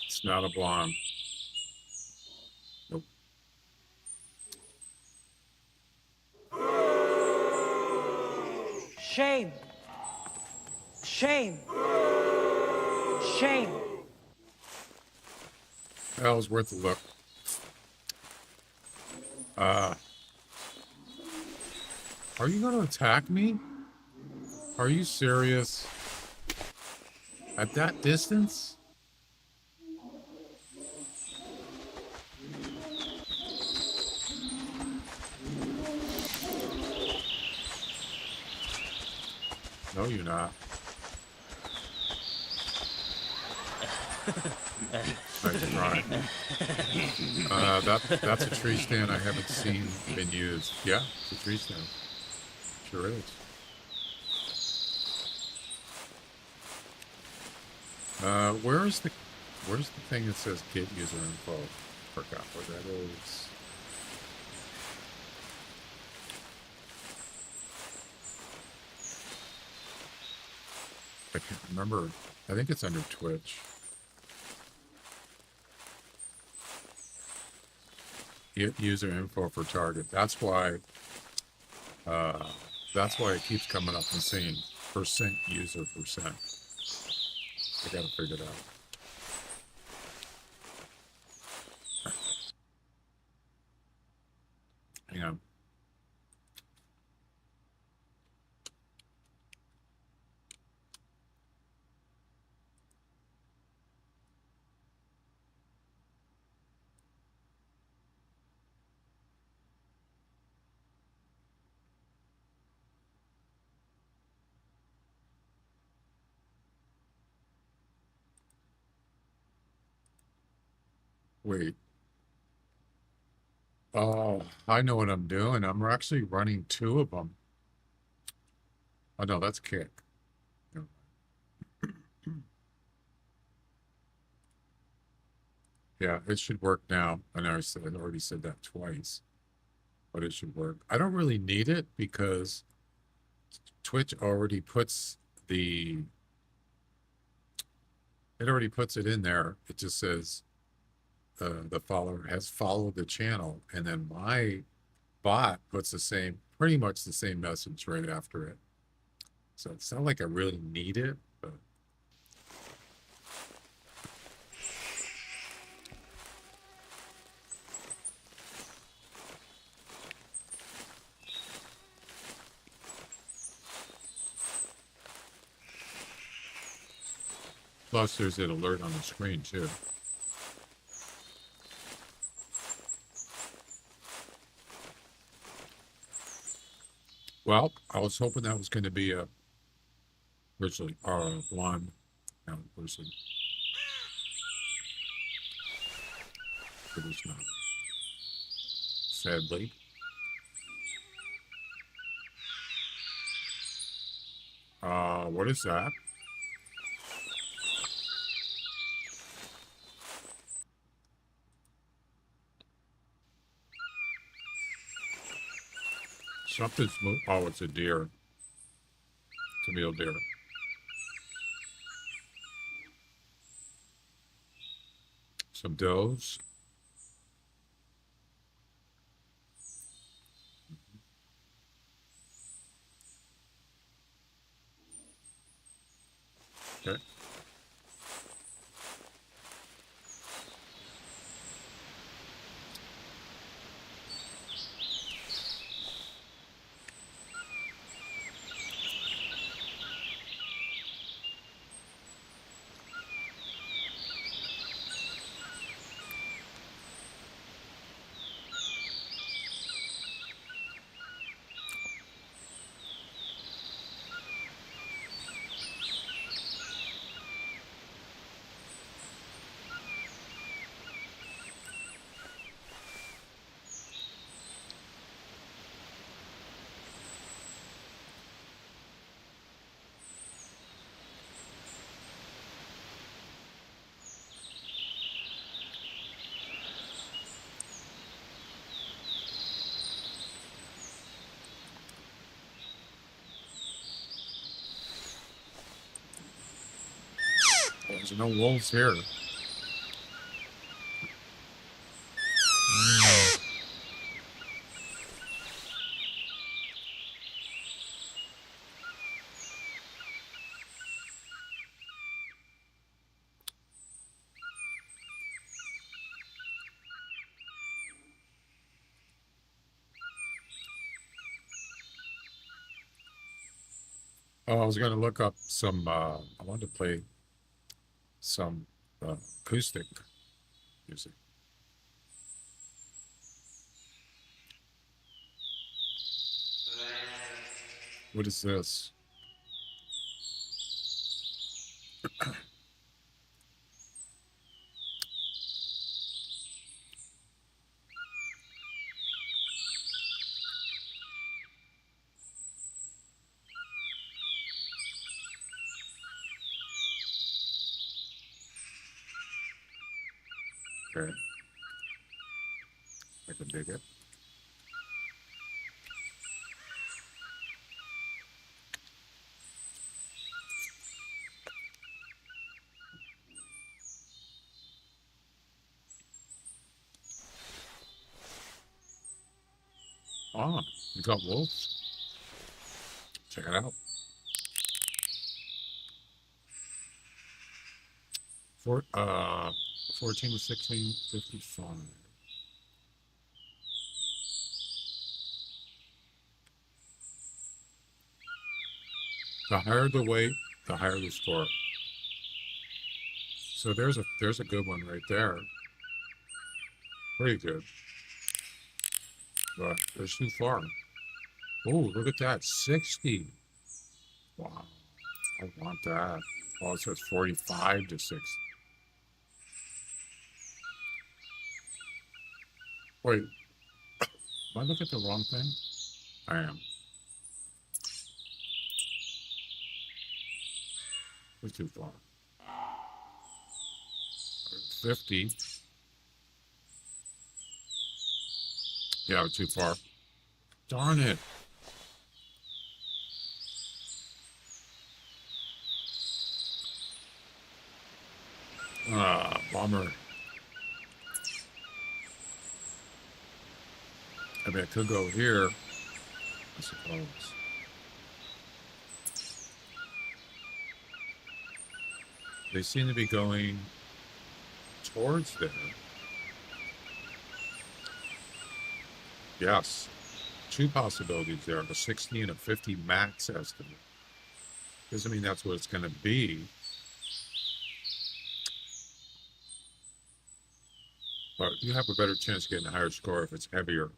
It's not a blonde. Nope. Shame. Shame. Shame. That was worth a look. Are you gonna attack me? Are you serious? At that distance? No, you're not. Nice try. That's a tree stand I haven't seen been used. Yeah, it's a tree stand. Sure is. Where's the thing that says get user info? Forgot what that is. I can't remember. I think it's under Twitch. User info for target. That's why it keeps coming up and saying percent user percent. I gotta figure it out. Hang on. Wait. Oh, I know what I'm doing. I'm actually running 2 of them. Oh no, that's Kick. No. Yeah, it should work now. I know I already said that twice, but it should work. I don't really need it because Twitch already puts it already puts it in there. It just says the follower has followed the channel, and then my bot puts pretty much the same message right after it. So it's not like I really need it, but plus there's an alert on the screen too. Well, I was hoping that was going to be a Grizzly one. No, Grizzly. It is not. Sadly. What is that? Something's oh, it's a deer. It's a mule deer. Some does. Okay. There's no wolves here. Oh, I was going to look up some, I wanted to play some acoustic music. What is this? Okay. I can dig it. You got wolves? Check it out. 14 to 16, 55. The higher the weight, the higher the score. So there's a good one right there. Pretty good. But there's too far. Oh, look at that. 60. Wow. I want that. Oh, it says 45 to 60. Wait. Am I looking at the wrong thing? I am. It's too far. 50. Yeah, too far. Darn it. Ah, bummer. I mean, I could go here, I suppose. They seem to be going towards there. Yes. Two possibilities there, a 60 and a 50 max estimate. Doesn't mean that's what it's going to be. But you have a better chance of getting a higher score if it's heavier.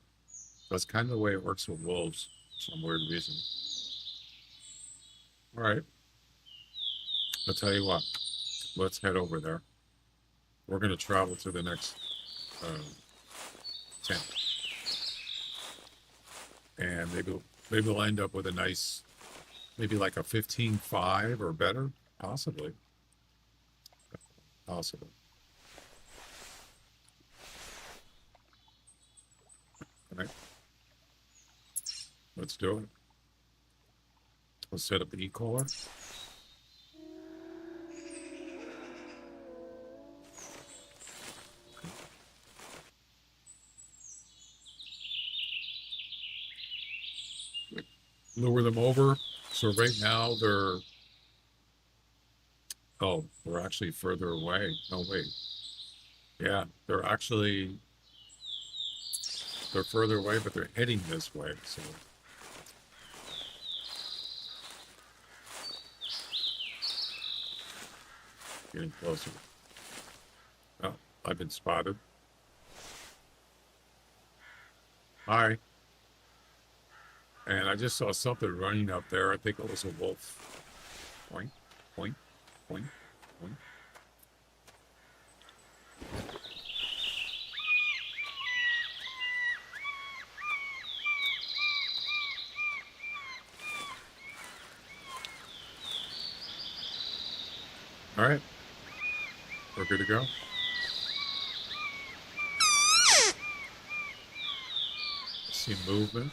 That's kind of the way it works with wolves for some weird reason. All right. I'll tell you what. Let's head over there. We're going to travel to the next tent. And maybe we'll end up with a nice, maybe like a 15.5 or better. Possibly. Possibly. All right. Let's do it. Let's set up the e-collar. Lure them over. So right now they're actually further away. Oh wait. Yeah, they're further away, but they're heading this way, so getting closer. Oh, I've been spotted. Hi. And I just saw something running up there. I think it was a wolf. Point, point, point, point. All right. We're good to go. See movement.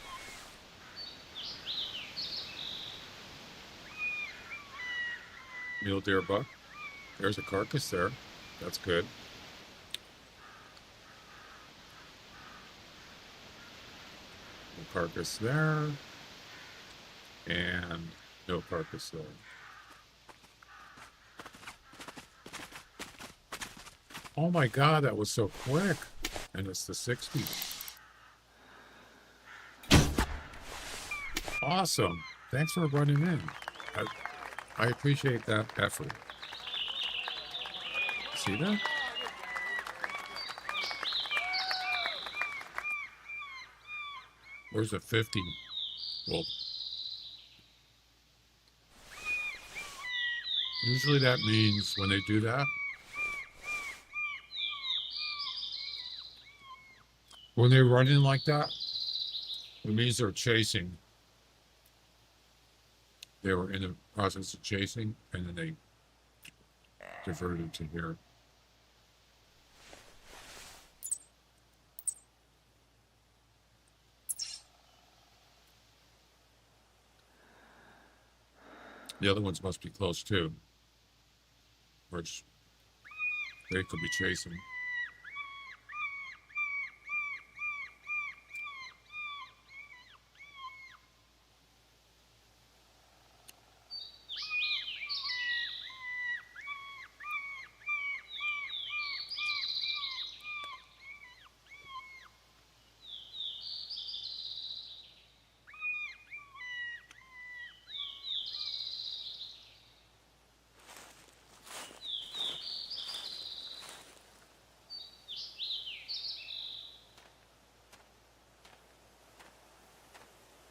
Mule deer buck. There's a carcass there. That's good. No carcass there. And no carcass there. Oh my God, that was so quick. And it's the 60s. Awesome. Thanks for running in. I appreciate that effort. See that? Where's the 50? Well, usually that means when they do that, when they run in like that, it means they're chasing. They were in the process of chasing, and then they diverted to here. The other ones must be close too, which they could be chasing.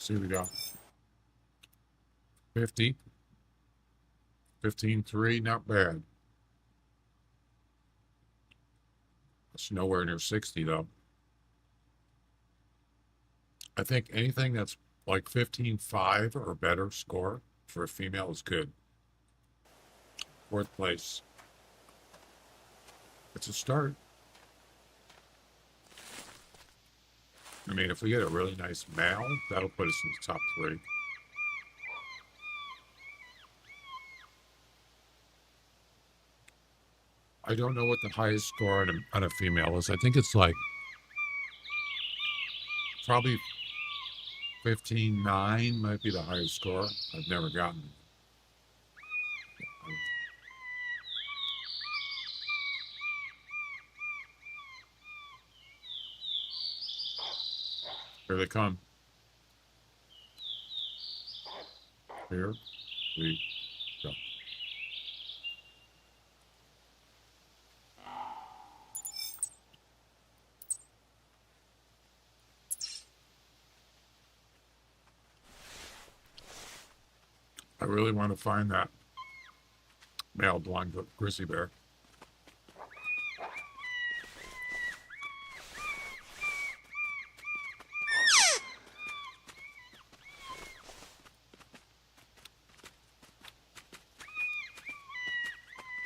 see what we got. 50. 15.3, not bad. It's nowhere near 60 though. I think anything that's like 15.5 or better score for a female is good. 4th place. It's a start. I mean, if we get a really nice male, that'll put us in the top 3. I don't know what the highest score on a female is. I think it's like probably 15.9 might be the highest score. I've never gotten it. Here they come. Here we go. I really want to find that male blonde grizzly bear.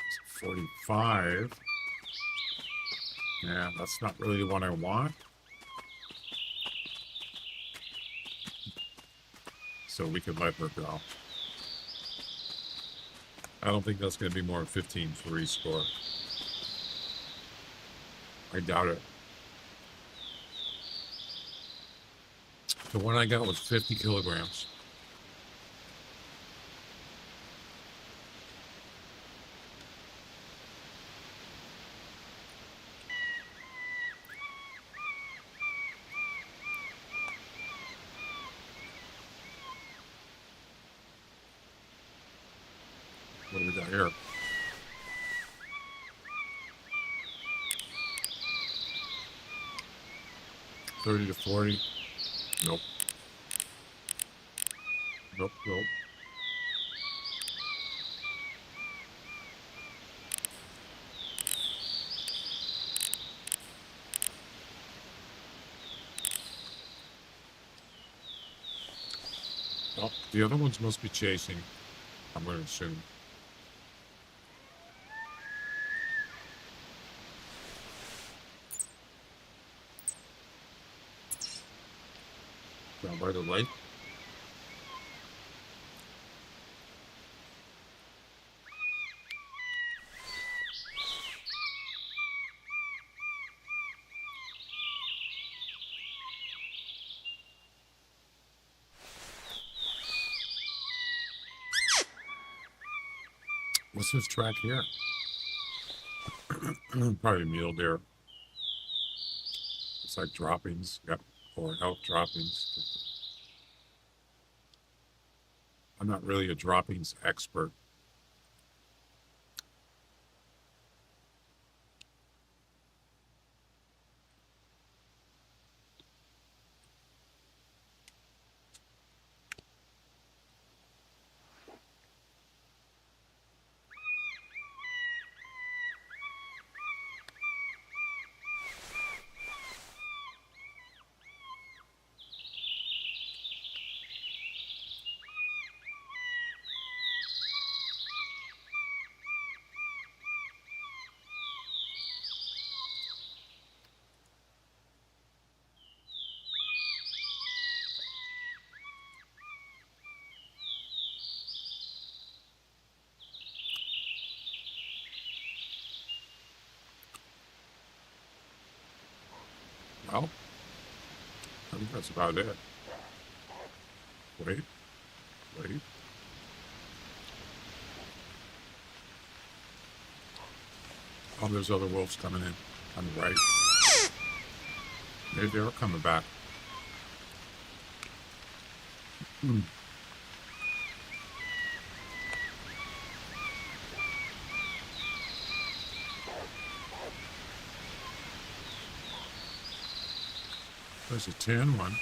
It's 45. Yeah, that's not really the one I want. So we can let her go. I don't think that's going to be more than 15.3 score. I doubt it. The one I got was 50 kilograms. What do we got here? $30 to $40. Nope. Nope, nope. Well, the other ones must be chasing, I'm going to assume. Down by the lake. What's this track here? Probably mule deer. It's like droppings. Yep. Or elk droppings. I'm not really a droppings expert. Well, I think that's about it. Wait. Oh, there's other wolves coming in on the right. Maybe they're coming back. There's a tan one.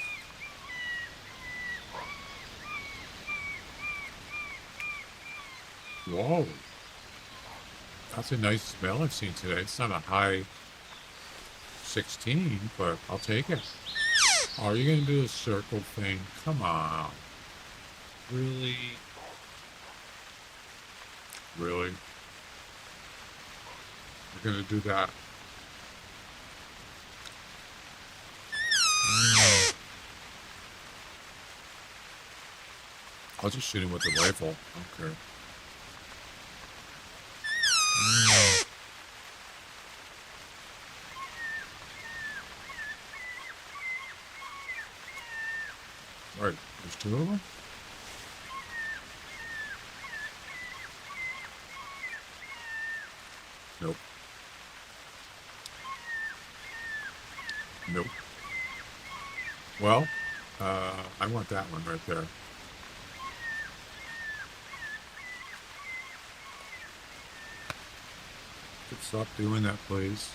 Whoa. That's a nice smell I've seen today. It's not a high 16, but I'll take it. Are you going to do a circle thing? Come on. Really? Really? You're going to do that? I'll just shoot him with the rifle. Okay. All right, there's two of them. Nope. Nope. Well, I want that one right there. Stop doing that, please.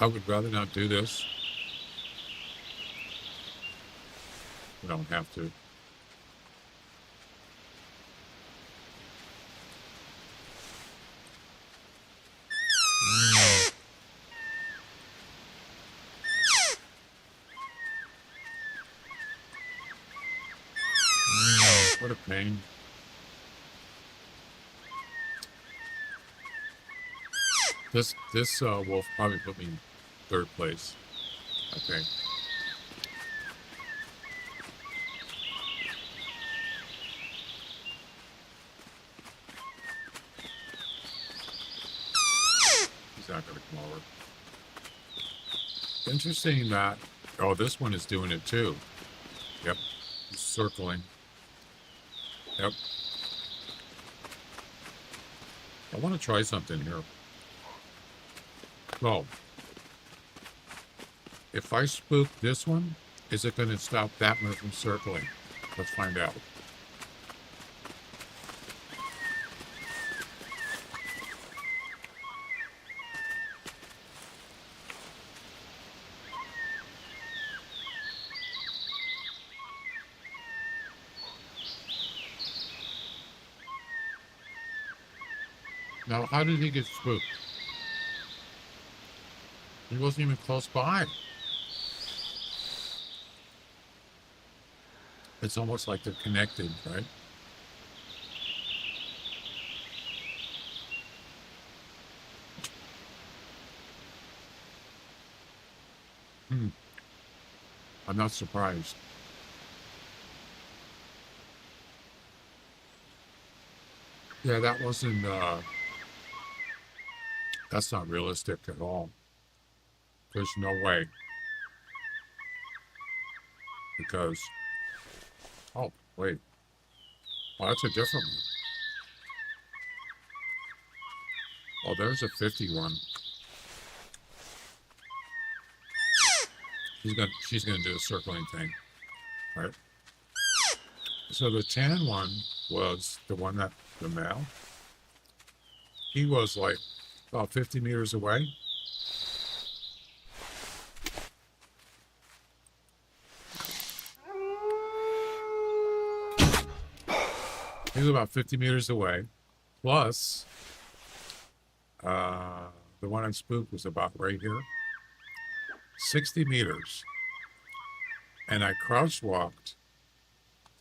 I would rather not do this. We don't have to. What a pain. This wolf probably put me in third place. Okay. He's not gonna come over. Interesting that, oh, this one is doing it too. Yep, he's circling. Yep. I want to try something here. So, if I spook this one, is it going to stop that one from circling? Let's find out. Now, how did he get spooked? He wasn't even close by. It's almost like they're connected, right? I'm not surprised. Yeah, that wasn't, that's not realistic at all. There's no way. Because, oh, wait. Oh, that's a different one. Oh, there's a 51. She's gonna do a circling thing, right? So the tan one was the one that, the male. He was like about 50 meters away. He was about 50 meters away. Plus, the one I spooked was about right here. 60 meters. And I crouch walked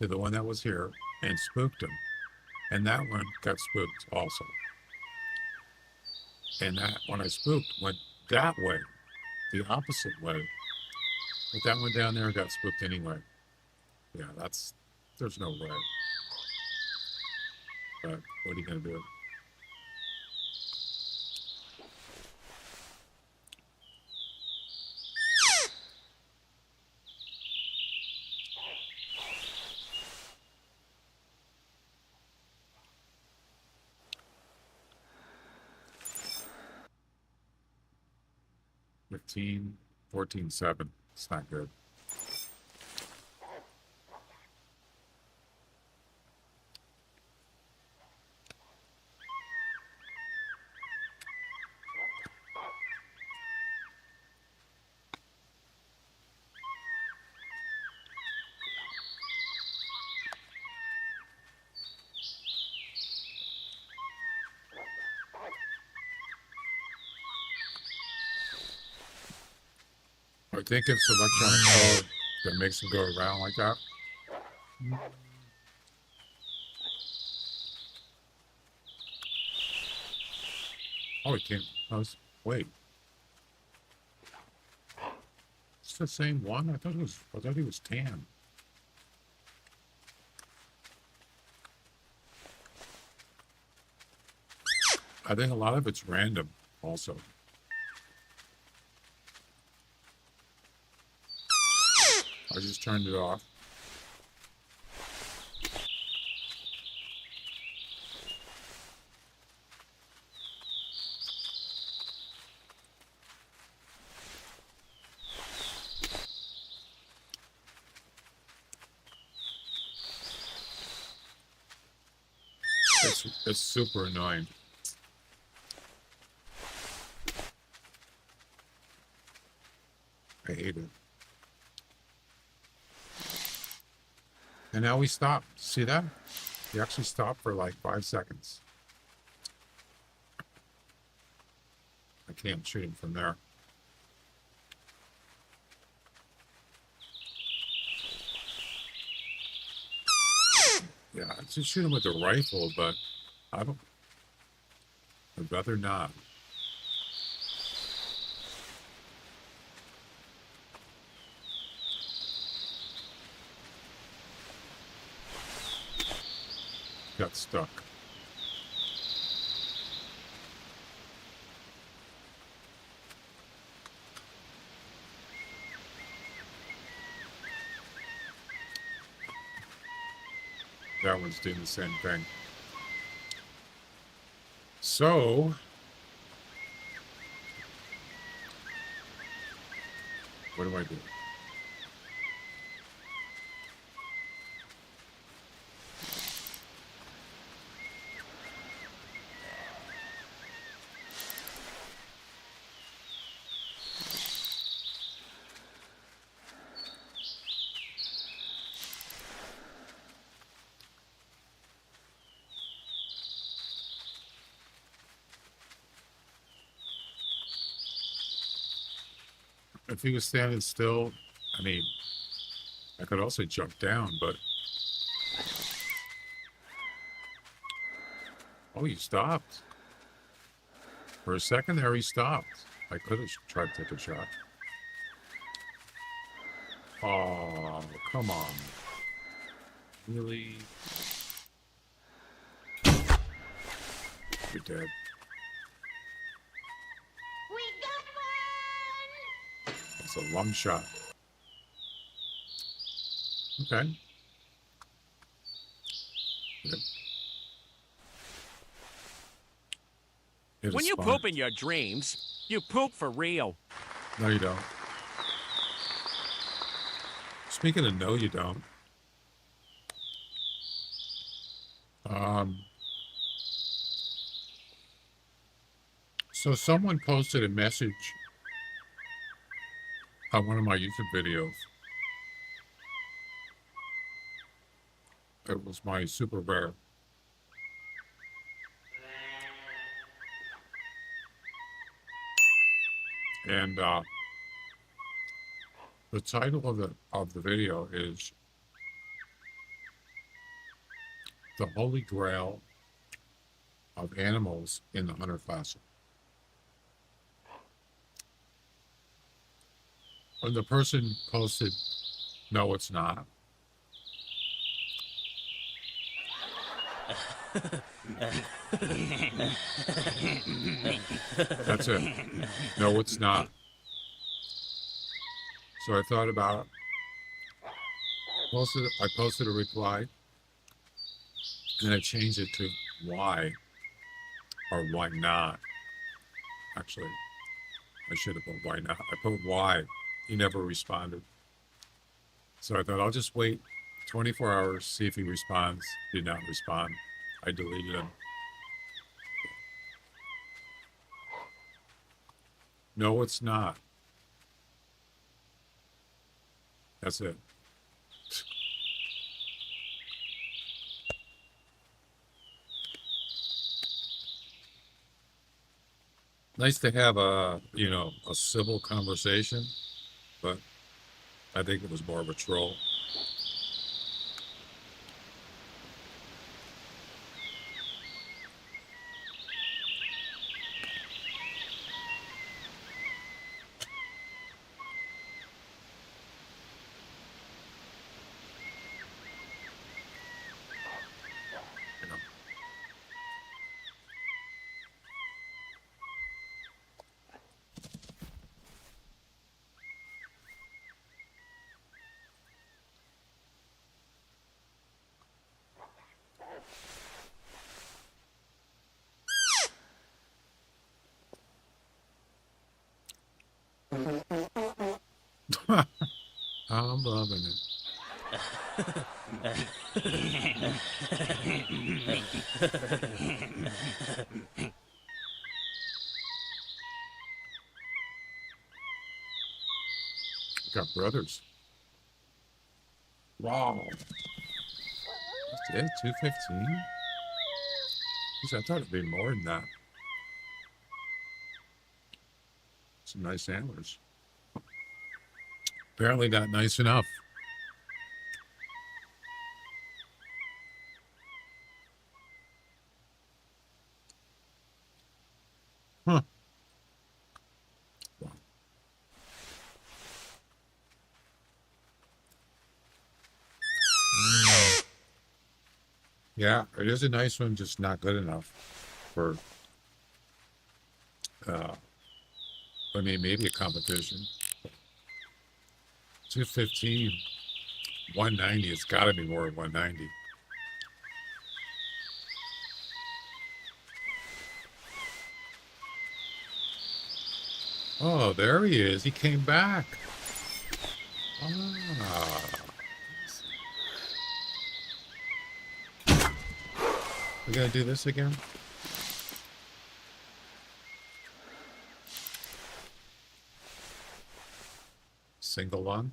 to the one that was here and spooked him. And that one got spooked also. And that one I spooked went that way, the opposite way. But that one down there got spooked anyway. Yeah, there's no way. But what are you going to do? $15, $14.7. It's not good. I think it's electronic code that makes them go around like that. Oh, it can't. Wait. It's the same one? I thought he was tan. I think a lot of it's random also. I just turned it off. It's super annoying. I hate it. And now we stop. See that? We actually stopped for like 5 seconds. I can't shoot him from there. Yeah, I just shoot him with a rifle, but I'd rather not. Got stuck. That one's doing the same thing. So, what do I do? If he was standing still, I mean, I could also jump down, but... Oh, he stopped. For a second there, he stopped. I could have tried to take a shot. Oh, come on. Really? You're dead. It's a lung shot. Okay. Good. Hit a When you spot. poop in your dreams, you poop for real. No, you don't. Speaking of no, you don't. So someone posted a message on one of my YouTube videos. It was my super rare. And the title of the video is "The Holy Grail of Animals in the Hunter Classic." And the person posted, no, it's not. That's it. No, it's not. So I thought about it. I posted a reply, and I changed it to why or why not. Actually, I should have put why not. I put why. He never responded. So I thought I'll just wait 24 hours, see if he responds. Did not respond. I deleted him. No, it's not. That's it. Nice to have a civil conversation, but I think it was more of a troll. You know. I'm loving it. Got brothers. Wow. That's it, 215? I thought it'd be more than that. Some nice antlers. Apparently not nice enough. Huh. Wow. Yeah, it is a nice one, just not good enough for, maybe a competition. 215, 190, it's got to be more than 190. Oh, there he is. He came back. Ah. We gotta do this again? Single lung?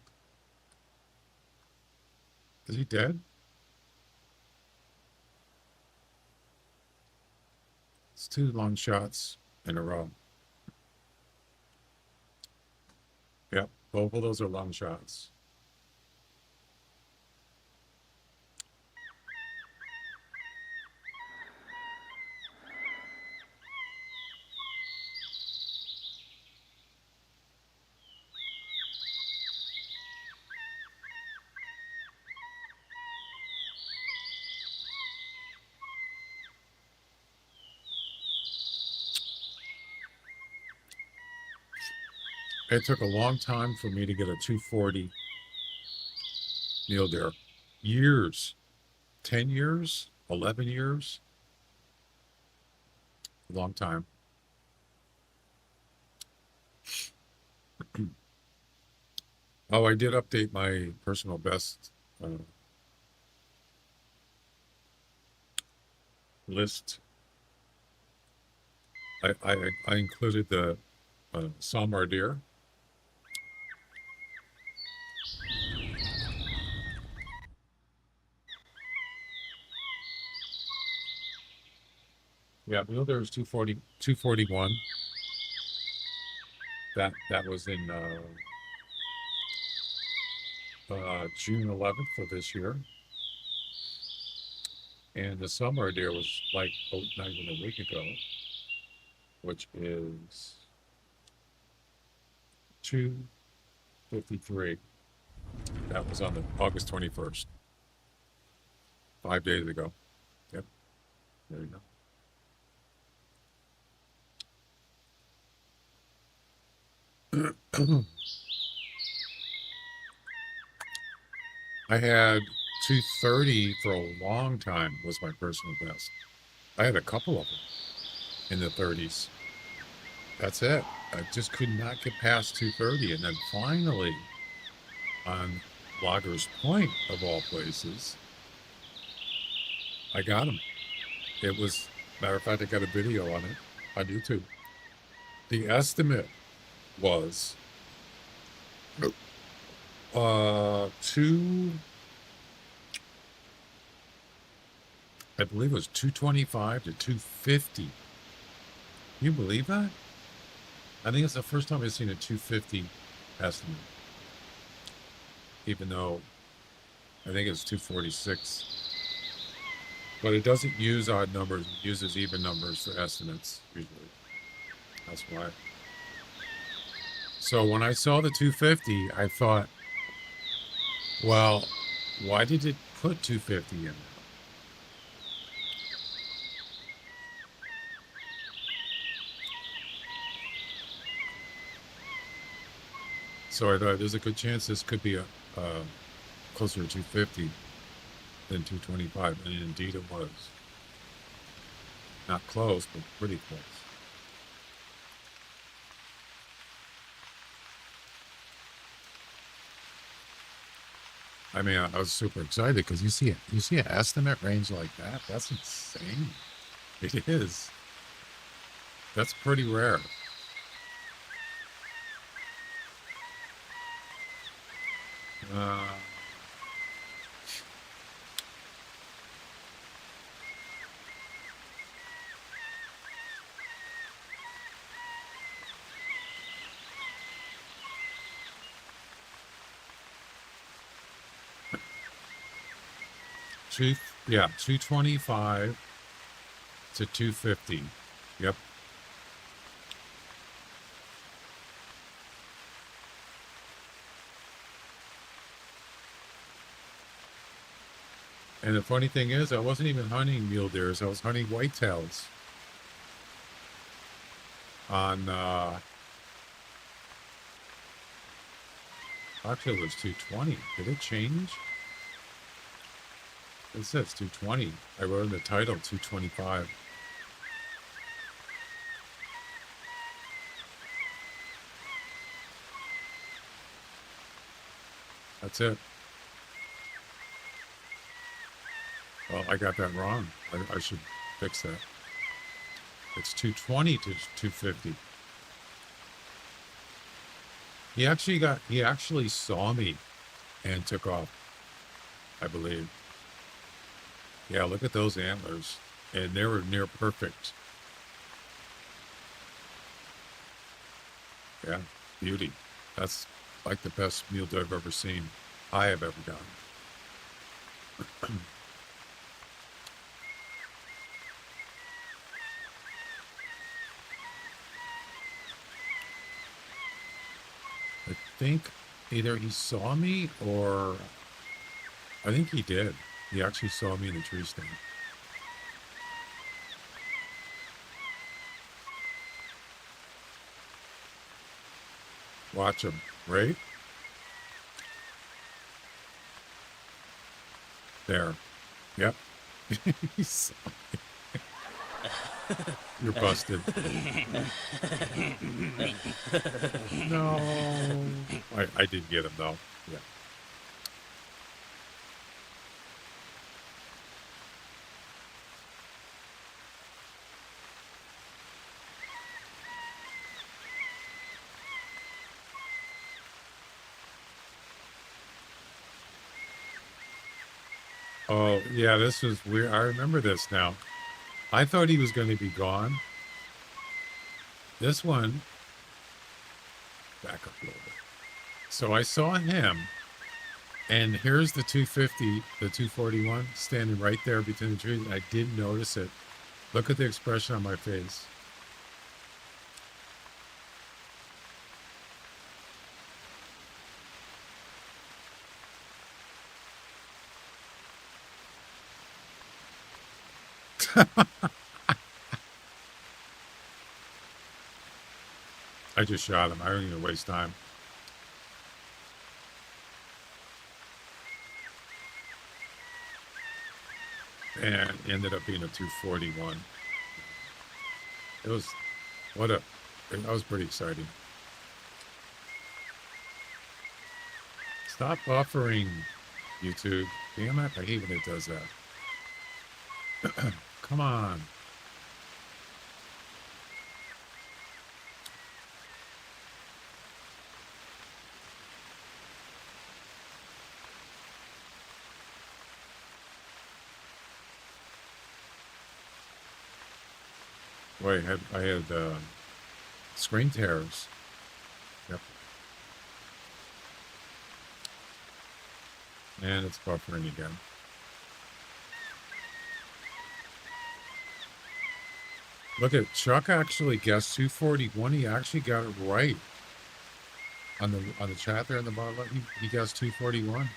Is he dead? It's 2 long shots in a row. Yep, both of those are long shots. It took a long time for me to get a 240 mule deer. Years. 10 years? 11 years? A long time. Oh, I did update my personal best list. I included the Salmar deer. Yeah, mule deer was 240, 241. That was in June 11th of this year. And the summer deer was like not even a week ago, which is 2 453. That was on the August 21st. 5 days ago. Yep. There you go. I had 230 for a long time was my personal best. I had a couple of them in the 30s. That's it. I just could not get past 230. And then finally, on Loggers Point, of all places, I got him. It was, matter of fact, I got a video on it on YouTube. The estimate was I believe it was 225 to 250. Can you believe that? I think it's the first time I've seen a 250 estimate. Even though I think it's 246. But it doesn't use odd numbers, it uses even numbers for estimates, usually. That's why. So when I saw the 250, I thought, well, why did it put 250 in there? So I thought there's a good chance this could be a closer to 250 than 225, and indeed it was. Not close, but pretty close. I mean, I was super excited because you see an estimate range like that. That's insane. It is. That's pretty rare. Yeah, 225 to 250. Yep. And the funny thing is, I wasn't even hunting mule deers. I was hunting whitetails on, actually it was 220. Did it change? It says 220. I wrote in the title 225. That's it. Well, I got that wrong. I should fix that. It's 220 to 250. He actually saw me and took off, I believe. Yeah, look at those antlers. And they were near perfect. Yeah, beauty. That's like the best mule deer I've ever seen. I have ever done. I think either he saw me or I think he did. He actually saw me in the tree stand. Watch him, right? There. Yep. He saw me. You're busted. No. I did get him though. Yeah. Oh, yeah, this was weird. I remember this now. I thought he was going to be gone. This one, back up a little bit. So I saw him, and here's the 250, the 241, standing right there between the trees. I did notice it. Look at the expression on my face. I just shot him. I don't even waste time. And ended up being a 241. It was, that was pretty exciting. Stop buffering, YouTube. Damn it, I hate when it does that. Come on. Wait, I had screen tears. Yep. And it's buffering again. Look at Chuck actually guessed 241. He actually got it right on the chat there in the bottom. He guessed 241.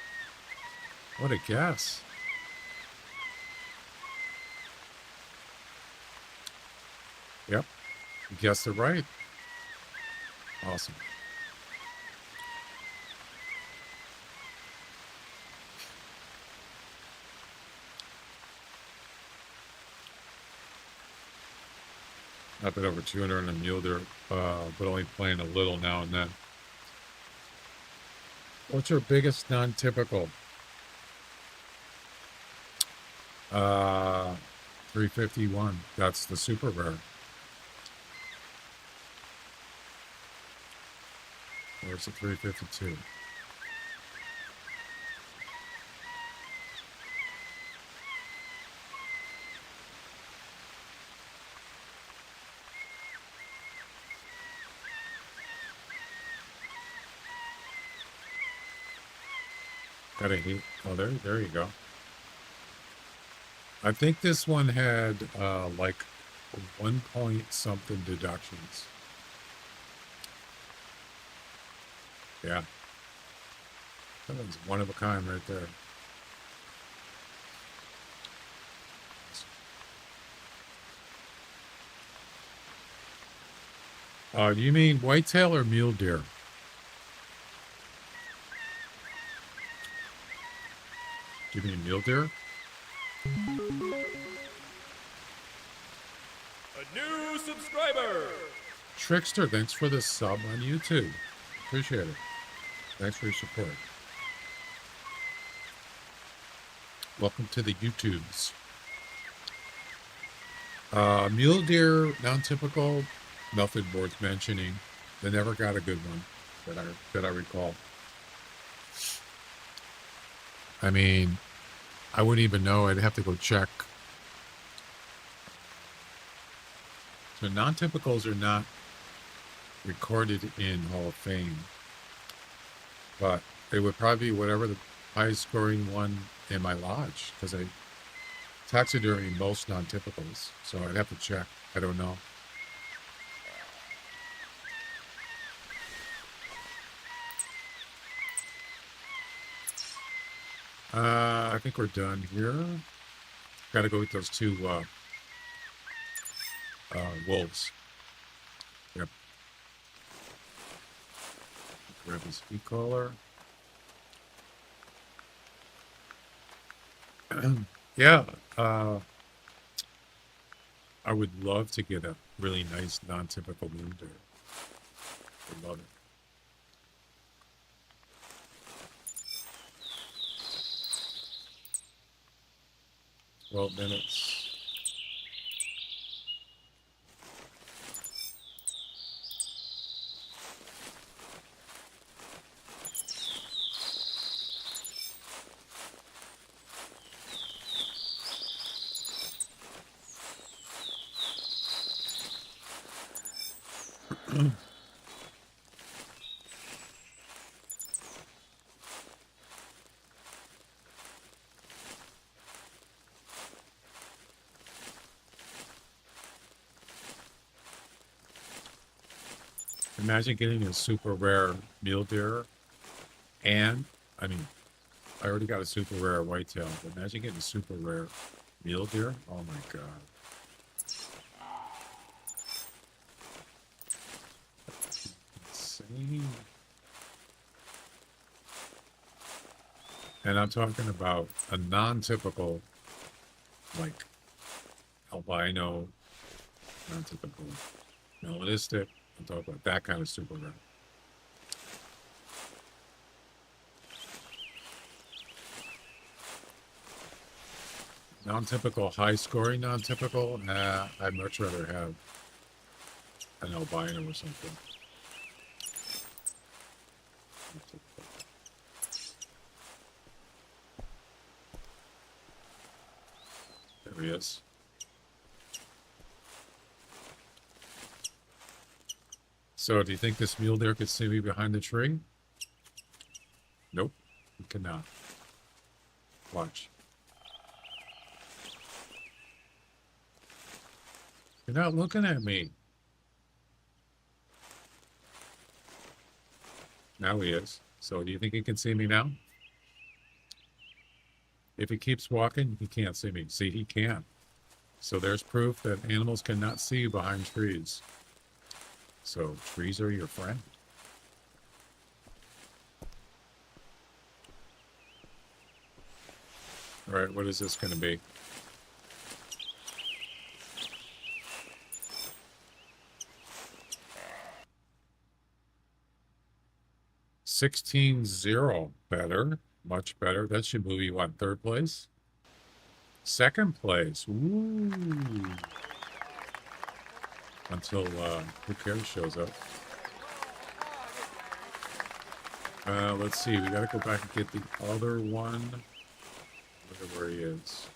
What a guess! Yep, you guessed it right. Awesome. I've been over 200 on a mule deer, but only playing a little now and then. What's your biggest non-typical? 351. That's the super rare. Where's the 352? Got a heat. Oh, there you go. I think this one had like 1 point something deductions. Yeah. That one's one of a kind right there. Do you mean whitetail or mule deer? Do you mean mule deer? A new subscriber! Trickster, thanks for the sub on YouTube. Appreciate it. Thanks for your support. Welcome to the YouTubes. Mule deer, non-typical, nothing worth mentioning. They never got a good one that I recall. I mean, I wouldn't even know. I'd have to go check. So non-typicals are not recorded in Hall of Fame, but it would probably be whatever the highest scoring one in my lodge, because I taxidermy most non-typicals, so I'd have to check. I don't know. I think we're done here. Got to go with those two wolves. Yep. Grab his speed caller. Yeah. I would love to get a really nice non-typical moon deer. I love it. Well, minutes. Imagine getting a super rare mule deer, and I mean, I already got a super rare whitetail, but imagine getting a super rare Mule deer? Oh my god. Insane. And I'm talking about a non-typical, like, albino, non-typical, melanistic. I'm talking about that kind of super rare. Non-typical, high-scoring non-typical. Nah, I'd much rather have an albino or something. There he is. So, do you think this mule deer could see me behind the tree? Nope, he cannot. Watch. You're not looking at me. Now he is. So do you think he can see me now? If he keeps walking, he can't see me. See, he can. So there's proof that animals cannot see you behind trees. So trees are your friend. All right, what is this going to be? $16-0. Better. Much better. That should move you on third place. Second place. Ooh. Until who cares shows up. Let's see. We got to go back and get the other one. Look at where he is.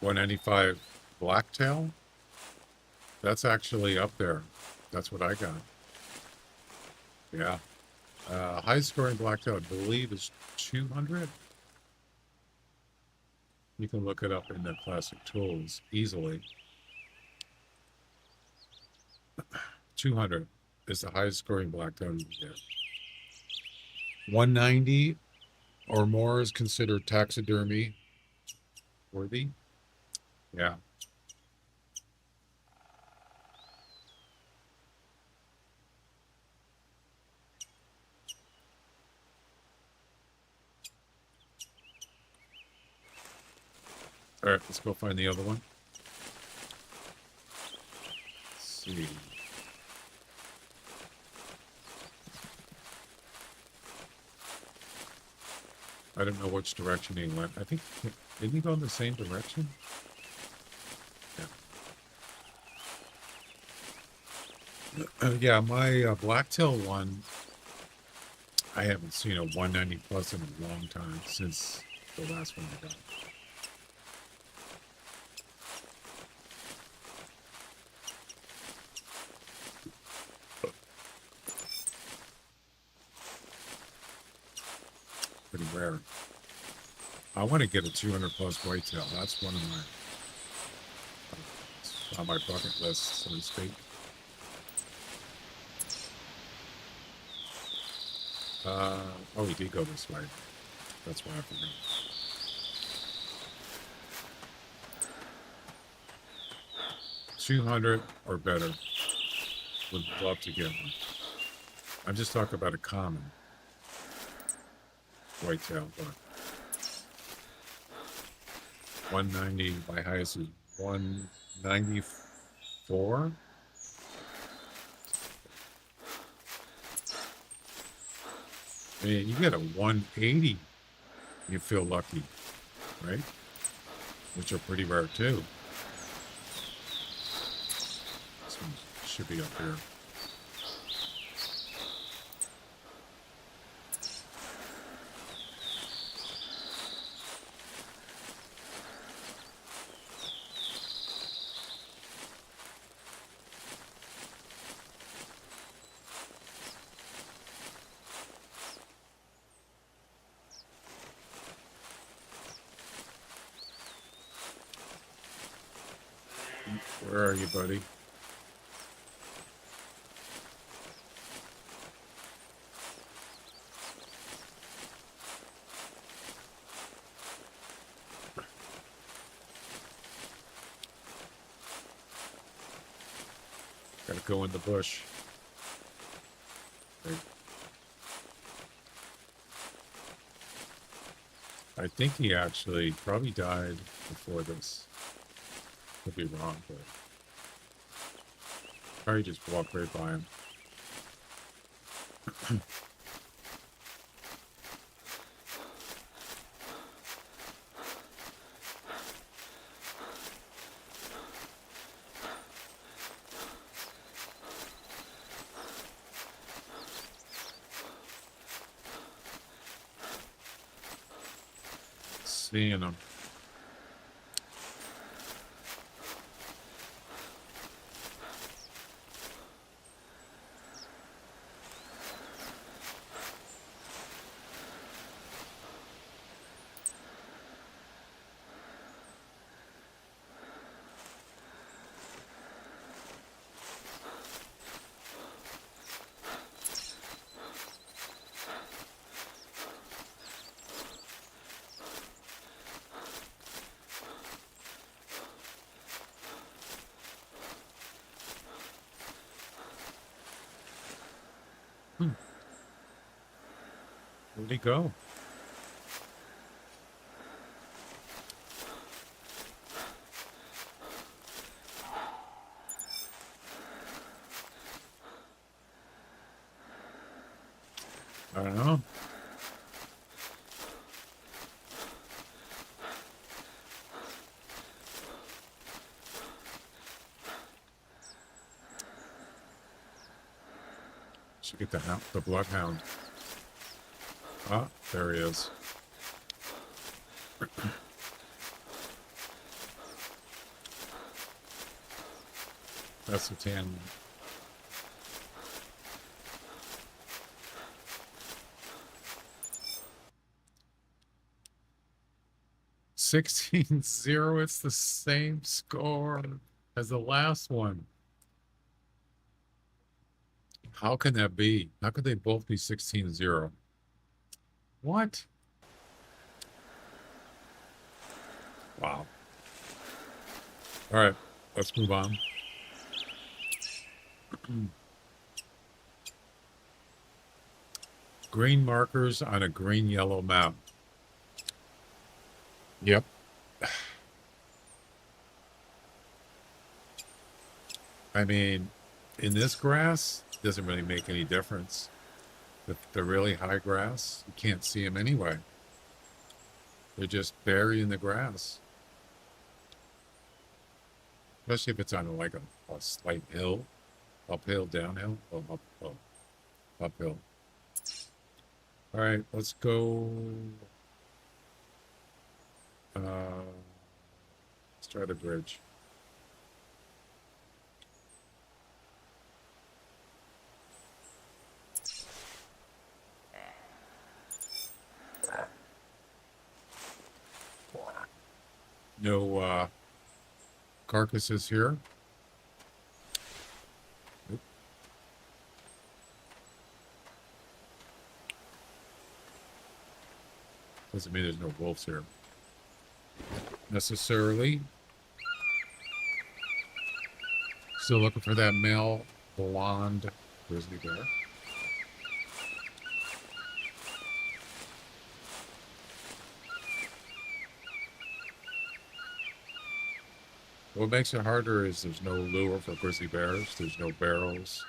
$195 blacktail. That's actually up there. That's what I got. Yeah. High scoring blacktail, I believe, is 200. You can look it up in the classic tools easily. 200 is the highest scoring blacktail you can get. 190 or more is considered taxidermy worthy. Yeah. All right, let's go find the other one. Let's see. I don't know which direction he went. I think, didn't he go in the same direction? Yeah. Yeah, my blacktail one, I haven't seen a 190 plus in a long time since the last one I got. Pretty rare. I want to get a 200 plus whitetail. That's one of my on my bucket list, so to speak. Oh, he did go this way. That's why I forgot. $200 or better. Would love to get one. I'm just talking about a common whitetail, but 190, my highest is 194. I mean, you get a 180, you feel lucky, right? Which are pretty rare too. This one should be up here. Where are you, buddy? Gotta go in the bush. Right. I think he actually probably died before this. Could be wrong, but probably just walked right by him. Seeing him. Where'd he go? I don't know. Should get the bloodhound. Ah, there he is. That's the tan one. $16-0. It's the same score as the last one. How can that be? How could they both be 16-0? What? Wow. All right, let's move on. Green markers on a green-yellow map. Yep. I mean, in this grass, it doesn't really make any difference. The really high grass, you can't see them anyway. They're just buried in the grass. Especially if it's on like a slight hill. Uphill, downhill, uphill. All right, let's go. Let's try the bridge. No carcasses here. Nope. Doesn't mean there's no wolves here. Necessarily. Still looking for that male blonde grizzly bear. What makes it harder is there's no lure for grizzly bears. There's no barrels.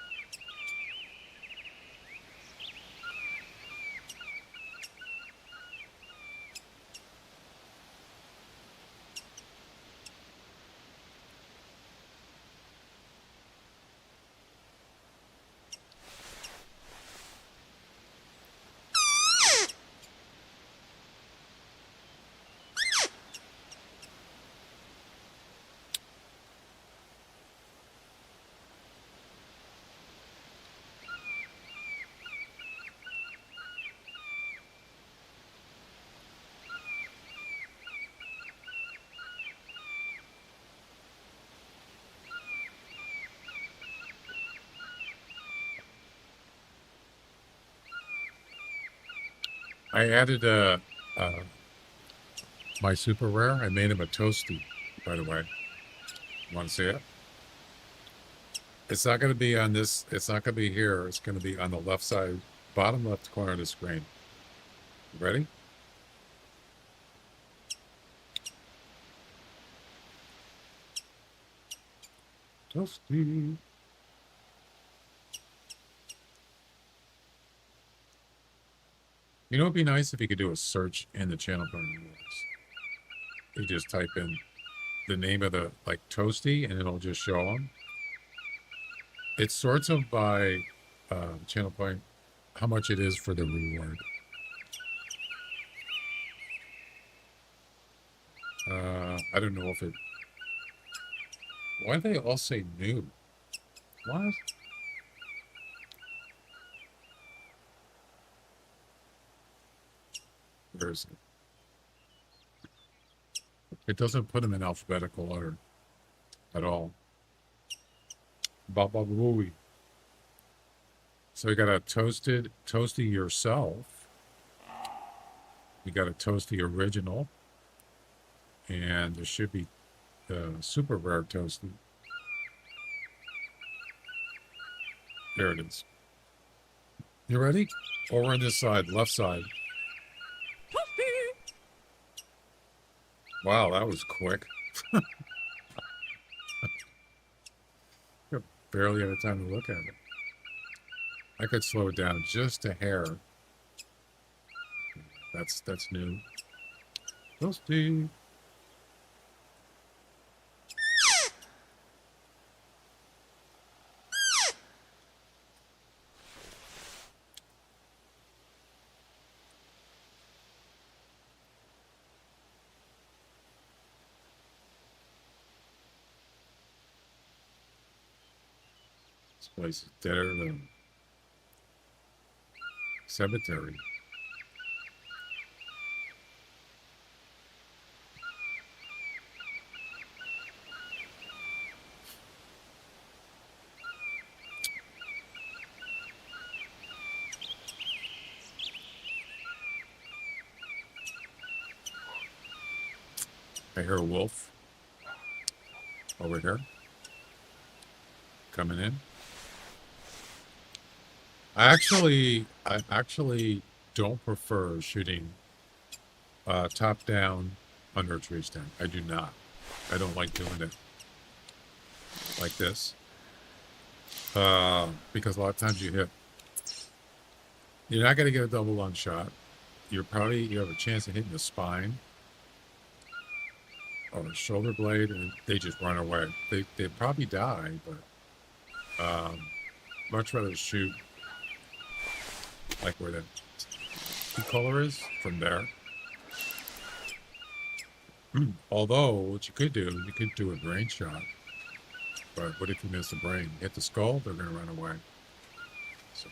I added my super rare. I made him a toasty, by the way. Want to see it? It's not going to be on this. It's not going to be here. It's going to be on the left side, bottom left corner of the screen. Ready? Toasty. You know, it'd be nice if you could do a search in the channel burning rules. You just type in the name of the, like, Toasty, and it'll just show them. It sorts them by channel point, how much it is for the reward. I don't know if it... Why do they all say new? What? Where is it? It doesn't put them in alphabetical order at all. Baba Booey. So you got a Toasty yourself. You got a Toasty original. And there should be super rare Toasty. There it is. You ready? Over on this side, left side. Wow, that was quick. Barely had time to look at it. I could slow it down just a hair. That's new. Toasty. This place is deader than cemetery. I hear a wolf over here coming in. I actually don't prefer shooting top down under a tree stand. I do not. I don't like doing it like this because a lot of times you hit. You're not going to get a double lung shot. You have a chance of hitting the spine or the shoulder blade, and they just run away. They probably die, but much rather shoot like where the color is from there. Although what you could do a brain shot. But what if you miss the brain? Hit the skull, they're going to run away. So.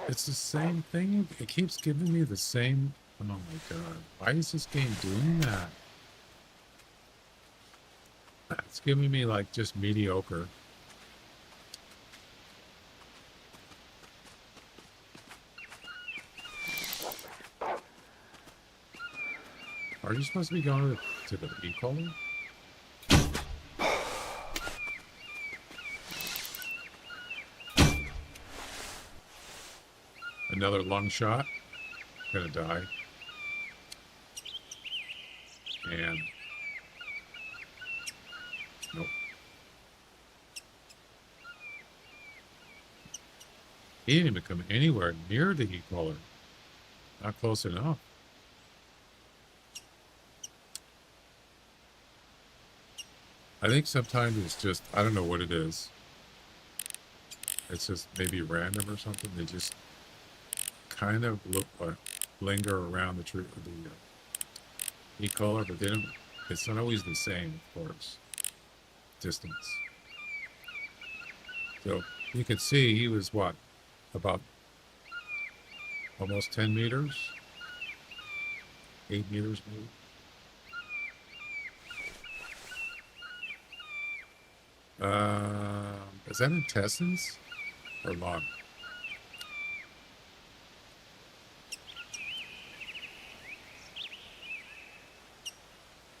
It's the same thing. It keeps giving me the same. Oh my god. Why is this game doing that? It's giving me like just mediocre. Are you supposed to be going to the e-collar? Another lung shot. Gonna die. And nope. He didn't even come anywhere near the e-collar. Not close enough. I think sometimes it's just, I don't know what it is. It's just maybe random or something. They just kind of linger around the tree, the e-collar, but they don't, it's not always the same, of course, distance. So you can see he was what, about almost 10 meters, 8 meters maybe. Is that intestines or lung?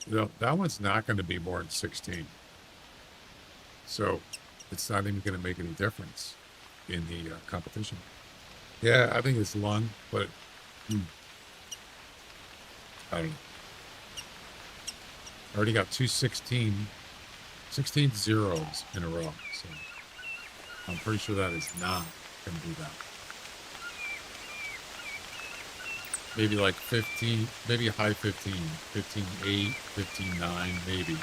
You know, that one's not going to be more than 16. So it's not even going to make any difference in the competition. Yeah, I think it's Lund, but I don't know. I already got 16 zeros in a row. So I'm pretty sure that is not going to do that. Maybe like 15, maybe a high 15, 15.8, 15.9, maybe.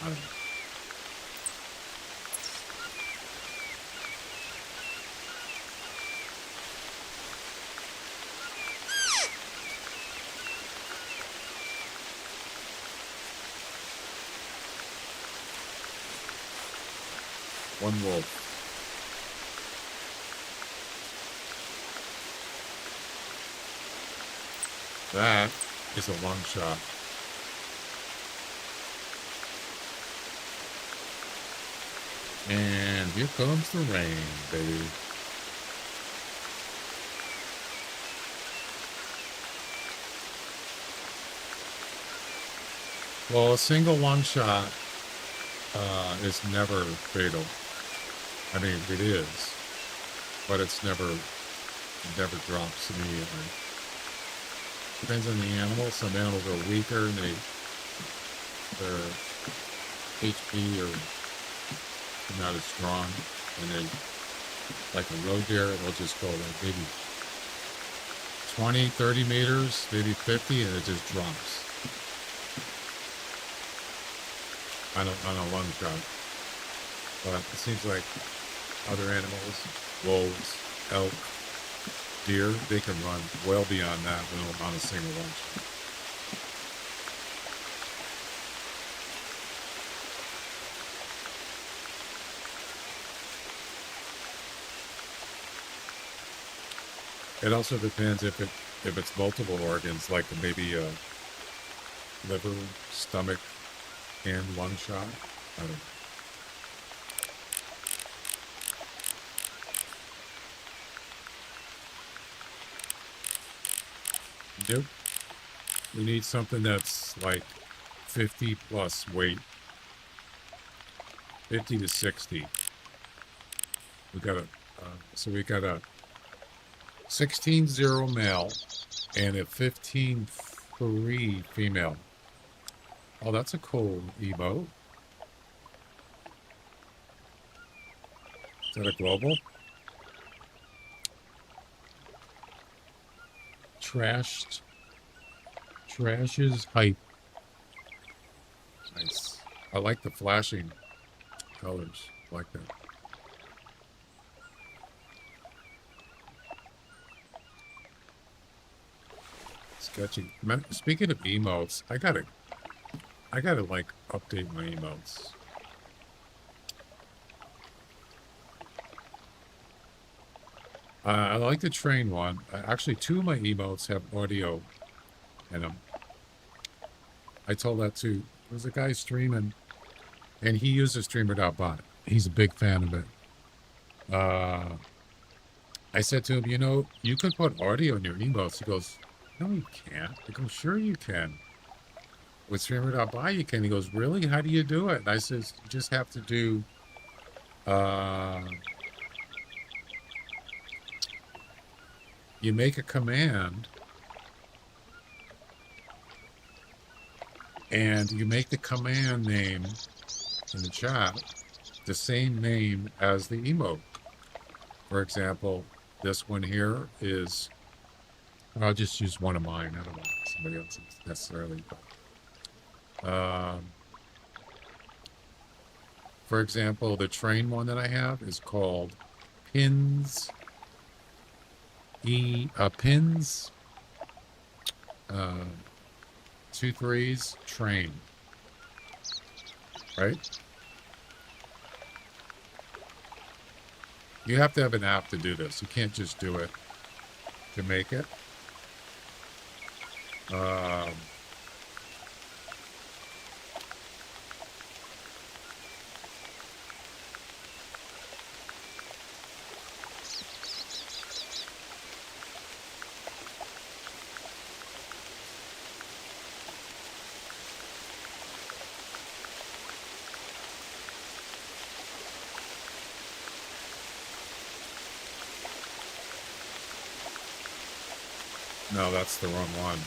I don't know. One wolf. That is a long shot. And here comes the rain, baby. Well, a single long shot is never fatal. I mean, it is, but it never drops immediately. Depends on the animal. Some animals are weaker and their HP are not as strong. And then, like a roe deer, it'll just go like maybe 20, 30 meters, maybe 50, and it just drops on a long shot. But it seems like other animals, wolves, elk, deer, they can run well beyond that on a single one shot. It also depends if it's multiple organs, like maybe liver, stomach, and lung shot. I don't know. Nope. We need something that's like 50 plus weight. 50 to 60. We got a 16-0 male and a 15-3 female. Oh, that's a cool emote. Is that a global? Trash's hype. Nice. I like the flashing colors. I like that. Sketchy. Speaking of emotes, I gotta like update my emotes. I like the train one. Actually, two of my emotes have audio in them. I told that to, there's a guy streaming, and he uses Streamer.bot. He's a big fan of it. I said to him, you know, you could put audio in your emotes. He goes, no, you can't. I go, sure you can. With Streamer.bot, you can. He goes, really? How do you do it? And I says, you just have to do, you make a command, and you make the command name in the chat the same name as the emote. For example, this one here is, I'll just use one of mine. I don't know somebody else's necessarily. For example, the train one that I have is called pins. Pins. 2 3s train. Right? You have to have an app to do this. You can't just do it to make it. No, that's the wrong one.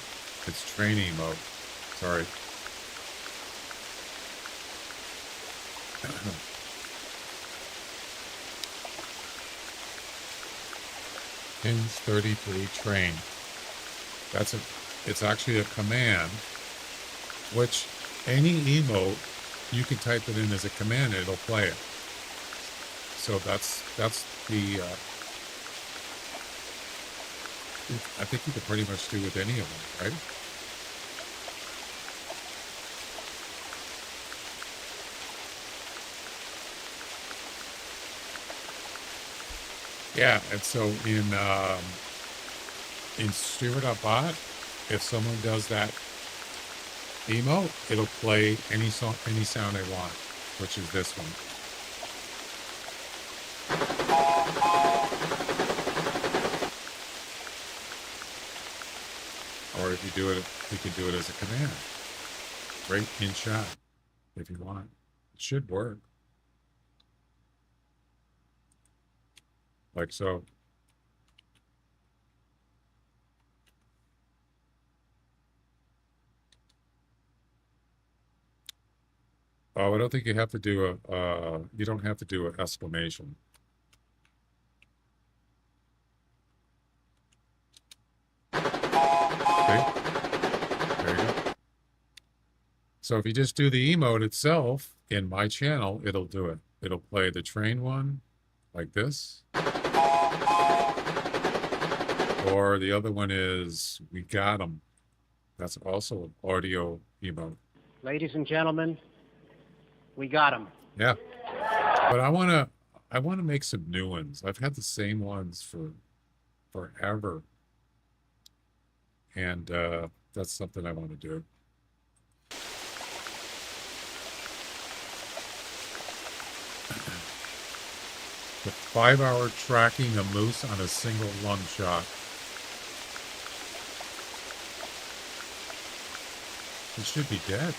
It's training mode. Sorry. Pins 33 train. It's actually a command, which any emote, you can type it in as a command and it'll play it. So that's the, I think you could pretty much do with any of them, right? Yeah, and so in streamer.bot, if someone does that emote, it'll play any song, any sound they want, which is this one. Or if you do it, you can do it as a command, right in chat, if you want. It should work. Like so. Oh, I don't think you have to do you don't have to do an exclamation. Okay. There you go. So if you just do the emote itself in my channel, it'll do it. It'll play the train one like this. Or the other one is We Got 'Em. That's also an audio emote. Ladies and gentlemen, we got him. Yeah. But I wanna make some new ones. I've had the same ones for forever. And that's something I want to do. The 5-hour tracking a moose on a single lung shot. It should be dead.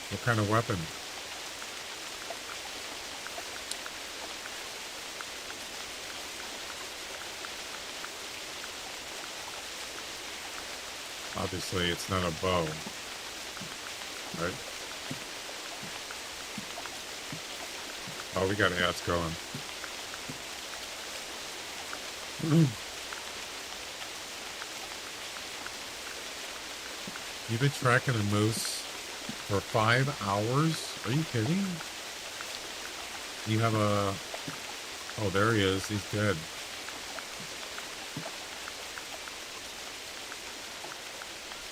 What kind of weapon? Obviously, it's not a bow, right? Oh, we got ads going. You've been tracking a moose for 5 hours? Are you kidding? You have a... Oh, there he is. He's dead.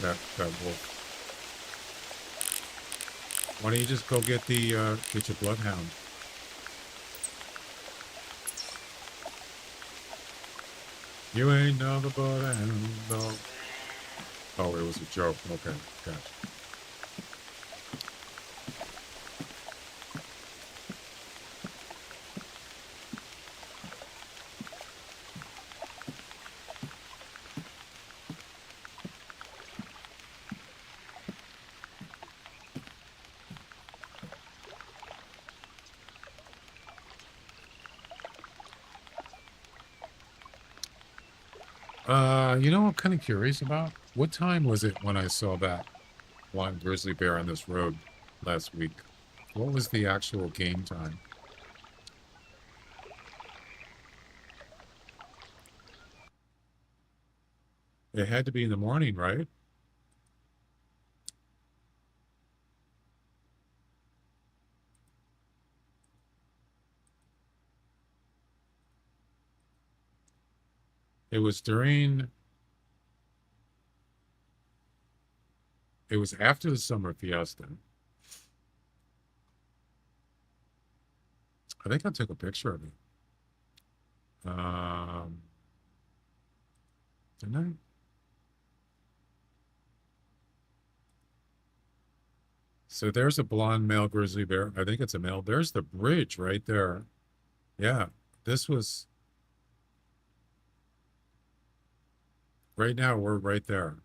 That wolf. Why don't you just go get your bloodhound? You ain't nothing but a hound dog. Oh, it was a joke. Okay, gotcha. You know what I'm kind of curious about? What time was it when I saw that blind grizzly bear on this road last week? What was the actual game time? It had to be in the morning, right? It was during... It was after the summer fiesta. I think I took a picture of it. Didn't I? So there's a blonde male grizzly bear. I think it's a male. There's the bridge right there. Yeah, this was... Right now, we're right there.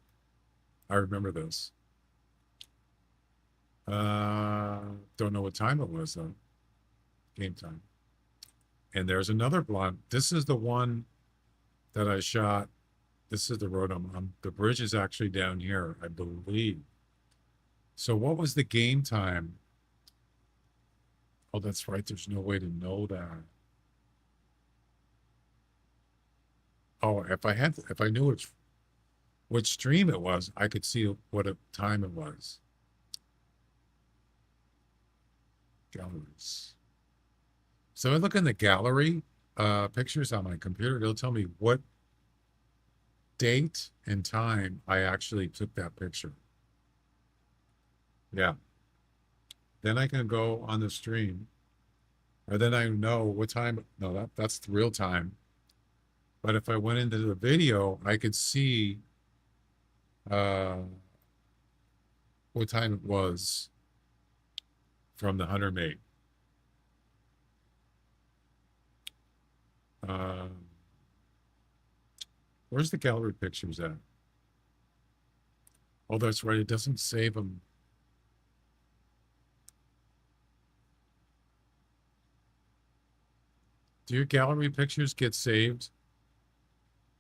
I remember this. Don't know what time it was, though. Game time. And there's another blonde. This is the one that I shot This is the road the bridge is actually down here, I believe. So what was the game time? Oh, that's right. There's no way to know that. Oh, if I knew which stream it was, I could see what time it was. Galleries. So I look in the gallery pictures on my computer. It'll tell me what date and time I actually took that picture. Yeah. Then I can go on the stream, or then I know what time. No, that's the real time. But if I went into the video, I could see what time it was from the Hunter mate. Where's the gallery pictures at? Oh, that's right. It doesn't save them. Do your gallery pictures get saved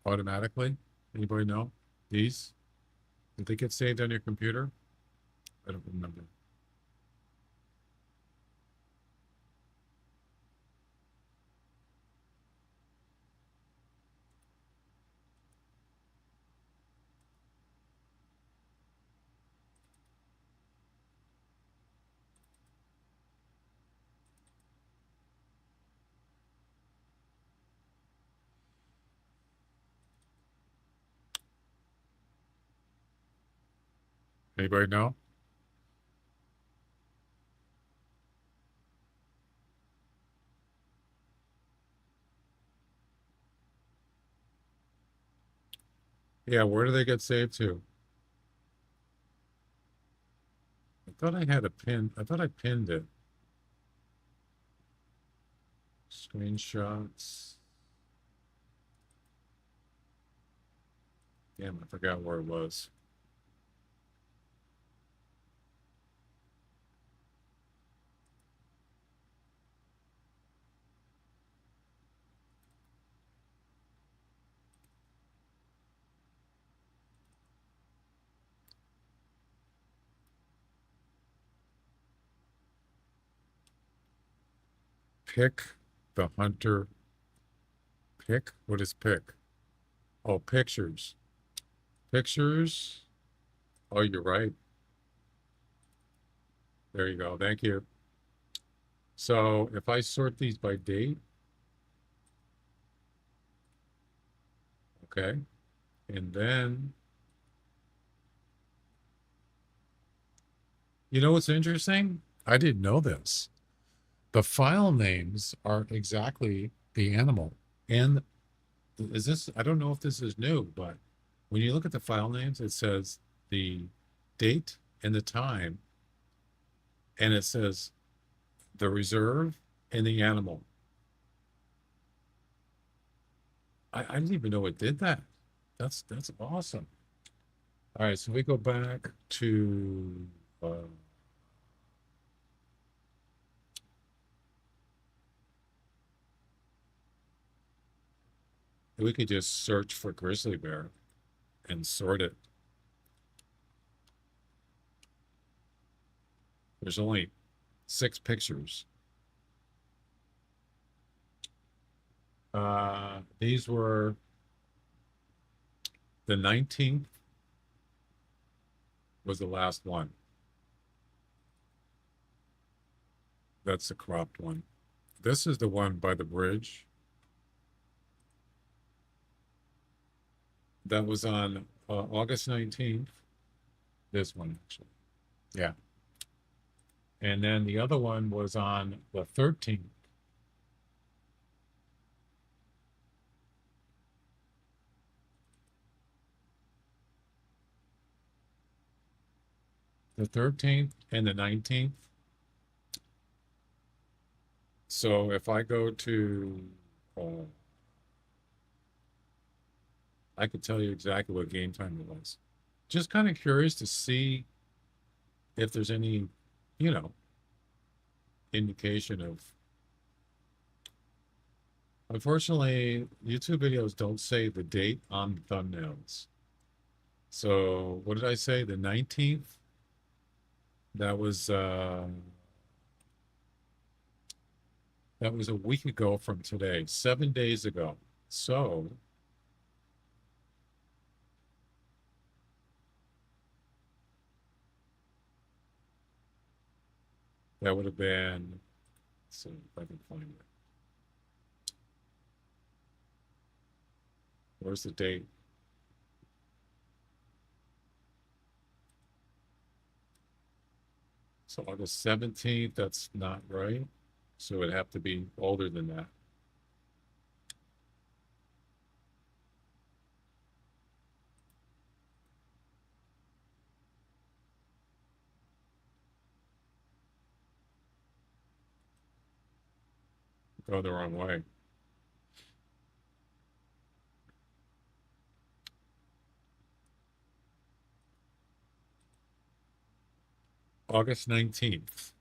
automatically? Anybody know? These? Did they get saved on your computer? I don't remember. Anybody know? Yeah, where do they get saved to? I thought I had a pin. I thought I pinned it. Screenshots. Damn, I forgot where it was. Pick the Hunter. Pick? What is pick? Oh, pictures. Pictures. Oh, you're right. There you go. Thank you. So if I sort these by date, okay, and then, you know what's interesting? I didn't know this. The file names are exactly the animal. And is this, I don't know if this is new, but when you look at the file names, it says the date and the time, and it says the reserve and the animal. I didn't even know it did that. That's awesome. All right, so we go back to we could just search for grizzly bear and sort it. There's only 6 pictures. These were the 19th was the last one. That's the cropped one. This is the one by the bridge. That was on August 19th. This one, actually. Yeah. And then the other one was on the 13th. The 13th and the 19th. So if I go to, I could tell you exactly what game time it was. Just kind of curious to see if there's any, you know, indication of Unfortunately, YouTube videos don't say the date on the thumbnails. So what did I say? The 19th? That was a week ago from today, 7 days ago. So that would have been, let's see if I can find it. Where's the date? So August 17th, that's not right. So it'd have to be older than that. Go the wrong way. August 19th.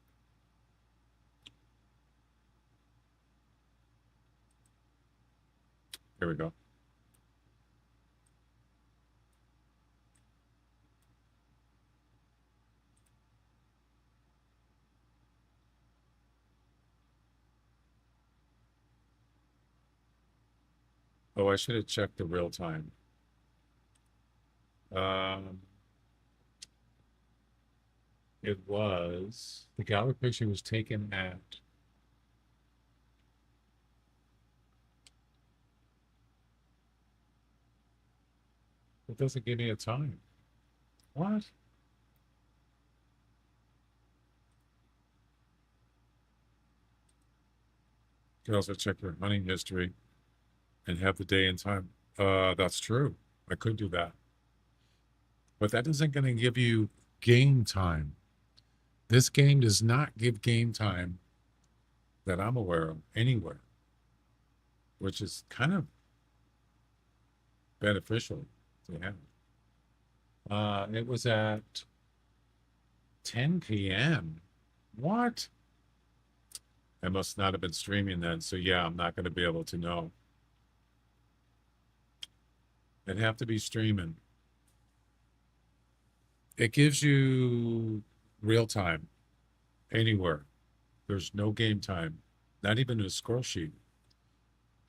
Here we go. Oh, I should have checked the real time. It was, the gallery picture was taken at, it doesn't give me a time. What? You can also check your hunting history and have the day and time. That's true. I could do that. But that isn't going to give you game time. This game does not give game time that I'm aware of anywhere, which is kind of beneficial to have. It was at 10 p.m. What? I must not have been streaming then, so yeah, I'm not going to be able to know. It'd have to be streaming. It gives you real time anywhere. There's no game time, not even a scroll sheet.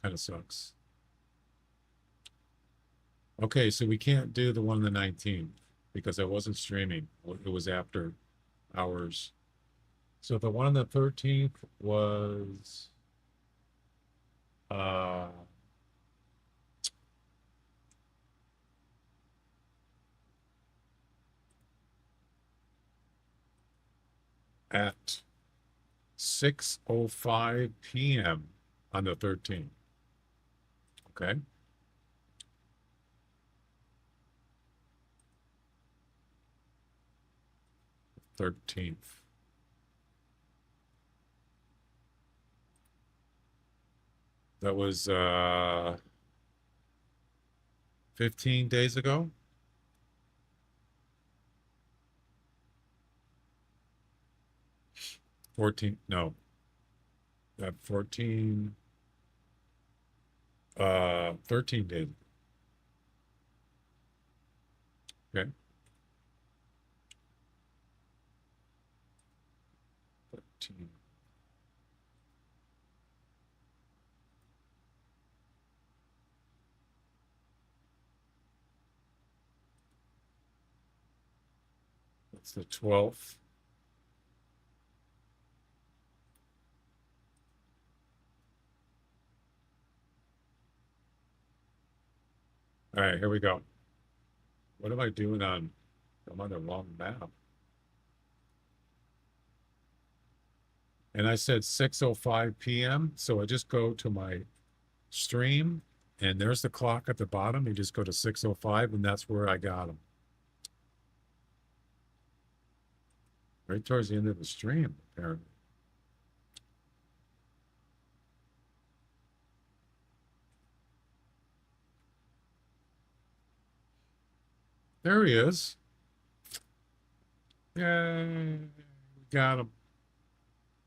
Kind of sucks. Okay, so we can't do the one on the 19th because I wasn't streaming. It was after hours. So the one on the 13th was at 6:05 p.m. on the 13th. Okay. Thirteenth. That was 15 days ago. 14, no. That 14, 13 days. Okay. 13. That's the 12th. All right, here we go. What am I doing on? I'm on the wrong map. And I said 6:05 p.m. So I just go to my stream and there's the clock at the bottom. You just go to 6:05 and that's where I got them. Right towards the end of the stream, apparently. There he is. Yay. Got him.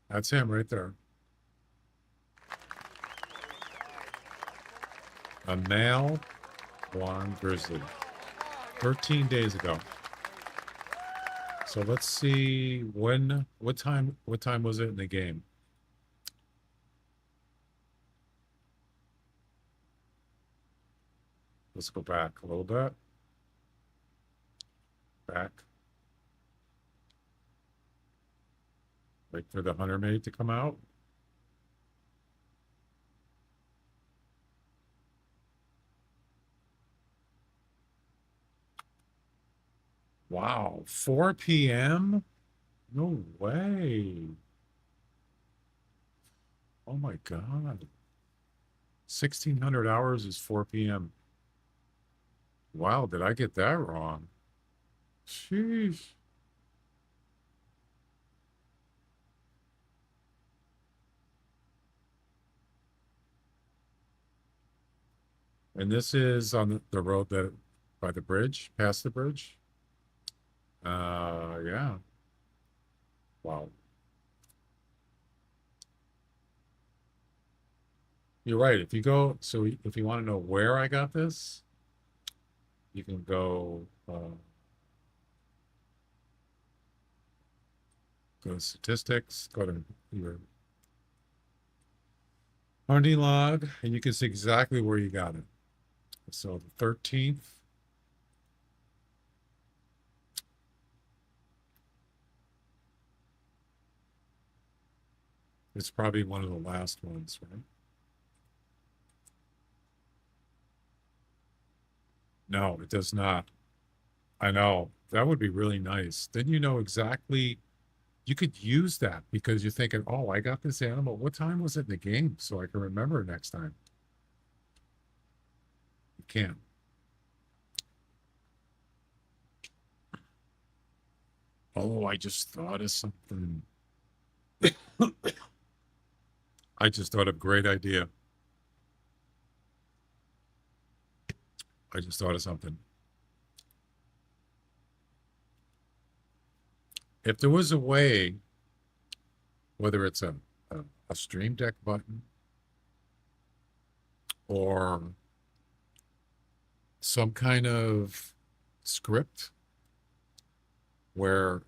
That's him right there. A male blonde grizzly. 13 days ago. So let's see what time was it in the game? Let's go back a little bit. Back. Wait for the hunter mate to come out. Wow, 4 p.m.? No way. Oh my God. 1600 hours is 4 p.m. Wow, did I get that wrong? Sheesh. And this is on the road that by the bridge, past the bridge. Yeah. Wow. You're right. If you go, so if you want to know where I got this, you can go to statistics, go to your hunting log, and you can see exactly where you got it. So the 13th. It's probably one of the last ones, right? No, it does not. I know. That would be really nice. Then you know exactly, you could use that because you're thinking, oh, I got this animal. What time was it in the game? So I can remember next time. You can't. Oh, I just thought of something. I just thought of a great idea. I just thought of something. If there was a way, whether it's a Stream Deck button or some kind of script where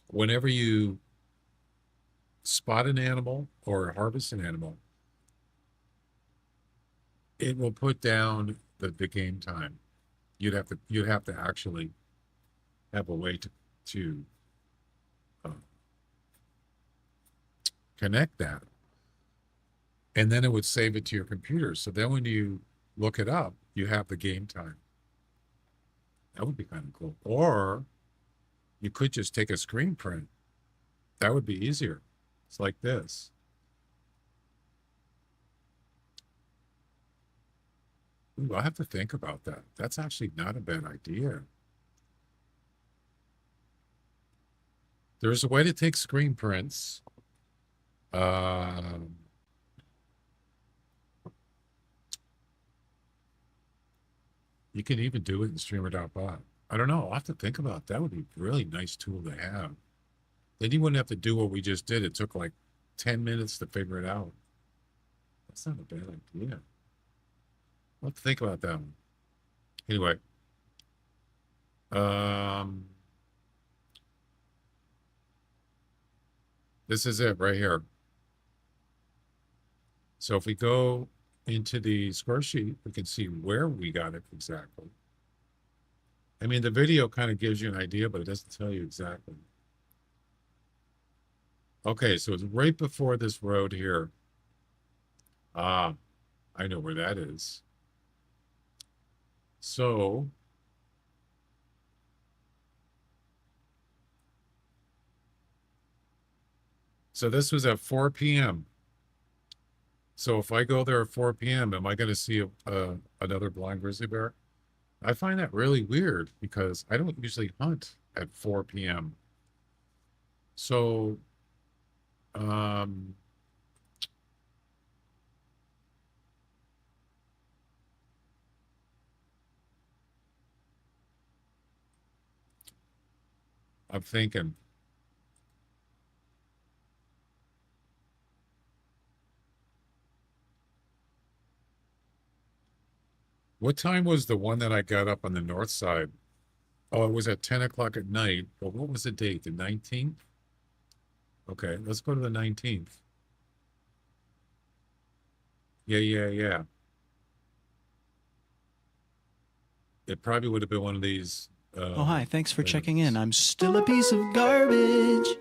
whenever you spot an animal or harvest an animal, it will put down the game time. You'd have to actually have a way to connect that, and then it would save it to your computer. So then when you look it up, you have the game time. That would be kind of cool. Or you could just take a screen print. That would be easier. It's like this. Ooh, I have to think about that. That's actually not a bad idea. There's a way to take screen prints. You can even do it in Streamer.bot. I don't know. I'll have to think about it. That would be a really nice tool to have. Then you wouldn't have to do what we just did. It took like 10 minutes to figure it out. That's not a bad idea. I'll have to think about that one. Anyway. This is it right here. So if we go into the score sheet, we can see where we got it exactly. I mean, the video kind of gives you an idea, but it doesn't tell you exactly. Okay, so it's right before this road here. Ah, I know where that is. So this was at 4 p.m. So if I go there at 4 p.m., am I going to see another blind grizzly bear? I find that really weird because I don't usually hunt at 4 p.m. So, I'm thinking, What time was the one that I got up on the north side? Oh, it was at 10 o'clock at night. But what was the date? The 19th? Okay, let's go to the 19th. Yeah. It probably would have been one of these. Oh, hi. Thanks for items. checking in. I'm still a piece of garbage.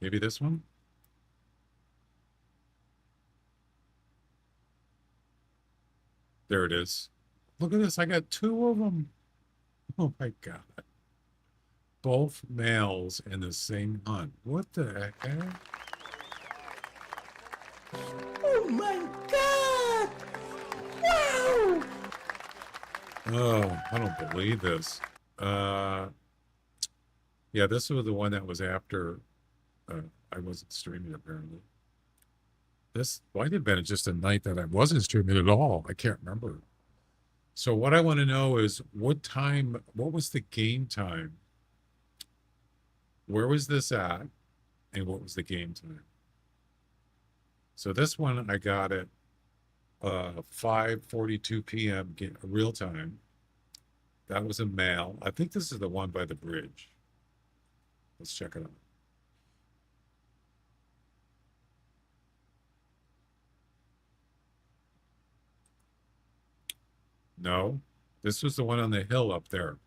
Maybe this one? There it is. Look at this. I got two of them. Oh my God. Both males in the same hunt. What the heck? Oh my God! Wow! Oh, I don't believe this. Yeah, this was the one that was after I wasn't streaming apparently. This might have been just a night that I wasn't streaming at all. I can't remember. So what I want to know is what was the game time? Where was this at? And what was the game time? So this one I got at 5:42 p.m. real time. That was a male. I think this is the one by the bridge. Let's check it out. No, this was the one on the hill up there.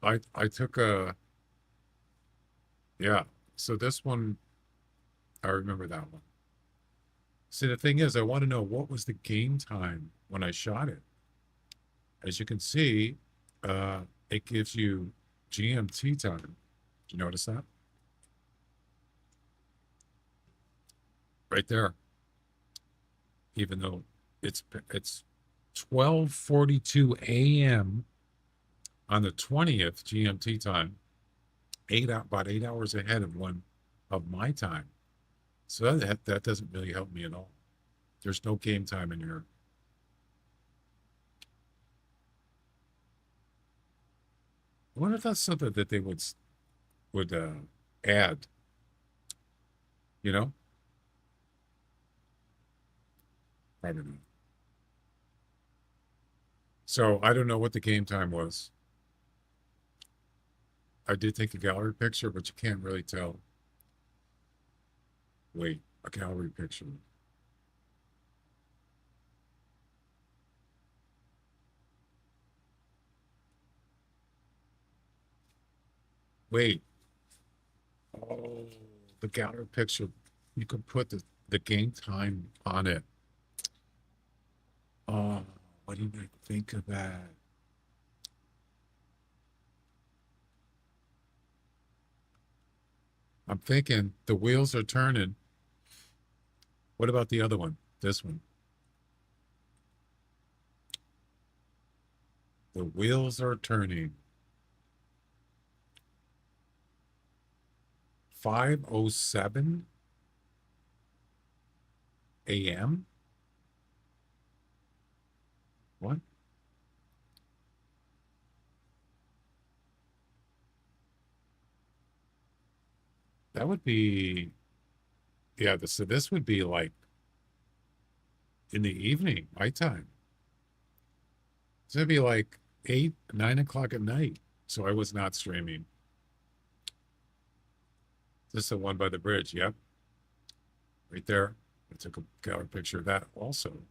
I took a, yeah, so this one, I remember that one. See, the thing is, I want to know what was the game time when I shot it. As you can see, it gives you GMT time. Did you notice that? Right there. Even though it's 12:42 a.m. on the 20th GMT time, about 8 hours ahead of my time. So that doesn't really help me at all. There's no game time in here. I wonder if that's something that they would add. You know? Probably not. So I don't know what the game time was. I did take a gallery picture, but you can't really tell. Wait, a gallery picture. Wait. Oh, the gallery picture. You can put the game time on it. Oh, what do you think of that? I'm thinking the wheels are turning. What about the other one? This one. The wheels are turning. 5:07 a.m. What? That would be, yeah, so this would be like in the evening, my time. It's gonna be like 8, 9 o'clock at night. So I was not streaming. This is the one by the bridge, yep. Right there. I took a gallery picture of that also.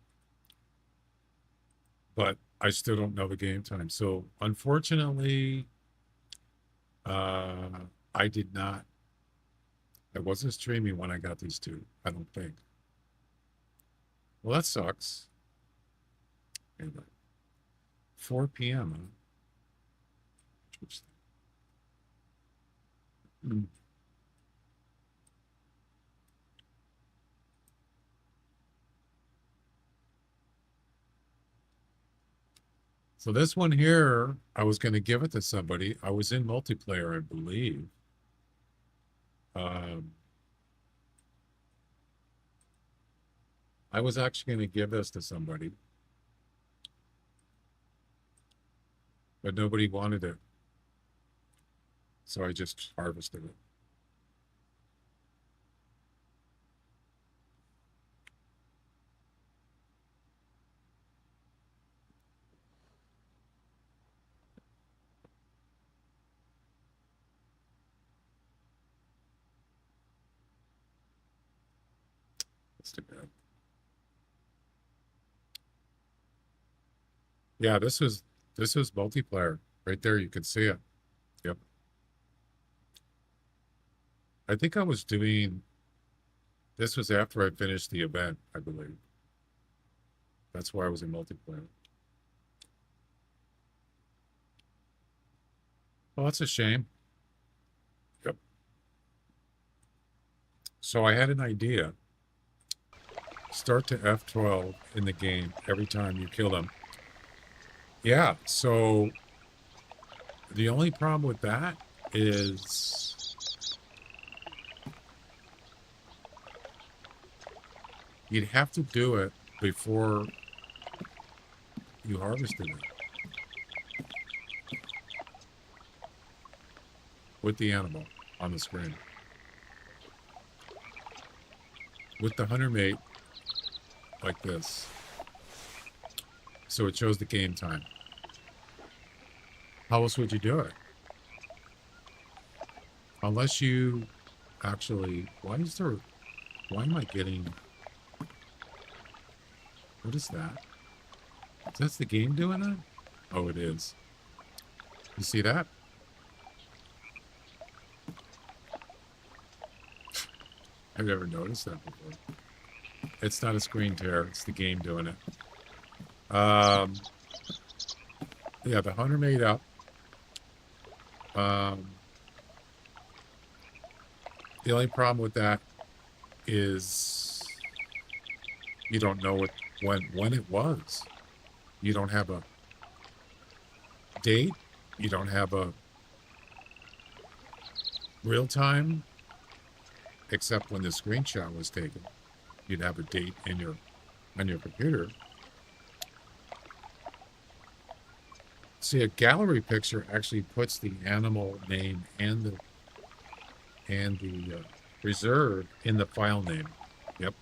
But I still don't know the game time. So unfortunately, I wasn't streaming when I got these two, I don't think. Well, that sucks. Anyway, 4 p.m. Huh? So this one here, I was going to give it to somebody. I was in multiplayer, I believe. I was actually going to give this to somebody, but nobody wanted it. So I just harvested it. That's too bad. Yeah, this was multiplayer. Right there, you can see it. Yep. I think I was doing this was after I finished the event, I believe. That's why I was in multiplayer. Well, that's a shame. Yep. So I had an idea. Start to F12 in the game every time you kill them. Yeah, so the only problem with that is you'd have to do it before you harvested it. With the animal on the screen. With the hunter mate, like this. So it shows the game time. How else would you do it? Unless you actually, why am I getting, what is that? Is that the game doing that? Oh, it is. You see that? I've never noticed that before. It's not a screen tear, it's the game doing it. Yeah, the hunter made up. The only problem with that is you don't know when it was. You don't have a date. You don't have a real time, except when the screenshot was taken. You'd have a date on your computer. See, a gallery picture actually puts the animal name and the reserve in the file name. Yep.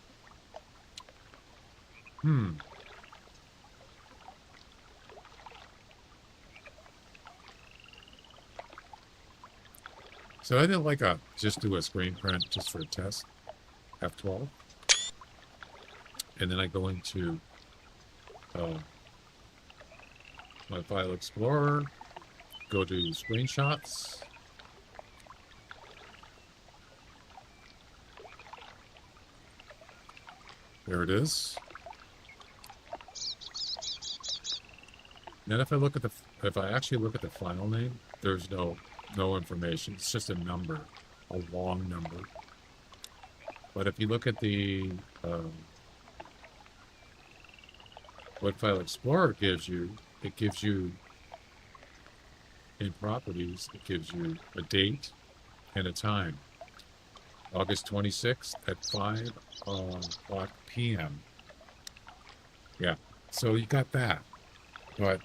So I didn't just do a screen print just for a test. F12. And then I go into my file explorer, go to screenshots. There it is. Then if I actually look at the file name, there's no information. It's just a number, a long number. But if you look at the what File Explorer gives you, it gives you in properties, it gives you a date and a time. August 26th at 5 o'clock p.m. Yeah, so you got that. But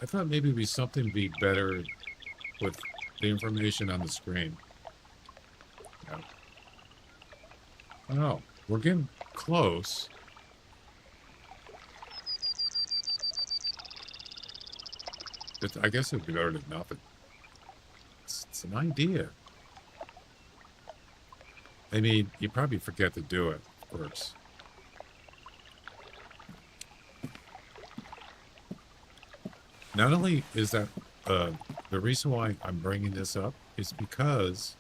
I thought maybe it'd be something be better with the information on the screen. Yeah. I don't know. We're getting close. I guess it'd be better than nothing. It's an idea. I mean, you probably forget to do it, of course. Not only is that the reason why I'm bringing this up is because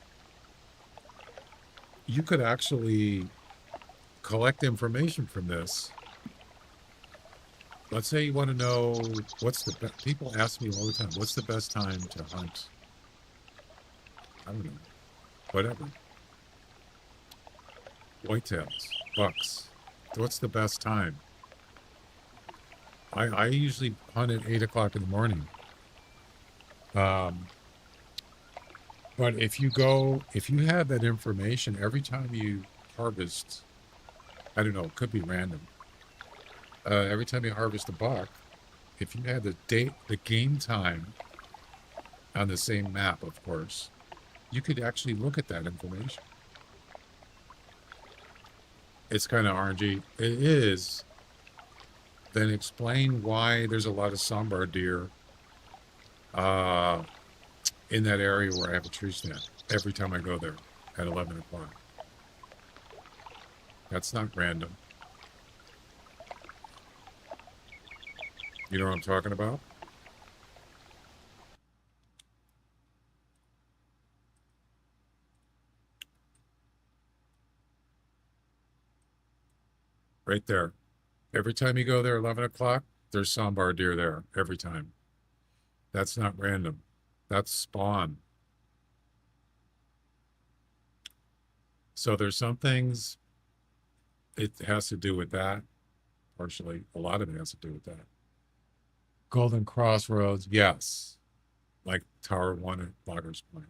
you could actually collect information from this. Let's say you want to know people ask me all the time, what's the best time to hunt? I don't know, whatever. Whitetails, bucks. What's the best time? I usually hunt at 8 o'clock in the morning. But if you have that information every time you harvest, I don't know, it could be random. Every time you harvest a buck, if you had the game time on the same map, of course, you could actually look at that information. It's kind of RNG. It is. Then explain why there's a lot of sambar deer in that area where I have a tree stand every time I go there at 11 o'clock. That's not random. You know what I'm talking about? Right there. Every time you go there, 11 o'clock, there's sambar deer there. Every time. That's not random. That's spawn. So there's some things it has to do with that. Partially. A lot of it has to do with that. Golden Crossroads, yes. Like Tower 1 at Loggers Point.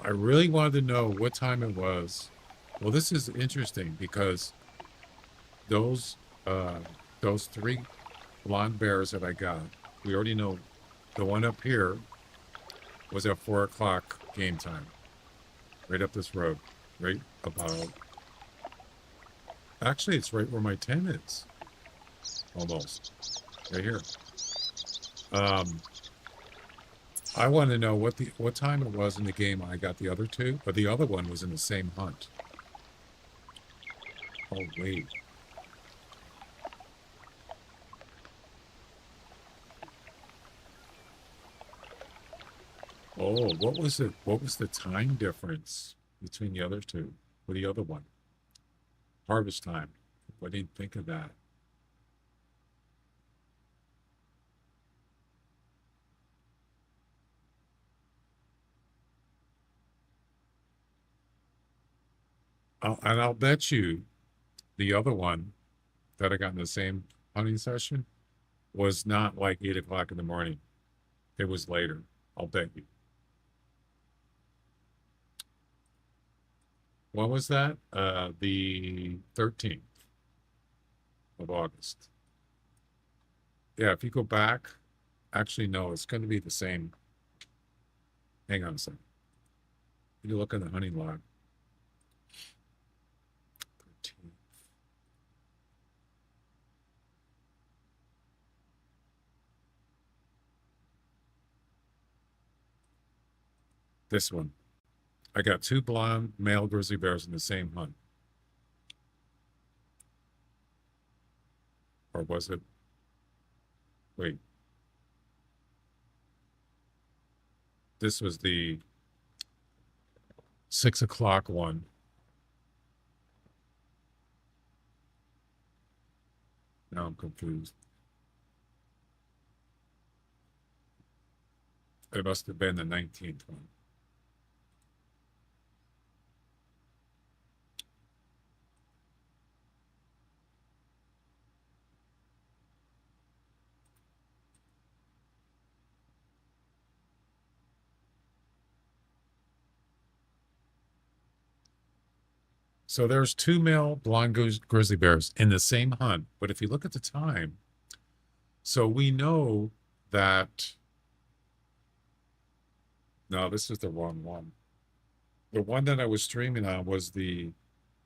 I really wanted to know what time it was. Well, this is interesting because those three blonde bears that I got, we already know the one up here was at 4 o'clock game time. Right up this road. Right about... Actually, it's right where my tent is. Almost. Right here. I want to know what time it was in the game I got the other two, but the other one was in the same hunt. Oh, wait. Oh, what was it? What was the time difference between the other two? Or the other one? Harvest time. I didn't think of that. And I'll bet you the other one that I got in the same hunting session was not like 8 o'clock in the morning. It was later. I'll bet you. When was that? The 13th of August. Yeah, if you go back, actually, no, it's going to be the same. Hang on a second. You look in the hunting log. 13th. This one. I got 2 blonde male grizzly bears in the same hunt. Or was it? Wait. This was the 6 o'clock one. Now I'm confused. It must have been the 19th one. So there's 2 male blonde grizzly bears in the same hunt. But if you look at the time, so we know that... No, this is the wrong one. The one that I was streaming on was the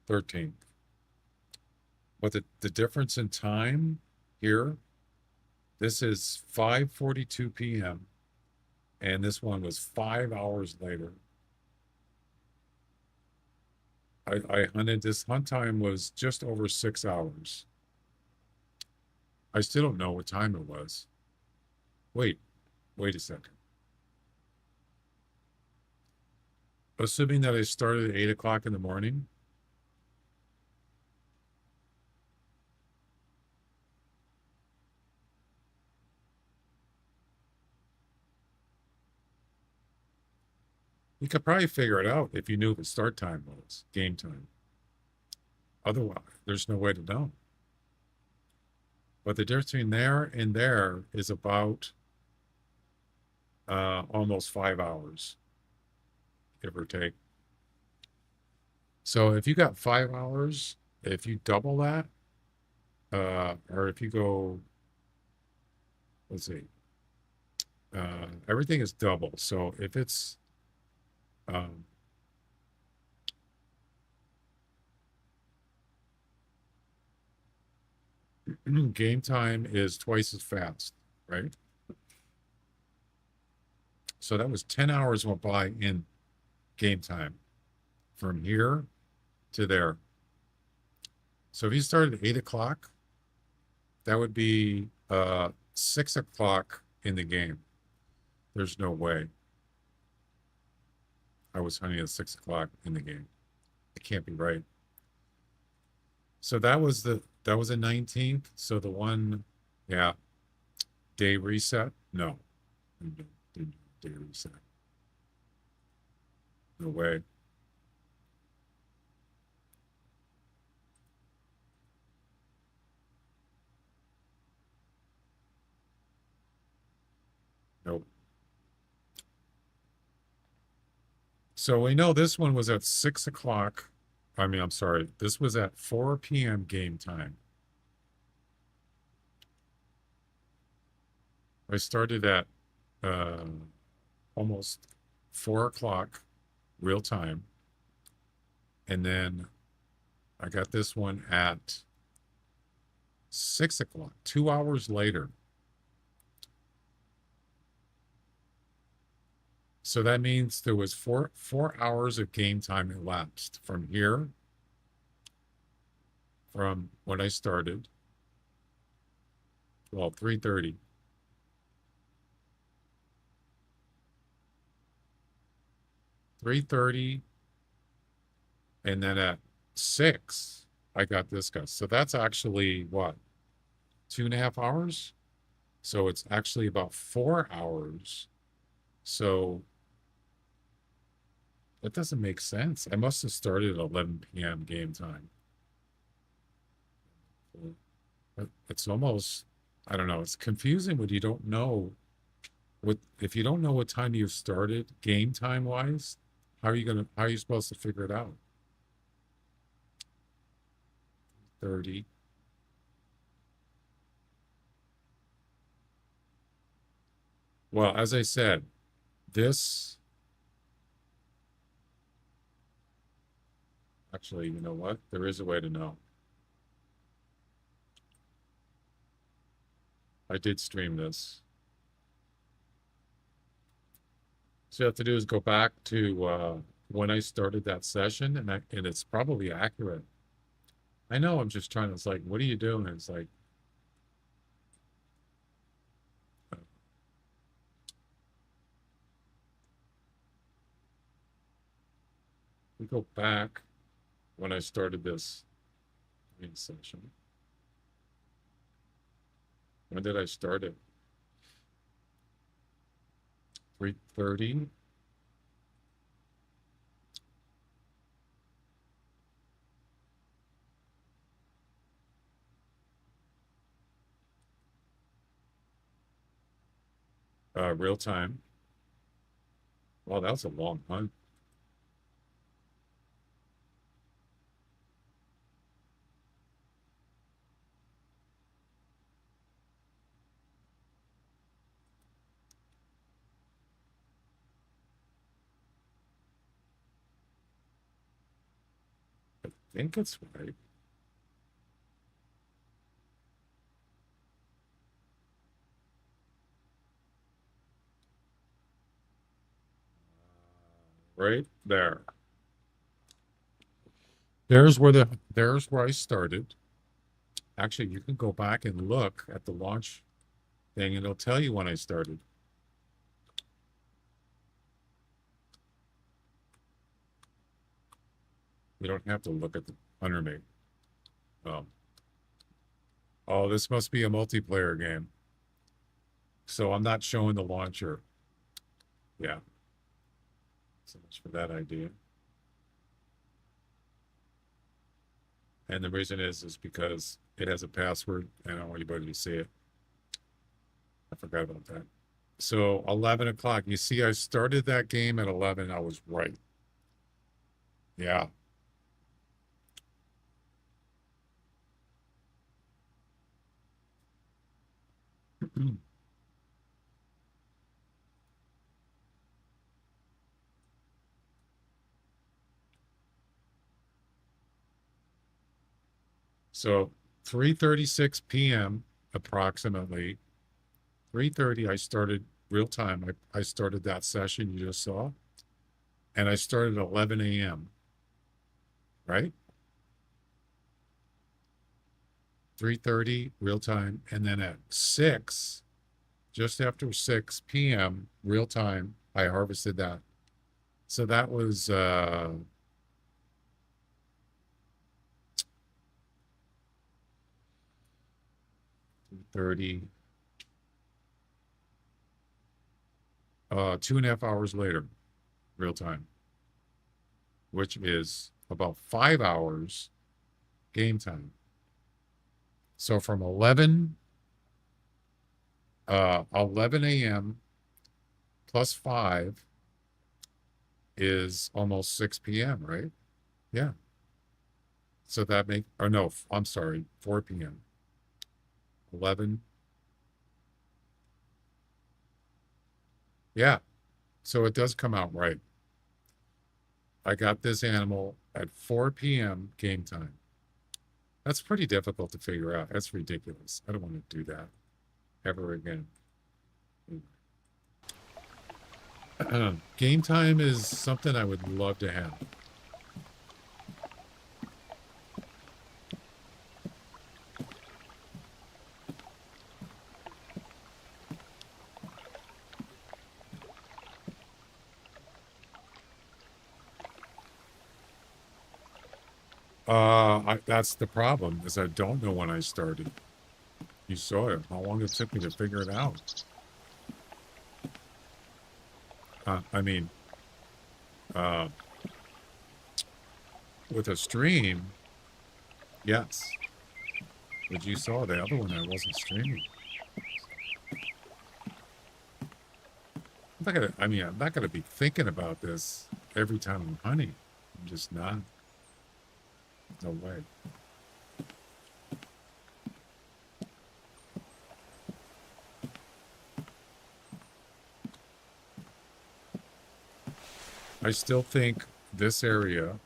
13th. But the difference in time here, this is 5:42 p.m. And this one was 5 hours later. I hunted, this hunt time was just over 6 hours. I still don't know what time it was. Wait a second. Assuming that I started at 8 o'clock in the morning. You could probably figure it out if you knew what start time was, game time. Otherwise, there's no way to know. But the difference between there and there is about almost 5 hours, give or take. So if you got 5 hours, if you double that, or if you go, let's see, everything is double. So if it's, game time is twice as fast, right? So that was 10 hours went by in game time from here to there. So if you started at 8 o'clock, that would be 6 o'clock in the game. There's no way I was hunting at 6 o'clock in the game. It can't be right. So that was the 19th. So the one, yeah, day reset. No, didn't do day reset. No way. Nope. So we know this one was at 6 o'clock. I mean, I'm sorry. This was at 4 p.m. game time. I started at almost 4 o'clock real time. And then I got this one at 6 o'clock, 2 hours later. So that means there was four hours of game time elapsed from here, from when I started. Well, 3:30. 3:30, and then at 6, I got this guy. So that's actually what, 2.5 hours? So it's actually about 4 hours. So that doesn't make sense. I must have started at 11 p.m. game time. It's almost, I don't know, it's confusing when you don't know if you don't know what time you started game time wise, how are you supposed to figure it out? 30. Well, as I said, this actually, you know what? There is a way to know. I did stream this. So you have to do is go back to when I started that session, and it's probably accurate. I know I'm just trying to, it's like, what are you doing? It's like, we go back when I started this main session. When did I start it? 3:30. Real time. Well, that was a long hunt. I think it's right. Right there. There's where I started. Actually, you can go back and look at the launch thing, and it'll tell you when I started. You don't have to look at the underneath. Oh, this must be a multiplayer game. So I'm not showing the launcher. Yeah. So much for that idea. And the reason is because it has a password and I don't want anybody to see it. I forgot about that. So 11 o'clock. You see, I started that game at 11. I was right. Yeah. So 3:36 p.m. approximately. 3:30, I started real time. I started that session you just saw. And I started at 11 a.m. Right? 3:30 real time. And then at 6, just after 6 p.m. real time, I harvested that. So that was 30, 2.5 hours later, real time, which is about 5 hours game time. So from 11 a.m. plus 5 is almost 6 p.m., right? Yeah. So that make, or no, I'm sorry, 4 p.m. 11. Yeah. So it does come out right. I got this animal at 4 p.m. game time. That's pretty difficult to figure out. That's ridiculous. I don't want to do that ever again. Game time is something I would love to have. That's the problem, is I don't know when I started. You saw it. How long it took me to figure it out. I mean, with a stream, yes. But you saw the other one, I wasn't streaming. I'm not gonna be thinking about this every time I'm hunting. I'm just not. No way. I still think this area,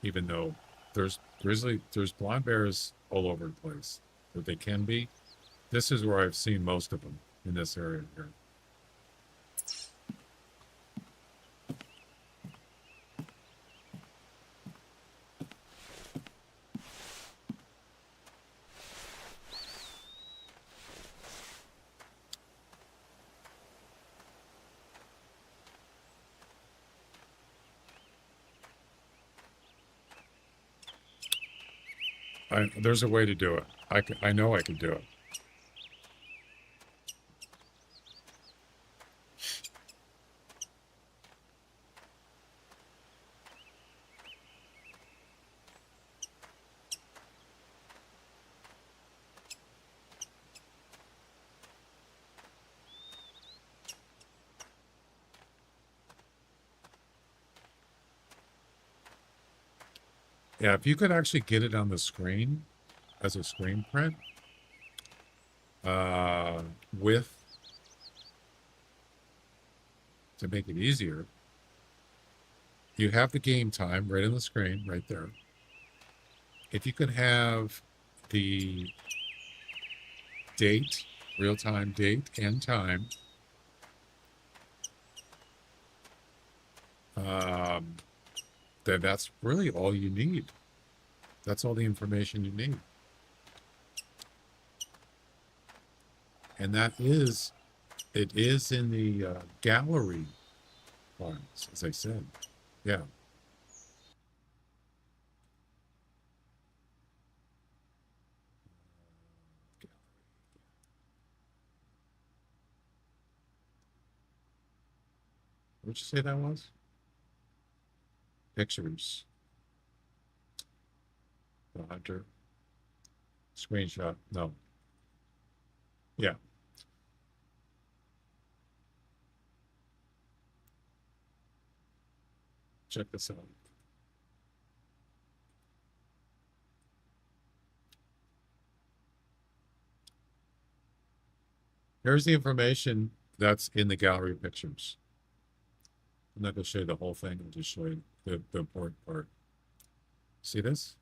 even though there's blonde bears all over the place, but they can be. This is where I've seen most of them, in this area here. There's a way to do it. I know I can do it. Yeah, if you could actually get it on the screen as a screen print, with, to make it easier, you have the game time right on the screen, right there. If you could have the date, real-time date and time, then that's really all you need. That's all the information you need. And it is in the gallery files, as I said. Yeah. What'd you say that was? Pictures. The hunter. Screenshot. No. Yeah. Check this out. Here's the information that's in the gallery of pictures. I'm not going to show you the whole thing. I'll just show you the important part. See this?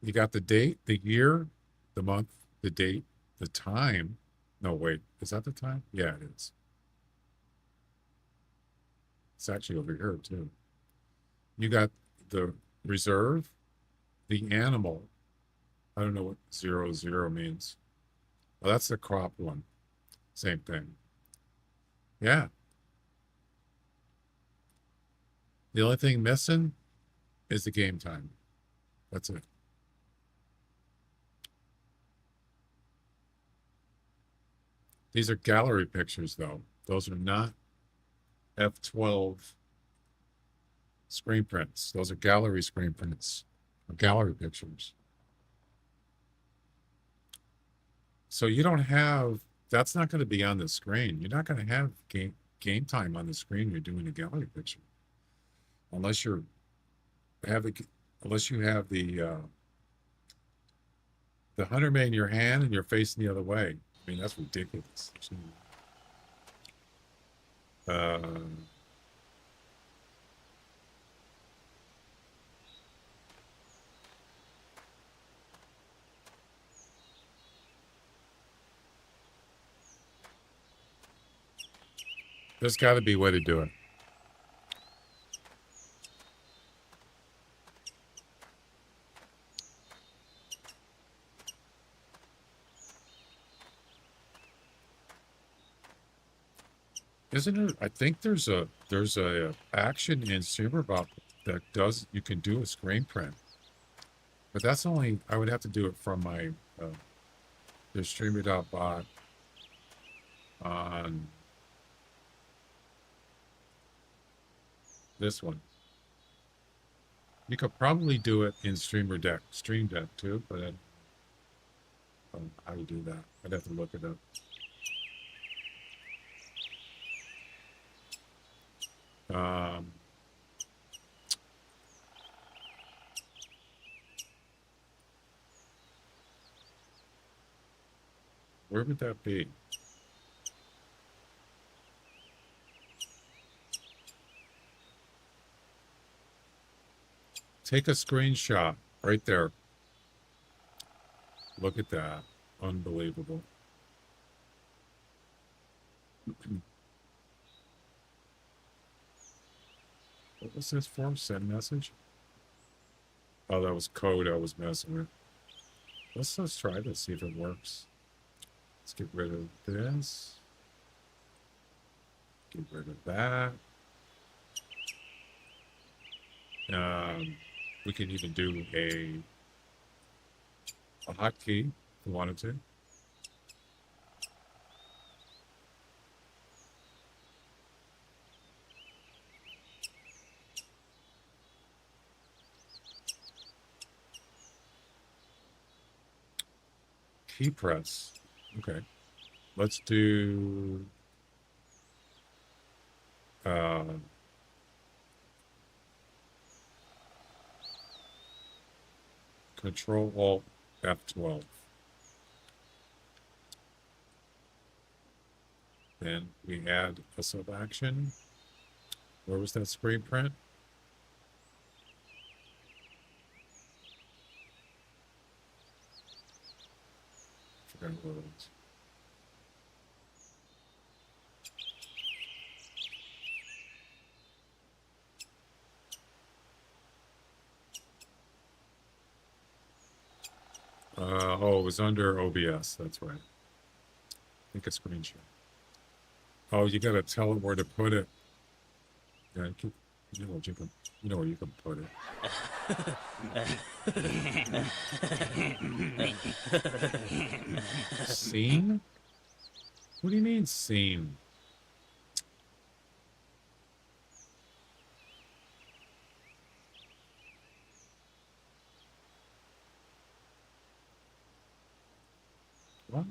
You got the date, the year, the month, the date, the time. No, wait, is that the time? Yeah, it is. It's actually over here too. You got the reserve, the animal. I don't know what 00 means. Well, that's the crop one. Same thing. Yeah. The only thing missing is the game time. That's it. These are gallery pictures, though. Those are not F12 screen prints. Those are gallery screen prints, or gallery pictures. So you don't have, that's not going to be on the screen. You're not going to have game time on the screen. You're doing a gallery picture, unless you have the hunter made in your hand and you're facing the other way. I mean, that's ridiculous. There's got to be a way to do it. Isn't it? I think there's a action in SuperBot that does, you can do a screen print, but that's only, I would have to do it from my the streamer.bot on this one. You could probably do it in Stream Deck too, but I don't know how you do that. I'd have to look it up. Where would that be? Take a screenshot right there. Look at that. Unbelievable. What was this form? Send message? Oh, that was code I was messing with. Let's try this, see if it works. Let's get rid of this. Get rid of that. We can even do a hotkey if we wanted to. Key press. Okay. Let's do Control Alt F12. Then we add a sub action. Where was that screen print? Forgot what it was. Oh, it was under OBS. That's right. I think a screenshot. Oh, you gotta tell it where to put it. Yeah, you know where you can put it. Scene? What do you mean scene? What?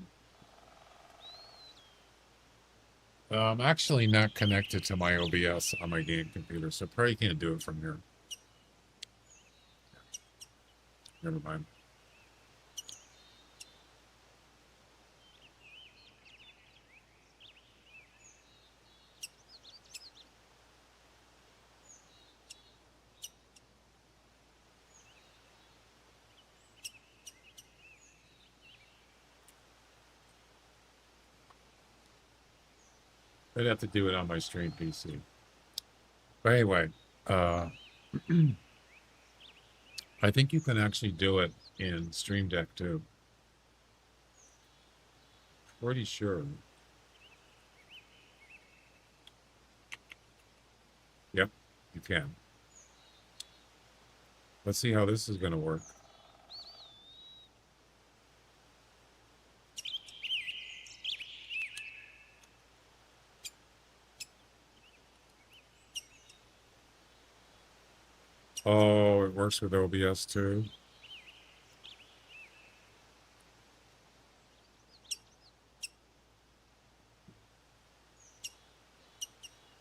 I'm actually not connected to my OBS on my game computer, so probably can't do it from here. Never mind. I'd have to do it on my stream PC. But anyway, uh, I think you can actually do it in Stream Deck too. Pretty sure. Yep, you can. Let's see how this is going to work. Oh, it works with OBS too.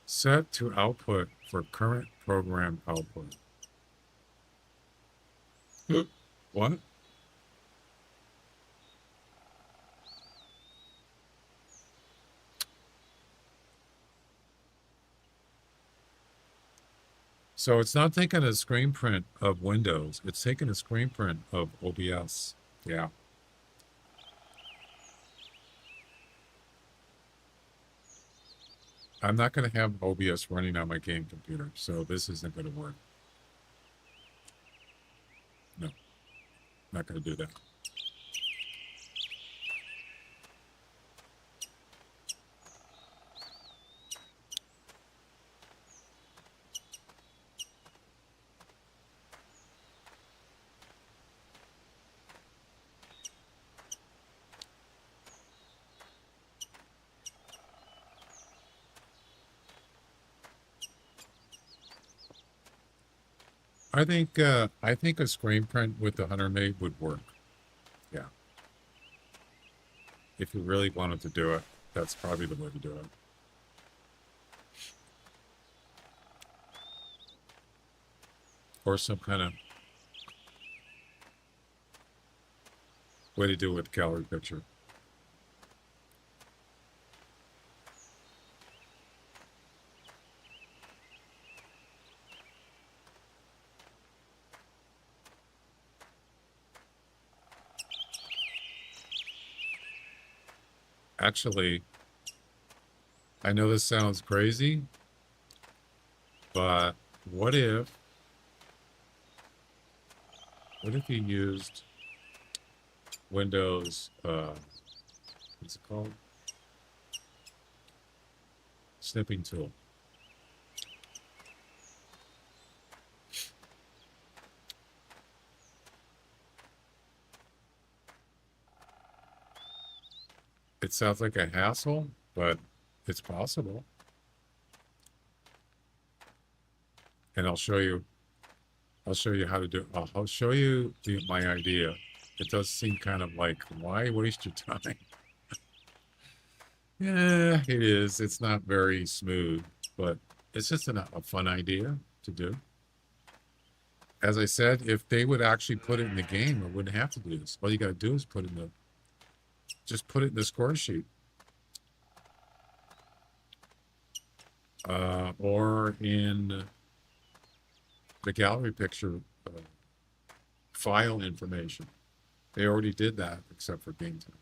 Set to output for current program output. What? So it's not taking a screen print of Windows. It's taking a screen print of OBS. Yeah. I'm not going to have OBS running on my game computer, so this isn't going to work. No, not going to do that. I think a screen print with the Hunter made would work. Yeah. If you really wanted to do it, that's probably the way to do it. Or some kind of way to do it with gallery picture. Actually, I know this sounds crazy, but what if you used Windows, what's it called? Snipping tool. It sounds like a hassle, but it's possible. And I'll show you how to do it. I'll show you my idea. It does seem kind of like, why waste your time? Yeah, it is. It's not very smooth, but it's just a fun idea to do. As I said, if they would actually put it in the game, I wouldn't have to do this. All you got to do is just put it in the score sheet. Or in the gallery picture file information. They already did that, except for game time.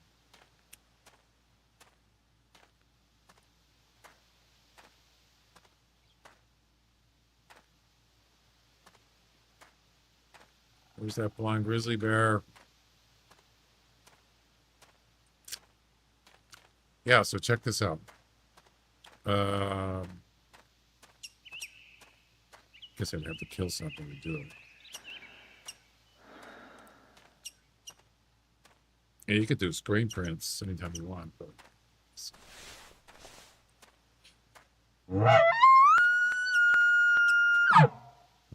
Where's that blonde grizzly bear? Yeah, so check this out. Guess I'd have to kill something to do it. Yeah, you could do screen prints anytime you want, but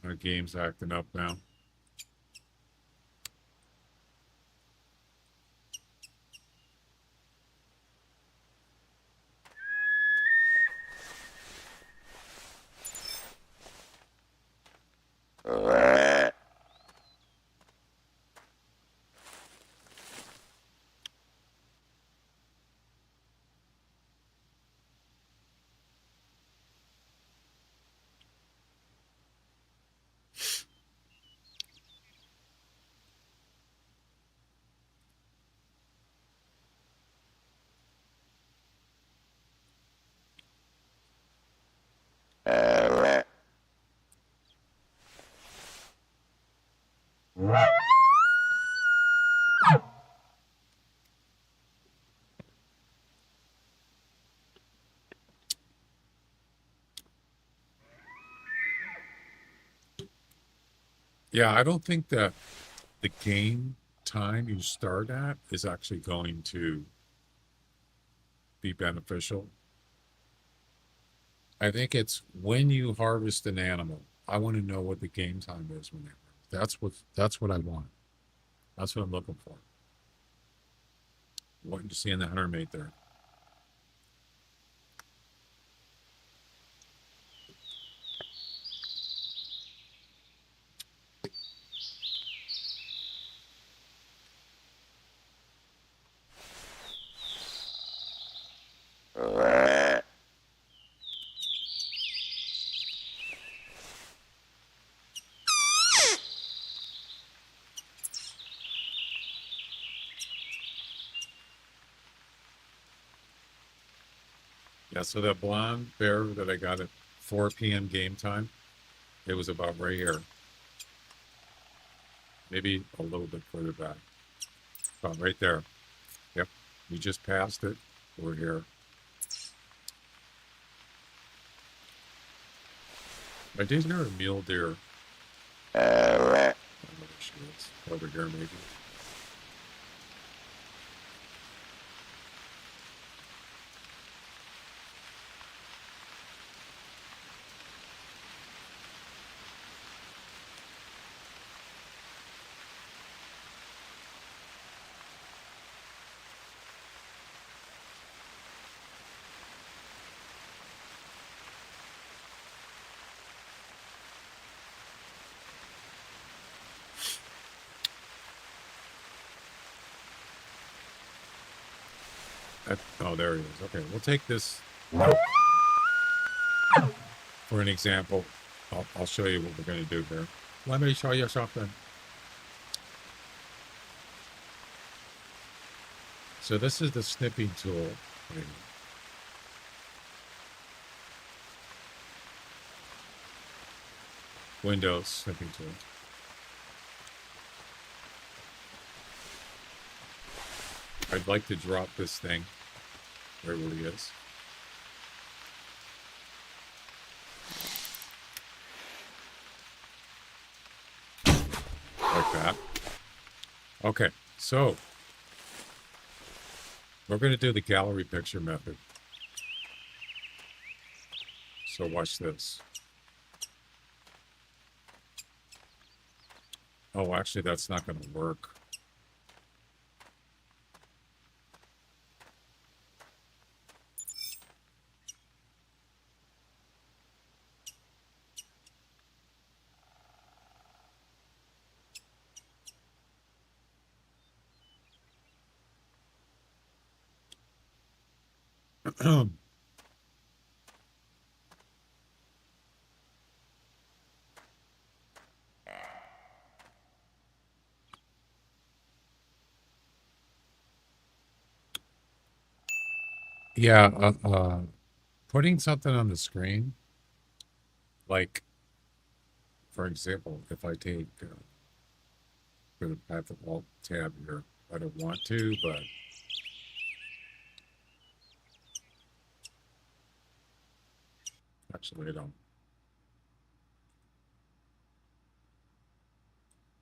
our game's acting up now. Yeah, I don't think that the game time you start at is actually going to be beneficial. I think it's when you harvest an animal. I want to know what the game time is when they harvest. That's what I want. That's what I'm looking for. What you see in the hunter mate there. Yeah, so that blonde bear that I got at 4 p.m. game time, it was about right here. Maybe a little bit further back. About right there. Yep. We just passed it. We're here. I did hear a mule deer. I don't know where she is. Over here, maybe. Oh, there he is. Okay, we'll take this for an example. I'll show you what we're going to do here. Let me show you something. So this is the snipping tool. Windows snipping tool. I'd like to drop this thing where it really is. Like that. Okay, so we're going to do the gallery picture method. So watch this. Oh, actually, that's not going to work. Yeah, putting something on the screen, like, for example, if I take I have the Alt tab here. I don't want to, but actually I don't.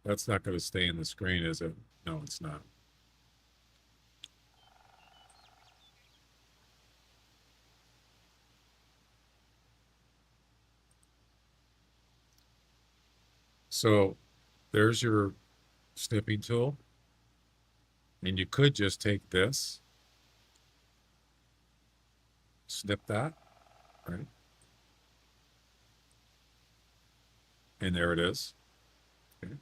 That's not going to stay in the screen, is it? No, it's not. So there's your snipping tool. And you could just take this, snip that, right? And there it is. Okay.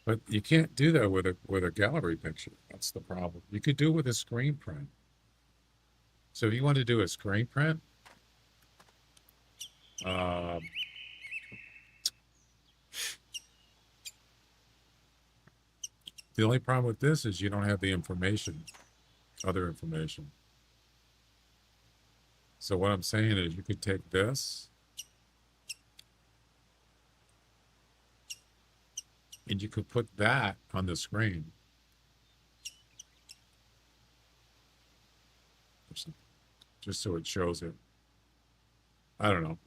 But you can't do that with a gallery picture. That's the problem. You could do it with a screen print. So if you want to do a screen print, the only problem with this is you don't have the information, other information. So what I'm saying is you could take this and you could put that on the screen. or something, just so it shows it. I don't know.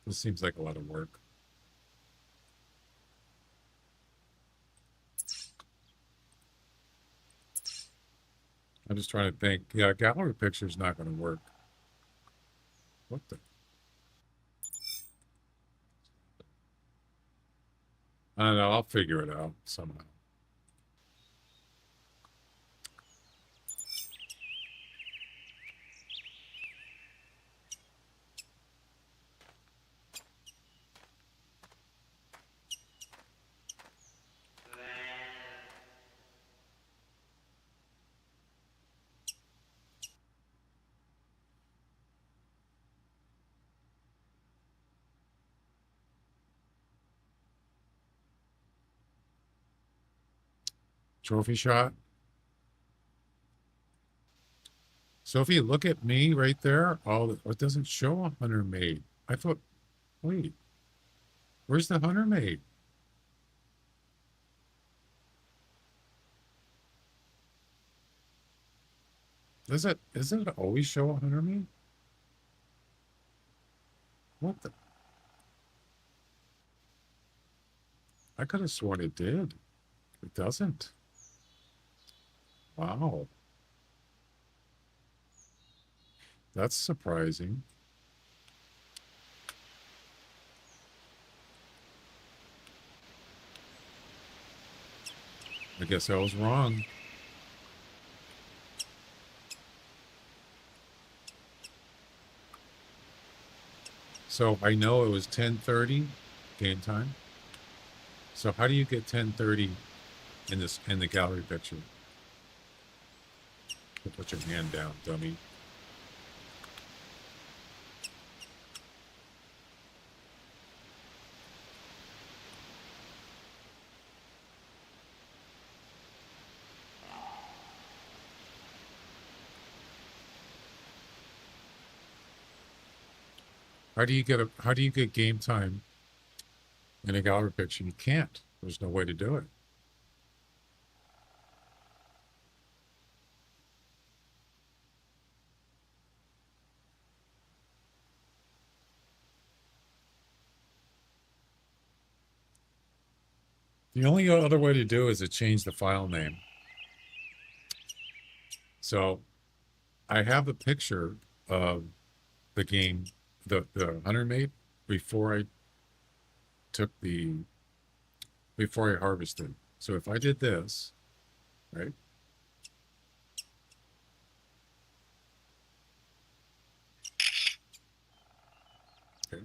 This seems like a lot of work. I'm just trying to think. Yeah, gallery picture is not going to work. What the? I don't know. I'll figure it out somehow. Trophy shot. Sophie, look at me right there. Oh, it doesn't show a hunter made. I thought, wait, where's the hunter made? Doesn't it always show a hunter made? What the? I could have sworn it did. It doesn't. Wow. That's surprising. I guess I was wrong. So I know it was 10:30 game time. So how do you get 10:30 in the gallery picture? Put your hand down, dummy. How do you get game time in a gallery picture? You can't. There's no way to do it. The only other way to do it is to change the file name. So I have a picture of the game, the hunter made before I harvested. So if I did this, right? Okay.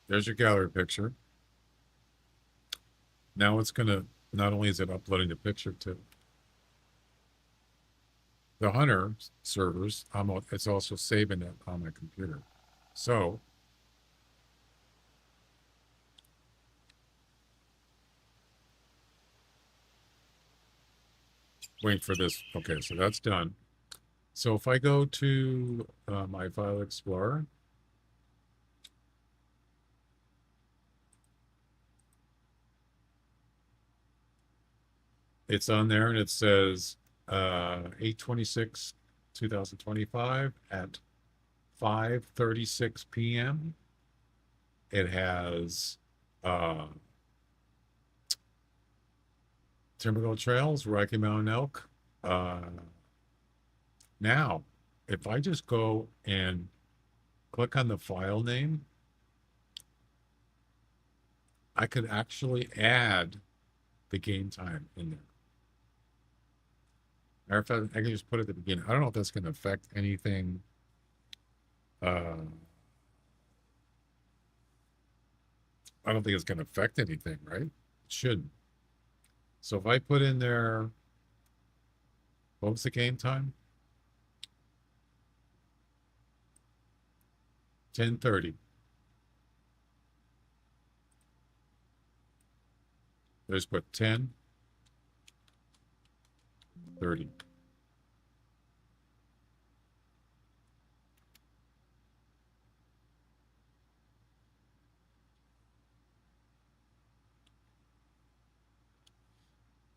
There's your gallery picture. Now it's gonna, not only is it uploading the picture to the hunter servers, it's also saving it on my computer. So wait for this. Okay, so that's done. So if I go to my file explorer, it's on there and it says 8/26/2025 at 5:36 p.m. It has Timberville Trails, Rocky Mountain Elk. Now, if I just go and click on the file name, I could actually add the game time in there. Matter of fact, I can just put it at the beginning. I don't know if that's going to affect anything. I don't think it's going to affect anything, right? It shouldn't. So if I put in there, what was the game time? 10:30. There's put 10:30.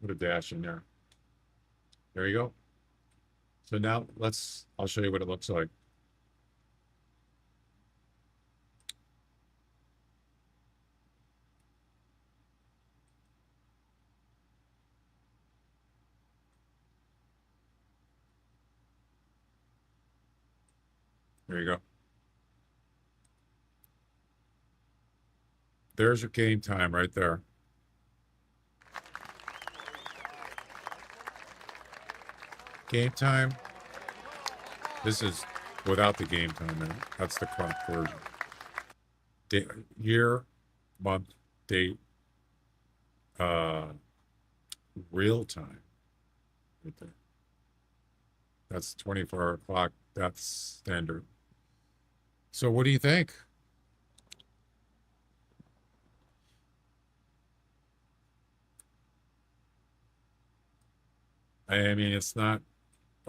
Put a dash in there. There you go. So now I'll show you what it looks like. There you go. There's your game time right there. Game time. This is without the game time in it. That's the cropped version. Year, month, date, real time. Right there. That's 24-hour clock. That's standard. So what do you think? I mean, it's not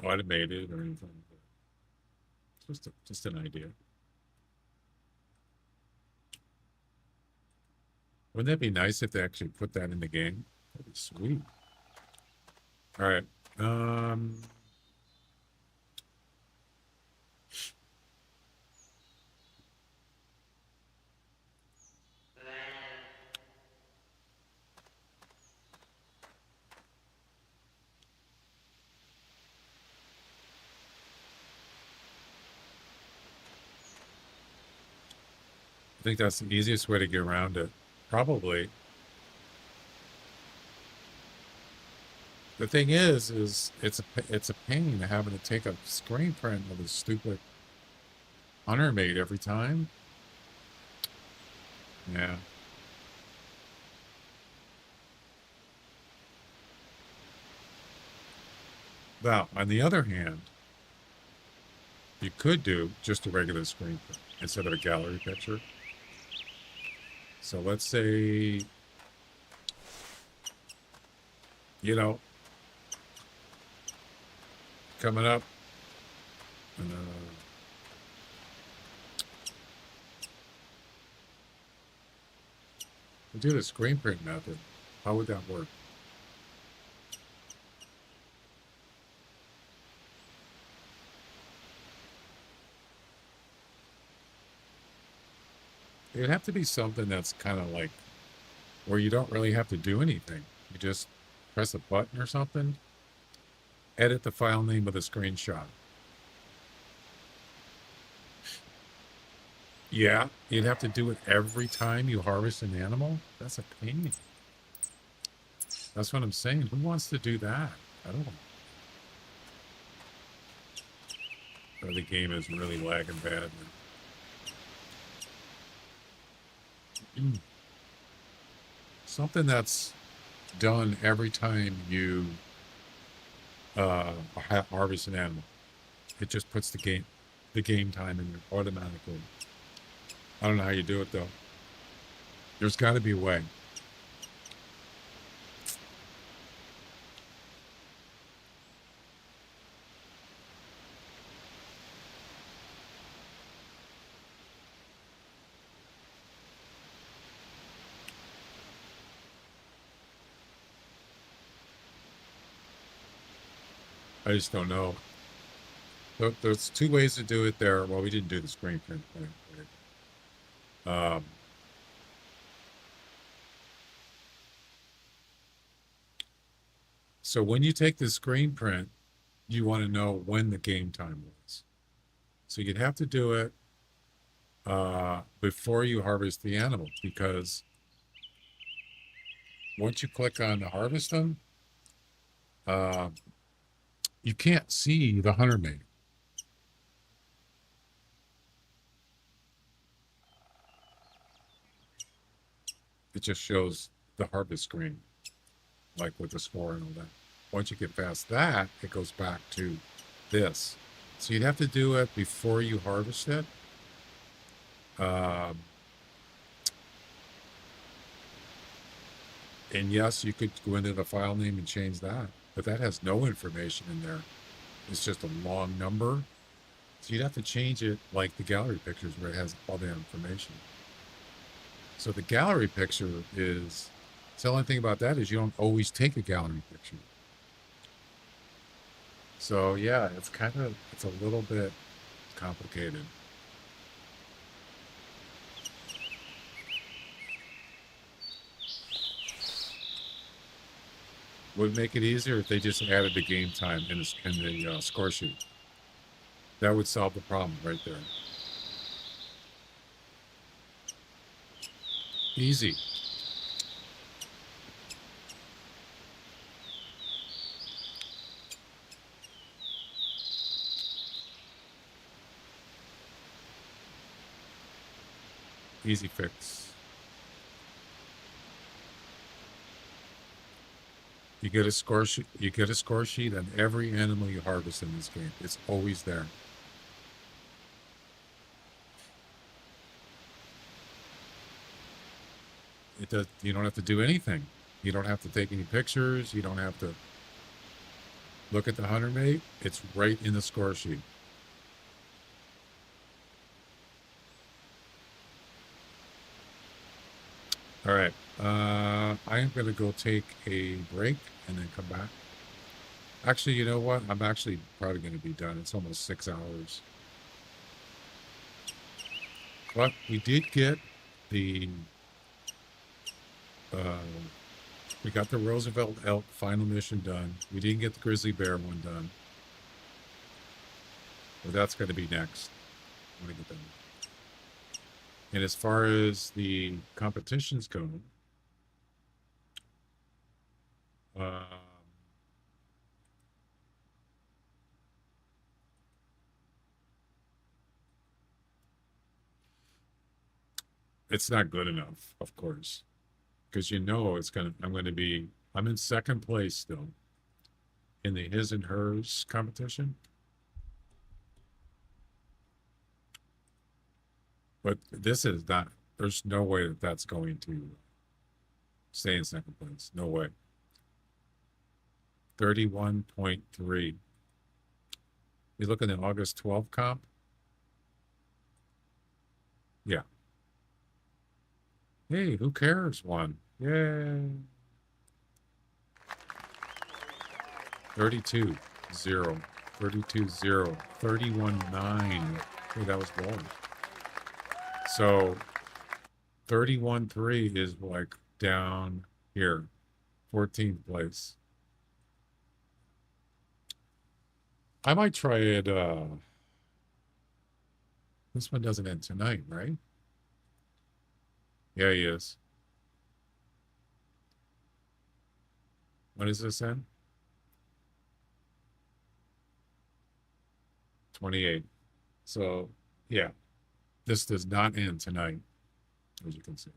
automated or anything. Just an idea. Wouldn't that be nice if they actually put that in the game? That'd be sweet. All right. I think that's the easiest way to get around it. Probably. The thing is it's a pain having to take a screen print of a stupid Hunter made every time. Yeah. Now, on the other hand, you could do just a regular screen print instead of a gallery picture. So let's say, you know, coming up, we do the screen print method. How would that work? It'd have to be something that's kind of like where you don't really have to do anything. You just press a button or something, edit the file name with a screenshot. Yeah, you'd have to do it every time you harvest an animal. That's a pain. That's what I'm saying. Who wants to do that? I don't know. Or the game is really lagging bad. Something that's done every time you harvest an animal. It just puts the game time in there automatically. I don't know how you do it though. There's got to be a way. I just don't know. There's two ways to do it there. Well, we didn't do the screen print thing. So when you take the screen print, you want to know when the game time was. So you'd have to do it before you harvest the animal, because once you click on the harvest them, you can't see the Hunter made. It just shows the harvest screen, like with the score and all that. Once you get past that, it goes back to this. So you'd have to do it before you harvest it. And yes, you could go into the file name and change that, but that has no information in there. It's just a long number. So you'd have to change it like the gallery pictures where it has all the information. So the gallery picture is, the only thing about that is you don't always take a gallery picture. So yeah, it's a little bit complicated. Would make it easier if they just added the game time in the score sheet. That would solve the problem right there. Easy. Easy fix. You get a score sheet. You get a score sheet on every animal you harvest in this game. It's always there. It does. You don't have to do anything. You don't have to take any pictures. You don't have to look at the hunter mate. It's right in the score sheet. All right. I am going to go take a break and then come back. Actually, you know what? I'm actually probably going to be done. It's almost 6 hours. But we did get the... we got the Roosevelt elk final mission done. We didn't get the grizzly bear one done. But that's going to be next. I want to get that. And as far as the competitions go, it's not good enough, of course, because you know I'm in second place still in the his and hers competition. But this is not, there's no way that that's going to stay in second place. No way. 31.3. You look at the August 12th comp. Yeah. Hey, who cares? One. Yay. 32-0. 32-0. 31-9. Hey, that was low. So 31-3 is like down here, 14th place. I might try it. This one doesn't end tonight, right? Yeah, he is. When does this end? 28. So, yeah. This does not end tonight, as you can see.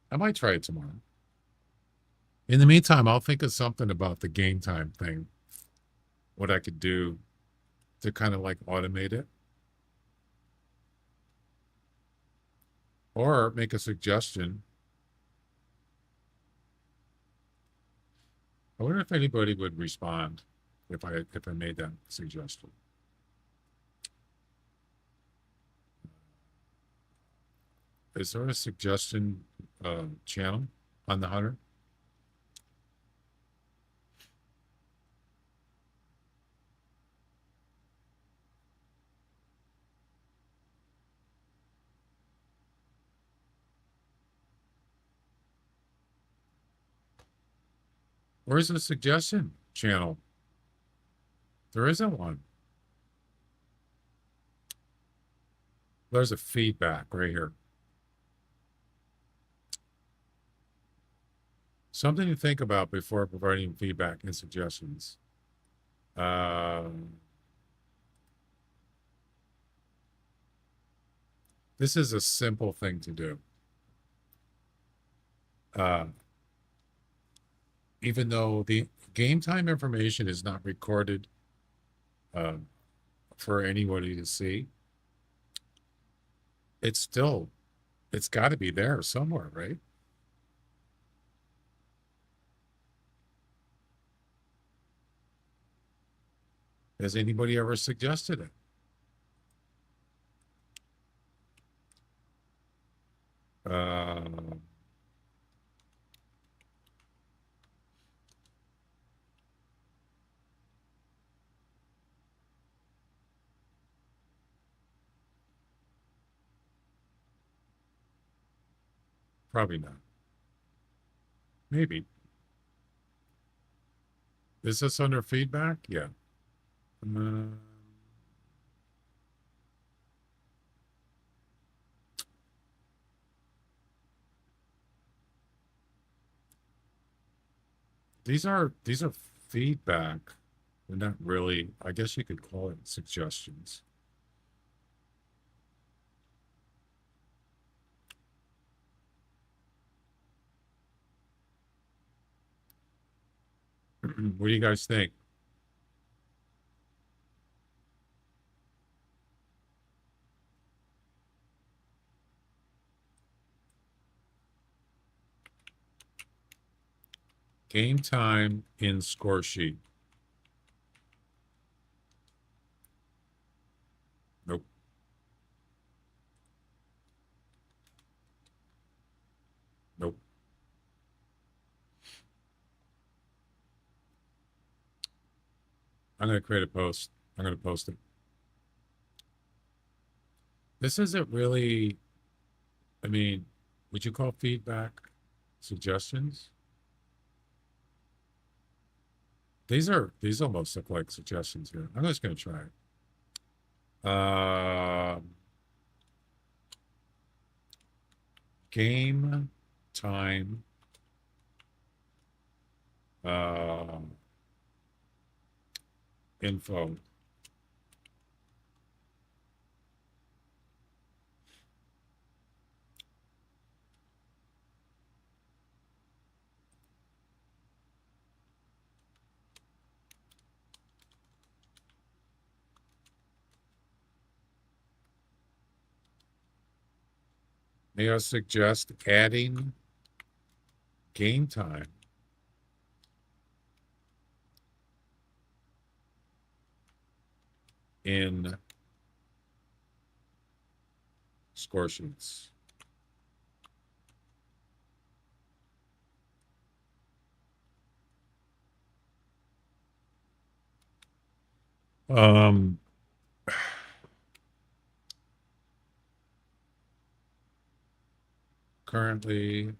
I might try it tomorrow. In the meantime, I'll think of something about the game time thing. What I could do to kind of like automate it. Or make a suggestion. I wonder if anybody would respond if I made that suggestion. Is there a suggestion channel on the Hunter? Where's the suggestion channel? There isn't one. There's a feedback right here. Something to think about before providing feedback and suggestions. This is a simple thing to do. Even though the game time information is not recorded for anybody to see, it's got to be there somewhere, right? Has anybody ever suggested it? Probably not. Maybe. Is this under feedback? Yeah. These are feedback. They're not really, I guess you could call it suggestions. What do you guys think? Game time in score sheet. Nope. Nope. I'm going to create a post. I'm going to post it. This isn't really, I mean, would you call feedback suggestions? These almost look like suggestions here. I'm just going to try it. Game time. Info. May I suggest adding game time in score sheets? Currently,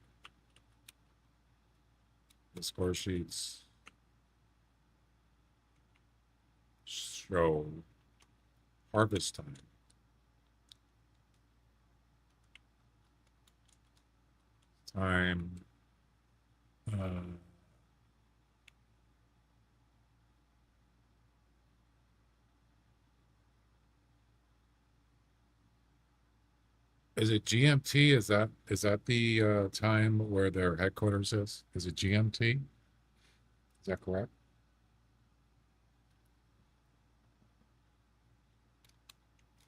the score sheets show harvest time. Time. Is it GMT? Is that the time where their headquarters is? Is it GMT? Is that correct?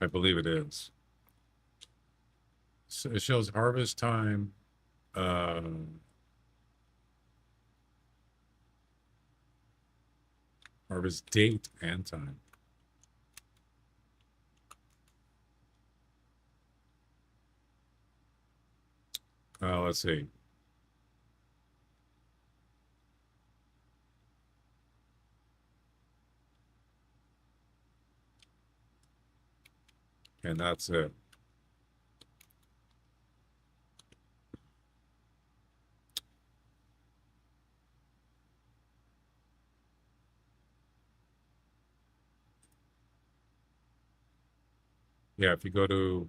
I believe it is. So it shows harvest time. Harvest date and time. Let's see. And that's it. Yeah, if you go to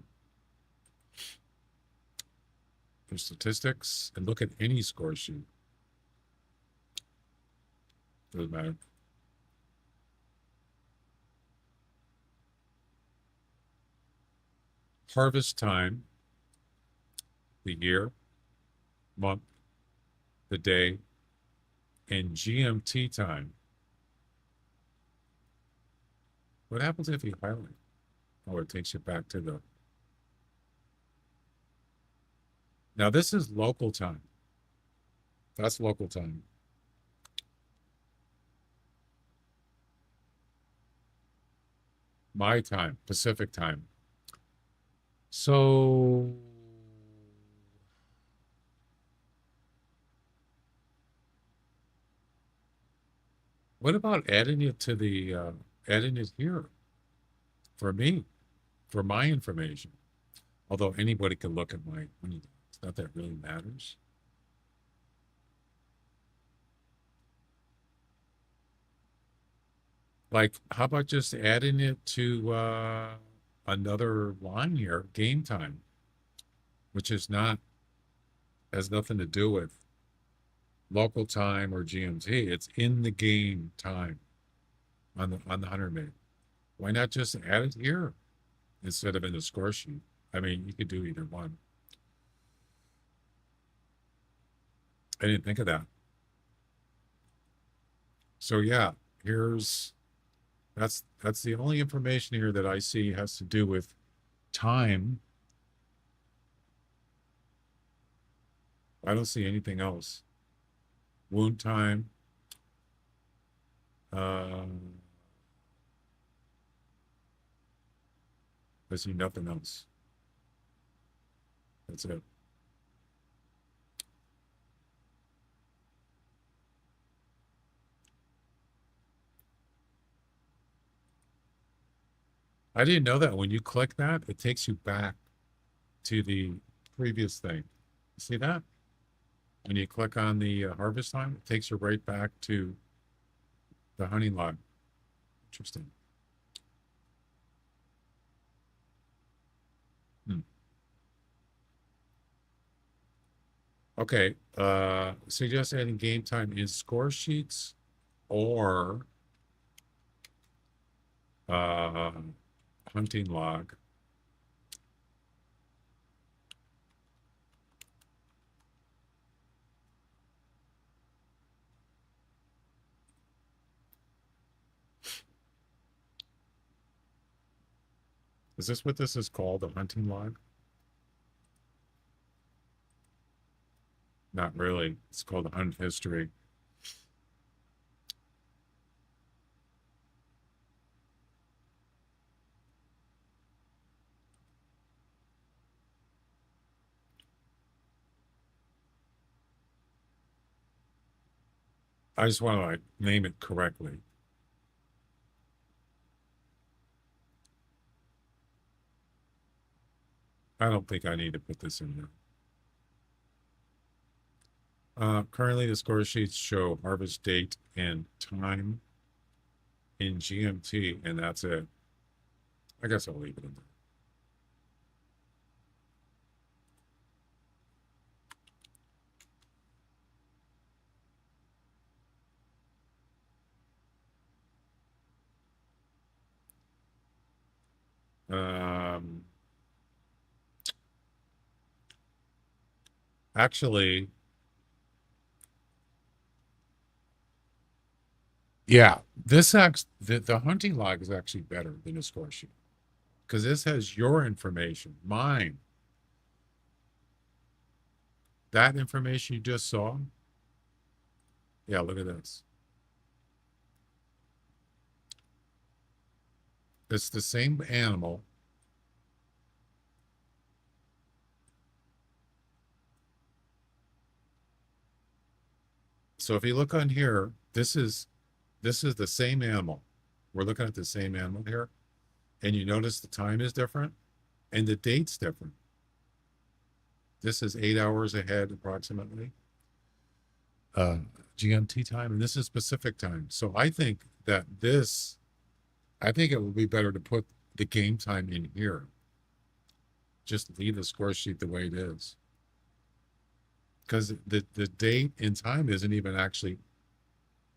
your statistics and look at any score sheet, doesn't matter. Harvest time, the year, month, the day, and GMT time. What happens if you highlight? Oh, it takes you back to the... Now this is local time. That's local time. My time, Pacific time. So what about adding it to the adding it here for me, for my information? Although anybody can look at my Not that really matters. Like, how about just adding it to another line here, game time, which is not has nothing to do with local time or GMT. It's in the game time on the 100 meg. Why not just add it here instead of in the score sheet? I mean, you could do either one. I didn't think of that. So yeah, that's the only information here that I see has to do with time. I don't see anything else. Wound time. I see nothing else. That's it. I didn't know that when you click that, it takes you back to the previous thing. See that? When you click on the harvest time, it takes you right back to the hunting log. Interesting. Okay, suggest adding game time in score sheets or hunting log. Is this what this is called, a hunting log? Not really. It's called a hunt history. I just want to like name it correctly. I don't think I need to put this in there. Currently, the score sheets show harvest date and time in GMT, and that's it. I guess I'll leave it in there. Actually, yeah, the hunting log is actually better than a score sheet because this has your information, mine. That information you just saw. Yeah, look at this. It's the same animal. So if you look on here, this is the same animal. We're looking at the same animal here. And you notice the time is different and the date's different. This is 8 hours ahead approximately. GMT time, and this is Pacific time. So I think that I think it would be better to put the game time in here. Just leave the score sheet the way it is. Because the date and time isn't even actually,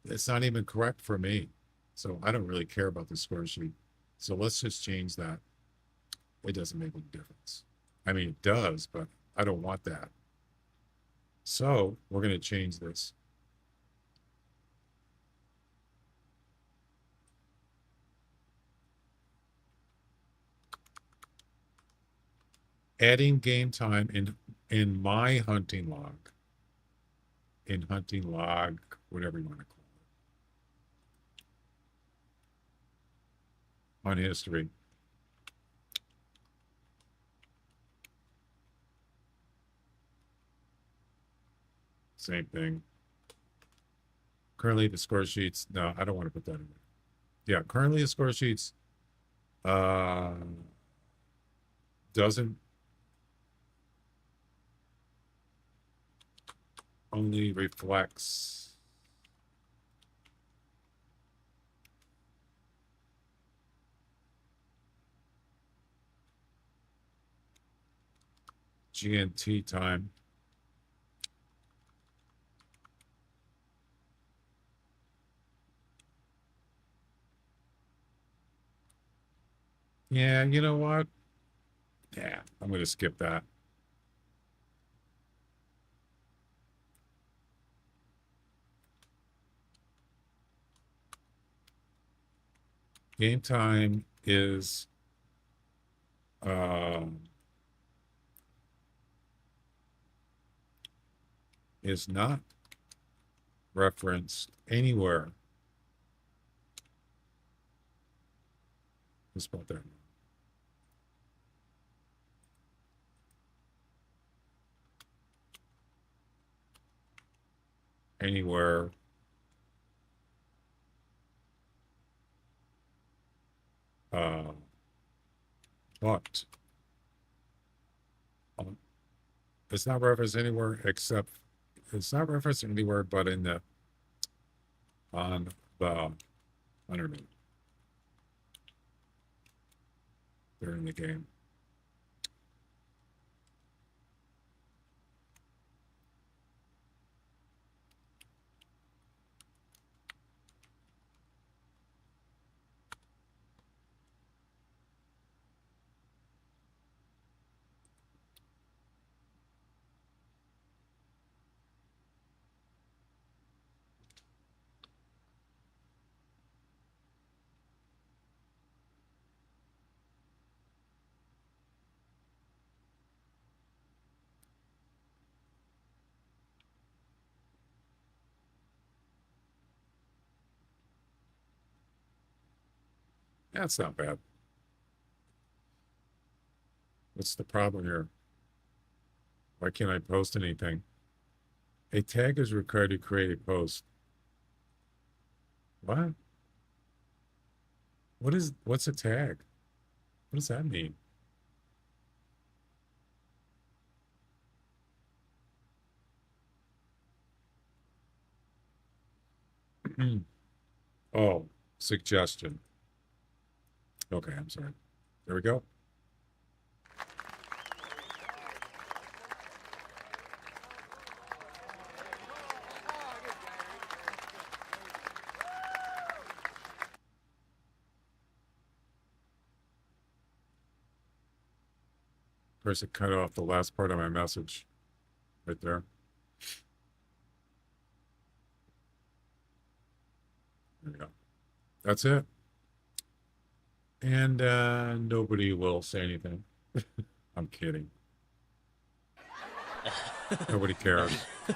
it's not even correct for me. So I don't really care about the score sheet. So let's just change that. It doesn't make any difference. I mean, it does, but I don't want that. So we're going to change this. Adding game time in my hunting log. In hunting log, whatever you want to call it. On history. Same thing. Currently the score sheets, no, I don't want to put that in there. Yeah, currently the score sheets doesn't only reflects GNT time. Yeah, you know what? Yeah, I'm going to skip that. Game time is not referenced anywhere. Let's spell that. Anywhere but it's not referenced anywhere except it's not referenced anywhere but in the on the underneath during the game. That's not bad. What's the problem here? Why can't I post anything? A tag is required to create a post. What? What's a tag? What does that mean? Oh, suggestion. Okay, I'm sorry. There we go. Of course, it cut off the last part of my message right there. There we go. That's it. And nobody will say anything. I'm kidding. Nobody cares. I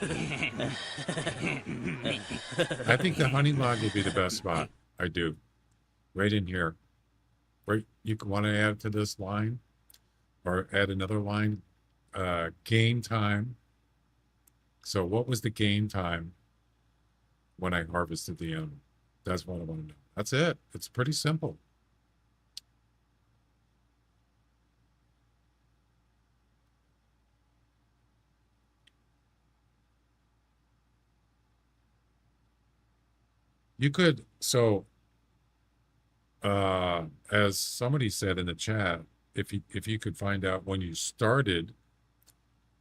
think the honey log would be the best spot. I do. Right in here. Right, you want to add to this line or add another line. Game time. So what was the game time when I harvested the animal? That's what I want to know. That's it. It's pretty simple. You could, so as somebody said in the chat, if you could find out when you started,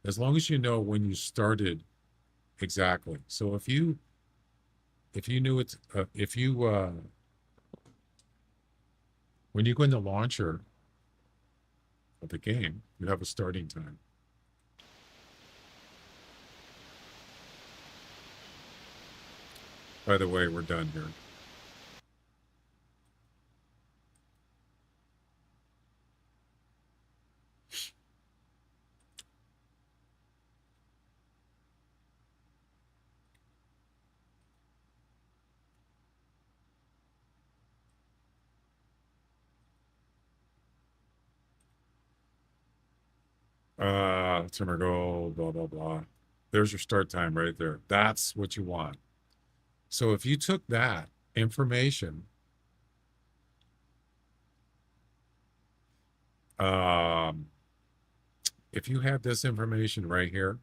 as long as you know when you started exactly. So if you knew it's when you go in the launcher of the game, you have a starting time. By the way, we're done here. Timber goal, blah, blah, blah. There's your start time right there. That's what you want. So if you took that information, if you have this information right here,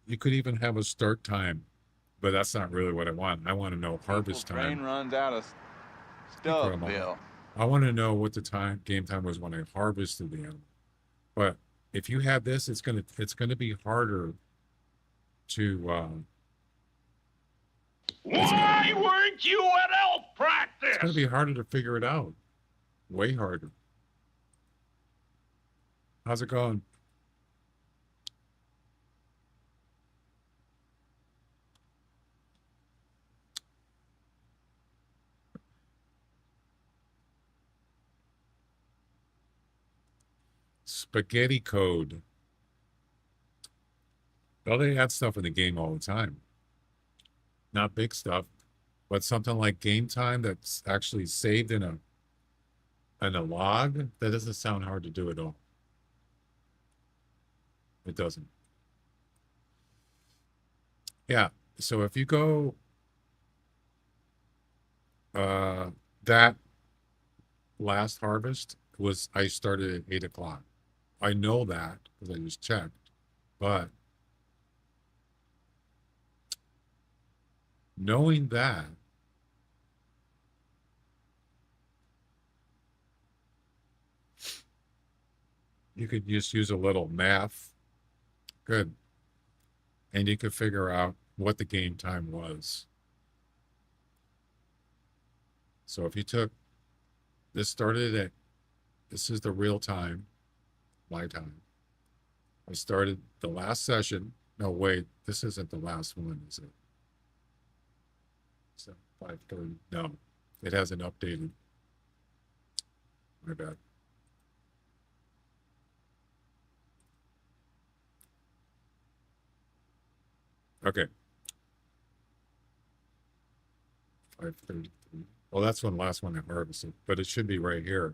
You could even have a start time, but that's not really what I want. I want to know harvest Train time. runs out of For a moment. Stubville. I want to know what the game time was when I harvested the animal. But if you have this, it's gonna be harder to. Why weren't you at elk practice? It's gonna be harder to figure it out. Way harder. How's it going? Spaghetti code. Well, they add stuff in the game all the time. Not big stuff, but something like game time that's actually saved in a log, that doesn't sound hard to do at all. It doesn't. Yeah, so if you go that last harvest I started at 8 o'clock. I know that because I just checked, but knowing that, you could just use a little math. Good. And you could figure out what the game time was. So if you took, this is the real time, my time. I started the last session. No, wait, this isn't the last one, is it? So 5:30. No, it hasn't updated. My bad. Okay. 5:33. Well, that's the last one I harvested, but it should be right here.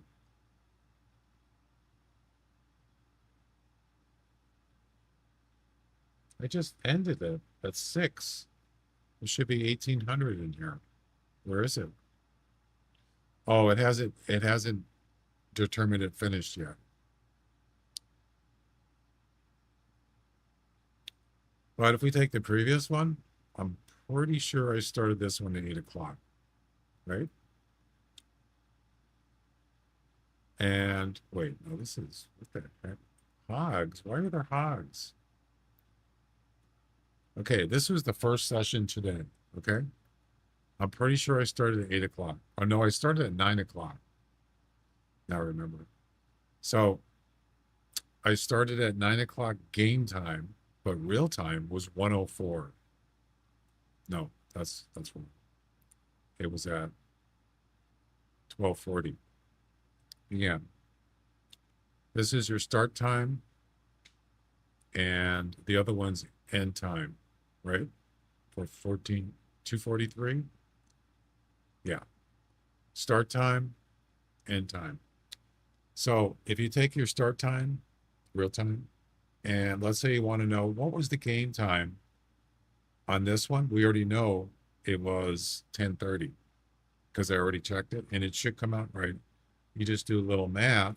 I just ended it at 6. There should be 1800 in here. Where is it? Oh, it hasn't determined it finished yet. But if we take the previous one, I'm pretty sure I started this one at 8 o'clock, right? And wait, no, this is, what the heck? Hogs, why are there hogs? Okay, this was the first session today, okay? I'm pretty sure I started at 8 o'clock. Oh no, I started at 9 o'clock. Now I remember. So I started at 9 o'clock game time, but real time was 1:04. No, that's wrong. It was at 12:40 p.m. This is your start time, and the other one's end time, right? For 2:43. Yeah. Start time, end time. So if you take your start time, real time, and let's say you want to know what was the game time on this one, we already know it was 10:30 because I already checked it, and it should come out right. You just do a little math.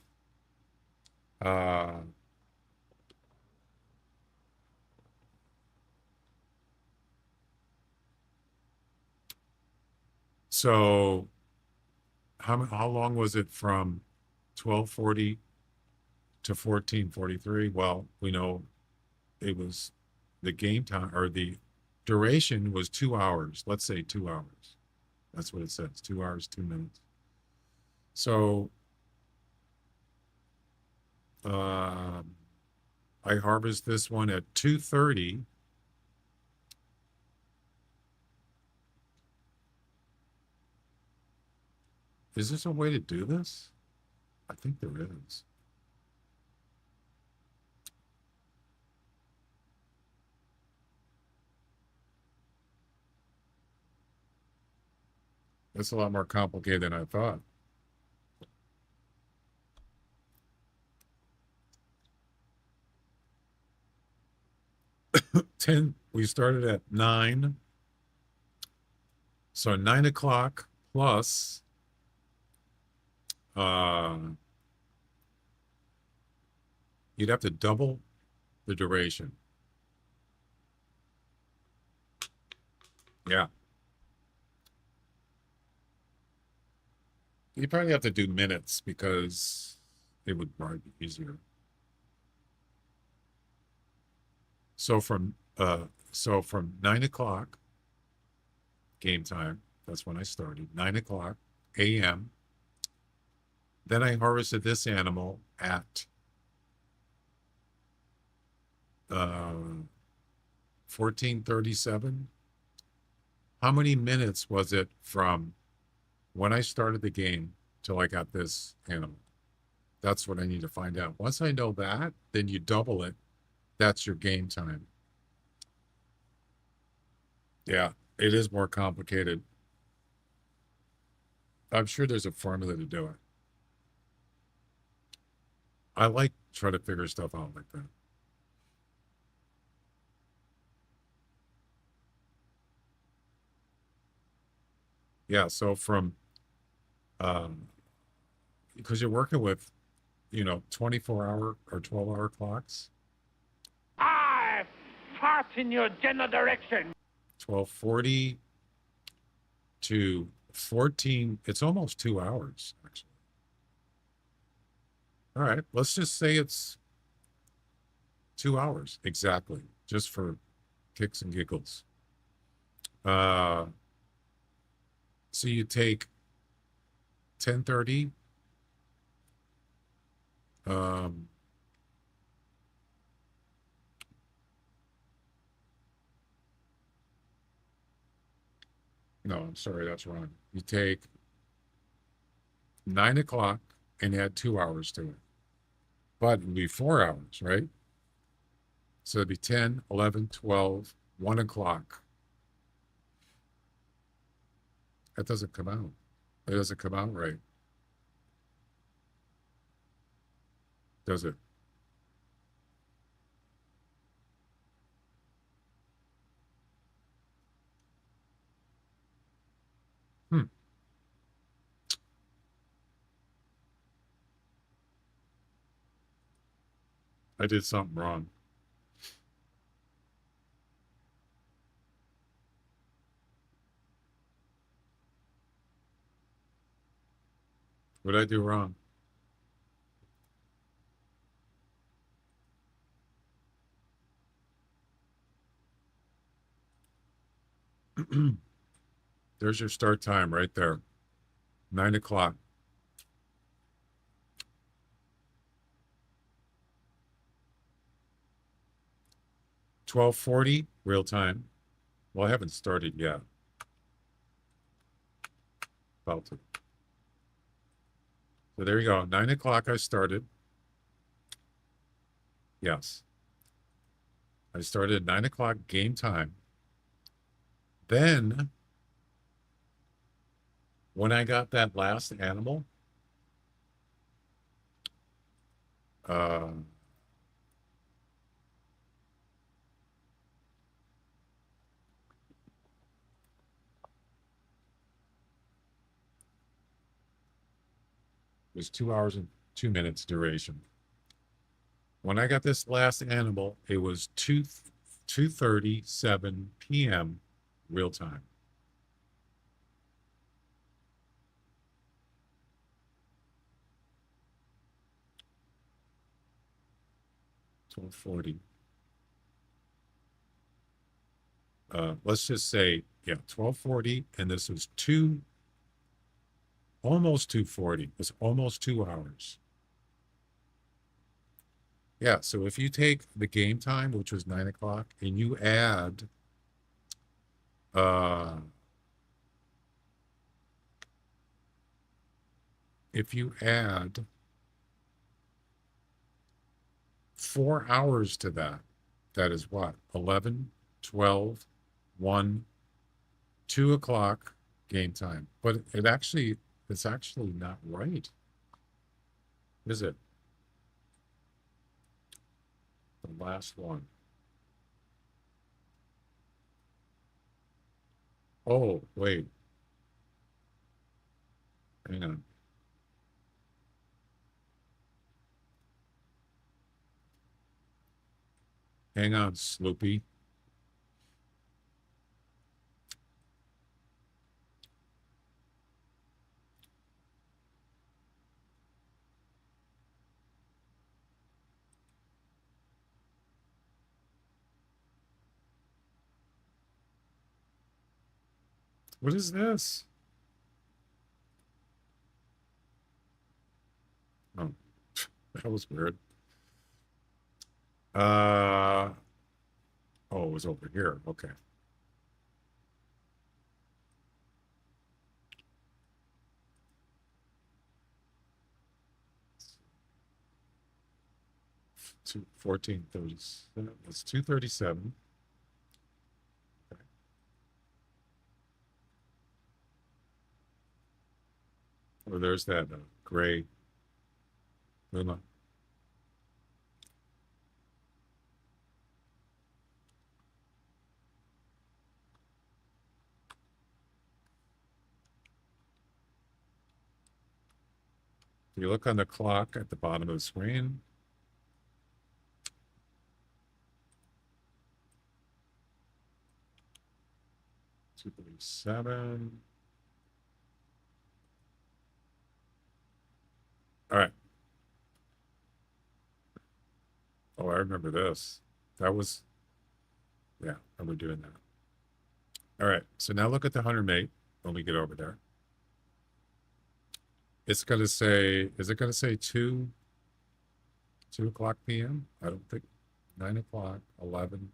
So how long was it from 12:40 to 14:43? Well, we know it was the game time, or the duration was 2 hours. Let's say 2 hours. That's what it says. 2 hours, 2 minutes. So I harvest this one at 2:30. Is this a way to do this? I think there is. It's a lot more complicated than I thought. We started at 9. So 9 o'clock plus you'd have to double the duration. Yeah. You probably have to do minutes because it would probably be easier. So from 9 o'clock game time, that's when I started, 9 o'clock a.m. Then I harvested this animal at 14:37. How many minutes was it from when I started the game till I got this animal? That's what I need to find out. Once I know that, then you double it. That's your game time. Yeah, it is more complicated. I'm sure there's a formula to do it. I like try to figure stuff out like that. Yeah, so from because you're working with 24-hour or 12-hour clocks. I fart in your general direction. 12:40 to 14, it's almost 2 hours, actually. All right, let's just say it's 2 hours exactly, just for kicks and giggles. So you take 10:30, no, I'm sorry, that's wrong. You take 9 o'clock and add 2 hours to it. But it'd be 4 hours, right? So it'd be 10, 11, 12, 1 o'clock. That doesn't come out. It doesn't come out right. Does it? Hmm. I did something wrong. What did I do wrong? There's your start time right there. 9 o'clock. 12:40 real time. Well, I haven't started yet. About to. So there you go. 9 o'clock I started. Yes. I started at 9 o'clock game time. Then, when I got that last animal, uh, it was 2 hours and 2 minutes duration. When I got this last animal, it was 2:37 p.m. real time. $12:40. Let's just say, yeah, 12:40, and this is almost 2:40. It's almost 2 hours. Yeah, so if you take the game time, which was 9 o'clock, and you add if you add 4 hours to that, that is what? 11, 12, 1, 2 o'clock game time. But it's actually not right, is it? The last one. Oh, wait. Hang on. Hang on, Sloopy. What is this? Oh, that was weird. Oh, it was over here. Okay. Two 1437. It's 237. Okay. Oh, there's that gray Luma. If you look on the clock at the bottom of the screen, two 37. All right. Oh, I remember this. That was, yeah, I remember doing that. All right. So now look at the Hunter mate when we get over there. It's going to say, is it going to say 2 o'clock p.m.? I don't think 9 o'clock, 11.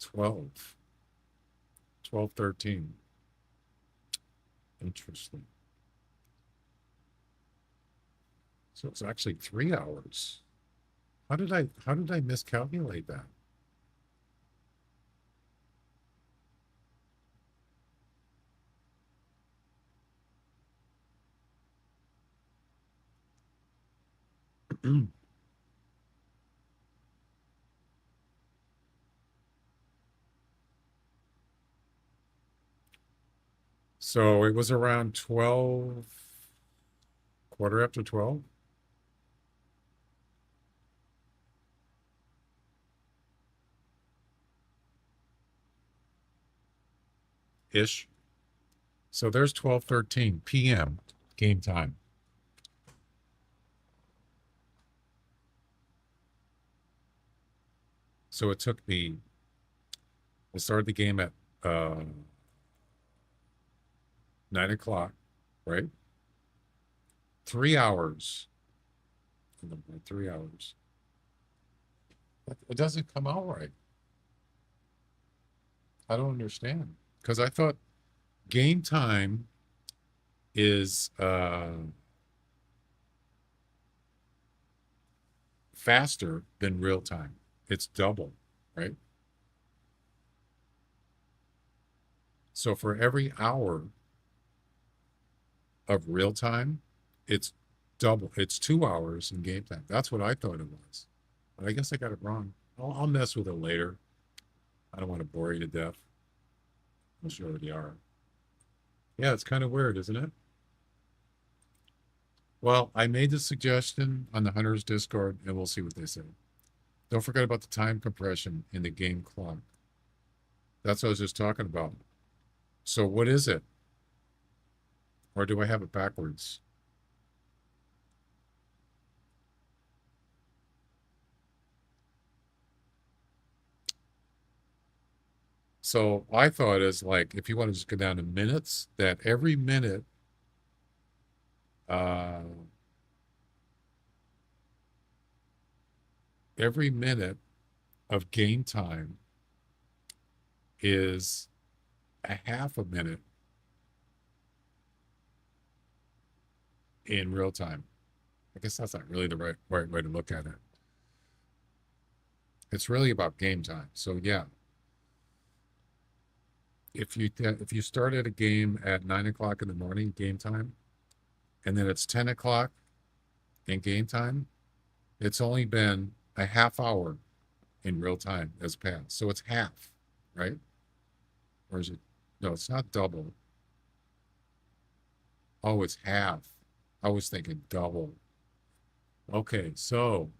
Twelve, 13. Interesting. So it's actually 3 hours. How did I miscalculate that? So it was around 12, quarter after 12. Ish. So there's 12:13 p.m. game time. So it took me, I started the game at 9 o'clock, right? 3 hours. 3 hours. It doesn't come out right. I don't understand. Because I thought game time is faster than real time. It's double, right? So for every hour of real time, it's double. It's 2 hours in game time. That's what I thought it was. But I guess I got it wrong. I'll mess with it later. I don't want to bore you to death. Unless you already are. Yeah, it's kind of weird, isn't it? Well, I made the suggestion on the Hunters Discord, and we'll see what they say. Don't forget about the time compression in the game clock. That's what I was just talking about. So what is it? Or do I have it backwards? So I thought is like, if you want to just go down to minutes, that every minute, of game time is a half a minute in real time. I guess that's not really the right way to look at it. It's really about game time. So yeah, if you start at a game at 9 o'clock in the morning, game time, and then it's 10 o'clock in game time, it's only been a half hour in real time has passed. So it's half, right? Or is it? No, it's not double. Oh, it's half. I was thinking double. Okay, so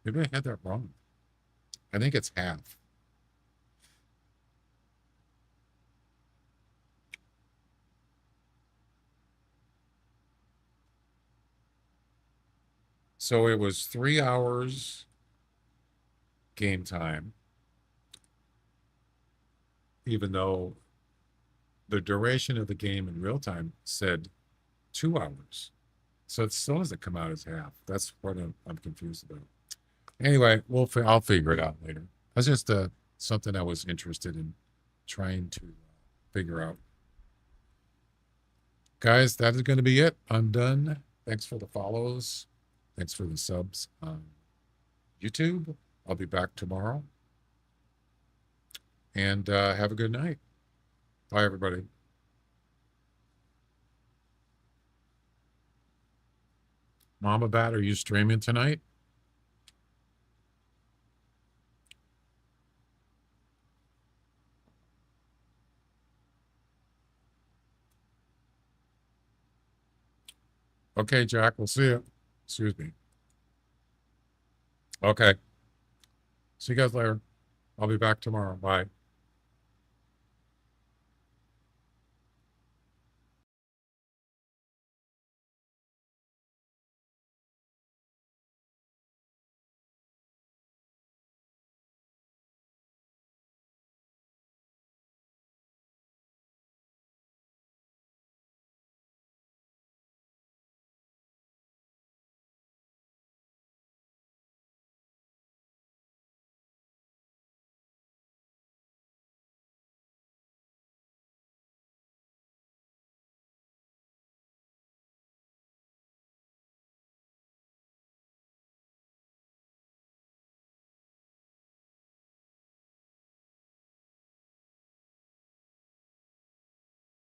maybe I had that wrong. I think it's half. So it was 3 hours game time, even though the duration of the game in real time said 2 hours. So it still doesn't come out as half. That's what I'm confused about. Anyway, I'll figure it out later. That's just something I was interested in trying to figure out. Guys, that is going to be it. I'm done. Thanks for the follows. Thanks for the subs on YouTube. I'll be back tomorrow. And have a good night. Bye, everybody. Mama Bat, are you streaming tonight? Okay, Jack, we'll see you. Excuse me. Okay. See you guys later. I'll be back tomorrow. Bye.